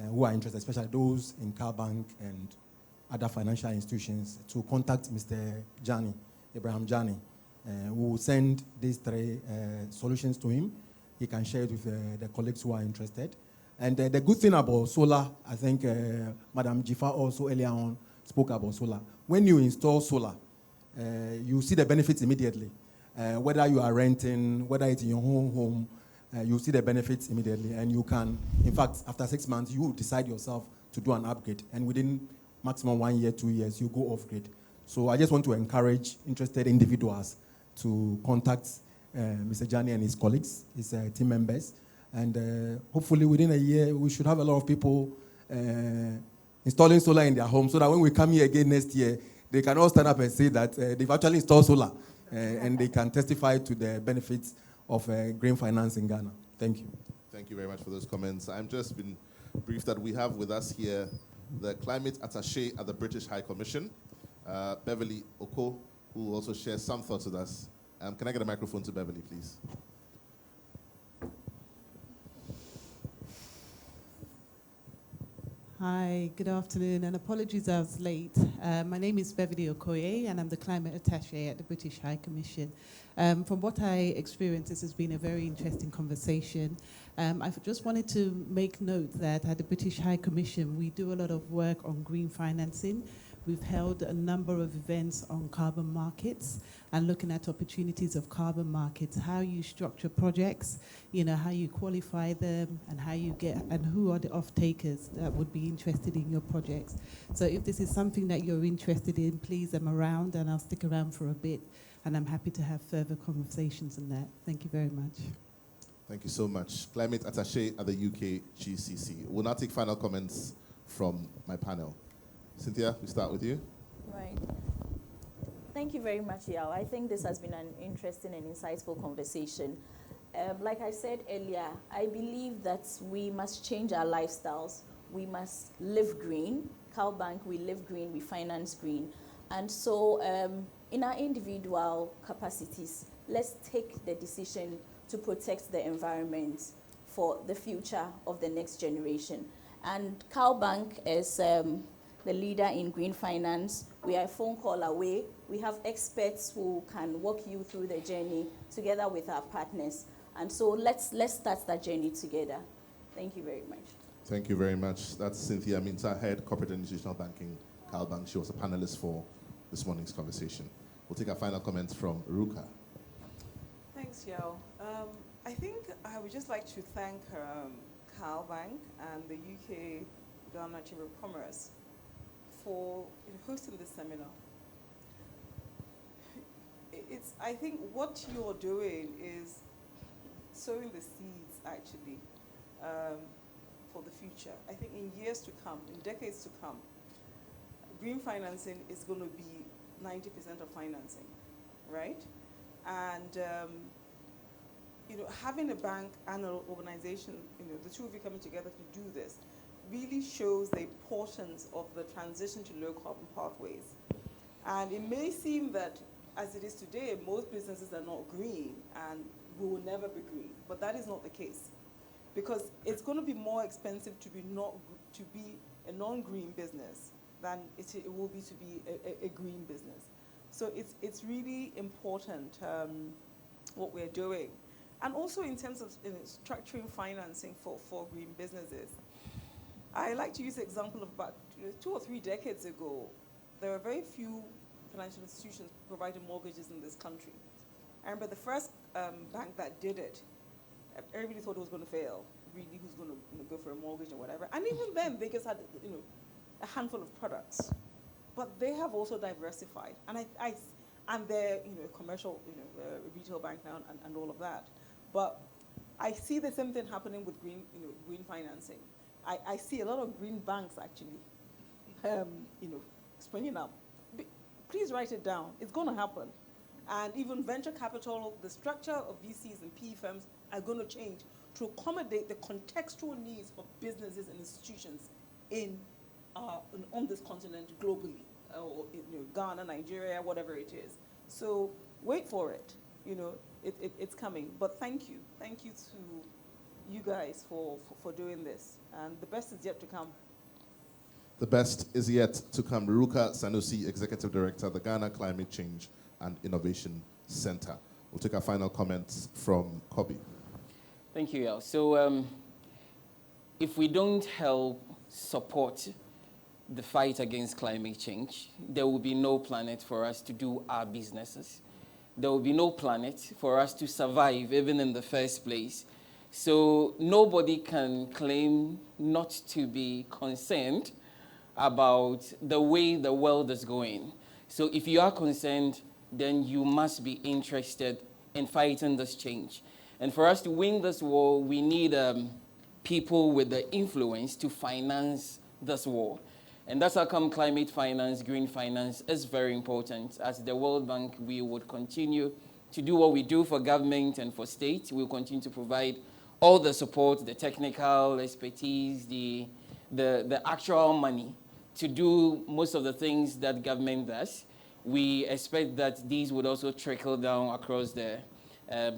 who are interested, especially those in CalBank and other financial institutions, to contact Mr. Jani, Abraham Jani. We will send these 3 solutions to him. He can share it with the colleagues who are interested. And the good thing about solar, I think Madam Jifa also earlier on spoke about solar. When you install solar, you see the benefits immediately. Whether you are renting, whether it's in your own home, you see the benefits immediately. And you can, in fact, after 6 months, you decide yourself to do an upgrade. And within maximum 1 year, 2 years, you go off-grid. So I just want to encourage interested individuals to contact Mr. Jani and his colleagues, his team members. And hopefully within a year, we should have a lot of people installing solar in their home so that when we come here again next year, they can all stand up and say that they've actually installed solar and they can testify to the benefits of green finance in Ghana. Thank you. Thank you very much for those comments. I'm just been briefed that we have with us here the climate attaché at the British High Commission, Beverly Oko, who will also share some thoughts with us. Can I get a microphone to Beverly, please? Hi, good afternoon, and apologies I was late. My name is Beverly Okoye, and I'm the Climate Attaché at the British High Commission. From what I experienced, this has been a very interesting conversation. I just wanted to make note that at the British High Commission, we do a lot of work on green financing. We've held a number of events on carbon markets and looking at opportunities of carbon markets, how you structure projects, how you qualify them, and how you get, and who are the off-takers that would be interested in your projects. So if this is something that you're interested in, please, I'm around and I'll stick around for a bit, and I'm happy to have further conversations on that. Thank you very much. Thank you so much. Climate Attaché at the UKGCC. We'll now take final comments from my panel. Cynthia, we start with you. Right. Thank you very much, Yao. I think this has been an interesting and insightful conversation. Like I said earlier, I believe that we must change our lifestyles. We must live green. CalBank, we live green, we finance green. And so in our individual capacities, let's take the decision to protect the environment for the future of the next generation. And CalBank is the leader in green finance. We are a phone call away. We have experts who can walk you through the journey together with our partners. And so let's start that journey together. Thank you very much. Thank you very much. That's Cynthia Minta, Head Corporate and Institutional Banking, CalBank. She was a panelist for this morning's conversation. We'll take our final comments from Ruka. Thanks, Yao. I think I would just like to thank CalBank and the UK Ghana Chamber of Commerce for hosting this seminar. I think what you're doing is sowing the seeds, actually, for the future. I think in years to come, in decades to come, green financing is going to be 90% of financing, right? And having a bank and an organization, the two of you coming together to do this, really shows the importance of the transition to low carbon pathways. And it may seem that, as it is today, most businesses are not green and will never be green, but that is not the case, because it's going to be more expensive to be a non-green business than it will be to be a green business. So it's really important what we're doing. And also in terms of structuring financing for green businesses. I like to use the example of about 2 or 3 decades ago, there were very few financial institutions providing mortgages in this country. I remember the first bank that did it, everybody thought it was going to fail. Really, who's going to go for a mortgage or whatever? And even then, they just had a handful of products. But they have also diversified, and they're a commercial retail bank now and all of that. But I see the same thing happening with green financing. I see a lot of green banks actually, springing up. Please write it down. It's going to happen. And even venture capital, the structure of VCs and PE firms are going to change to accommodate the contextual needs of businesses and institutions on this continent globally, or Ghana, Nigeria, whatever it is. So wait for it. It's coming. But thank you to you guys for doing this. And the best is yet to come. The best is yet to come. Ruka Sanusi, Executive Director, the Ghana Climate Change and Innovation Center. We'll take our final comments from Kobe. Thank you, Yao. So if we don't help support the fight against climate change, there will be no planet for us to do our businesses. There will be no planet for us to survive, even in the first place. So nobody can claim not to be concerned about the way the world is going. So if you are concerned, then you must be interested in fighting this change. And for us to win this war, we need people with the influence to finance this war. And that's how come climate finance, green finance is very important. As the World Bank, we would continue to do what we do for government and for state. We'll continue to provide all the support, the technical expertise, the actual money to do most of the things that government does. We expect that these would also trickle down across the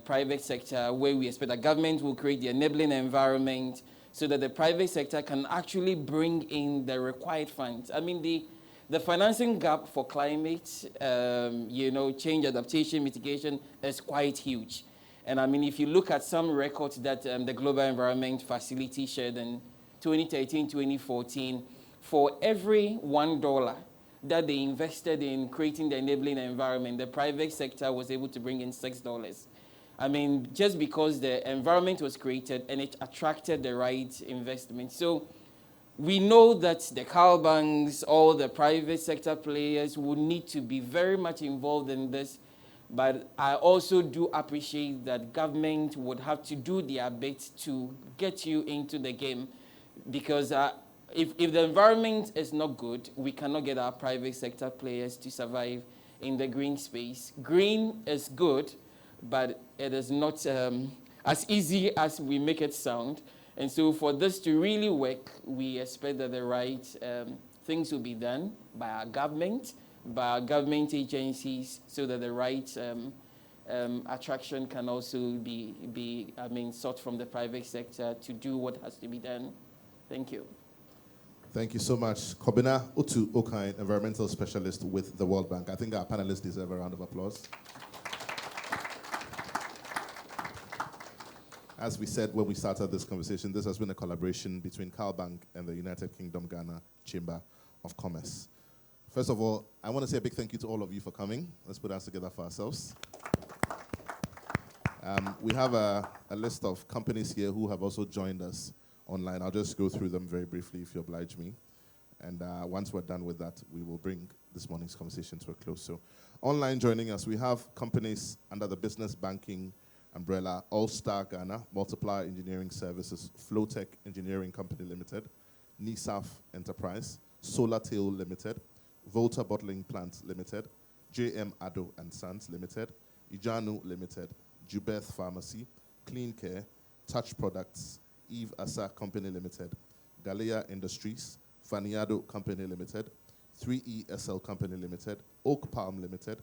private sector, where we expect that government will create the enabling environment so that the private sector can actually bring in the required funds. I mean, the financing gap for climate, change, adaptation, mitigation is quite huge. And I mean, if you look at some records that the Global Environment Facility shared in 2013, 2014, for every $1 that they invested in creating the enabling environment, the private sector was able to bring in $6. I mean, just because the environment was created and it attracted the right investment. So we know that the CalBanks, all the private sector players will need to be very much involved in this. But I also do appreciate that government would have to do their bit to get you into the game, because if the environment is not good, we cannot get our private sector players to survive in the green space. Green is good, but it is not as easy as we make it sound. And so for this to really work, we expect that the right things will be done by our government, by our government agencies, so that the right attraction can also be sought from the private sector to do what has to be done. Thank you. Thank you so much. Kobina Utu Okain, environmental specialist with the World Bank. I think our panelists deserve a round of applause. As we said when we started this conversation, this has been a collaboration between CalBank and the United Kingdom Ghana Chamber of Commerce. First of all, I want to say a big thank you to all of you for coming. Let's put our hands together for ourselves. We have a list of companies here who have also joined us online. I'll just go through them very briefly if you oblige me. And once we're done with that, we will bring this morning's conversation to a close. So online joining us, we have companies under the business banking umbrella: All Star Ghana, Multiplier Engineering Services, Flowtech Engineering Company Limited, NISAF Enterprise, Solartail Limited, Volta Bottling Plant Limited, JM Ado and Sons Limited, Ijanu Limited, Jubeth Pharmacy, Clean Care, Touch Products, Eve Asa Company Limited, Galea Industries, Faniado Company Limited, 3ESL Company Limited, Oak Palm Limited,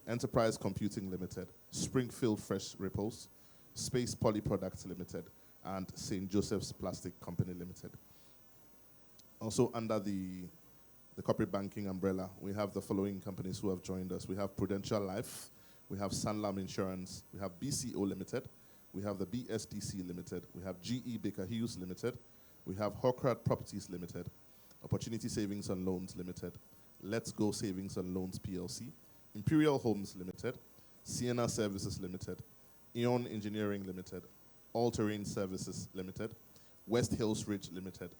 Enterprise Computing Limited, Springfield Fresh Ripples, Space Poly Products Limited, and St. Joseph's Plastic Company Limited. Also under the corporate banking umbrella, we have the following companies who have joined us. We have Prudential Life, we have Sanlam Insurance, we have BCO Limited, we have the BSDC Limited, we have GE Baker Hughes Limited, we have Hocrat Properties Limited, Opportunity Savings and Loans Limited, Let's Go Savings and Loans PLC, Imperial Homes Limited, Sienna Services Limited, Eon Engineering Limited, All Terrain Services Limited, West Hills Ridge Limited,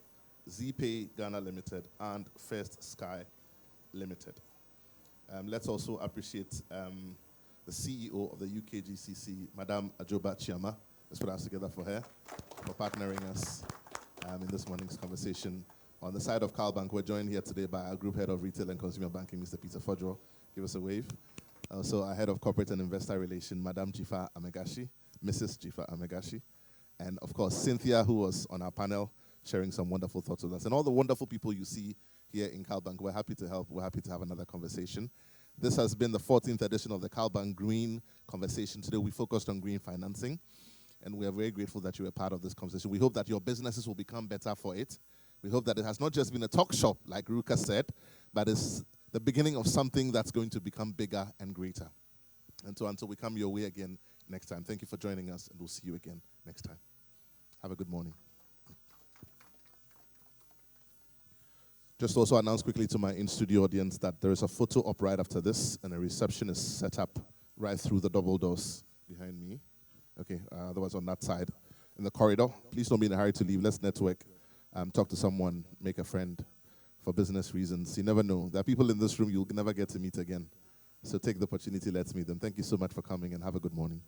ZPay Ghana Limited, and First Sky Limited. Let's also appreciate the CEO of the UKGCC, Madame Ajoba Chiama. Let's put our hands together for her, for partnering us in this morning's conversation. On the side of CalBank, we're joined here today by our Group Head of Retail and Consumer Banking, Mr. Peter Fodro. Give us a wave. Also, our Head of Corporate and Investor Relations, Madame Jifa Amegashi, Mrs. Jifa Amegashi. And of course, Cynthia, who was on our panel, sharing some wonderful thoughts with us. And all the wonderful people you see here in CalBank, we're happy to help. We're happy to have another conversation. This has been the 14th edition of the CalBank Green Conversation. Today we focused on green financing, and we are very grateful that you were part of this conversation. We hope that your businesses will become better for it. We hope that it has not just been a talk shop, like Ruka said, but it's the beginning of something that's going to become bigger and greater. And so until we come your way again next time, thank you for joining us, and we'll see you again next time. Have a good morning. Just also announce quickly to my in-studio audience that there is a photo op right after this, and a reception is set up right through the double doors behind me. Okay, otherwise on that side, in the corridor. Please don't be in a hurry to leave. Let's network, talk to someone, make a friend for business reasons. You never know. There are people in this room you'll never get to meet again. So take the opportunity, let's meet them. Thank you so much for coming, and have a good morning.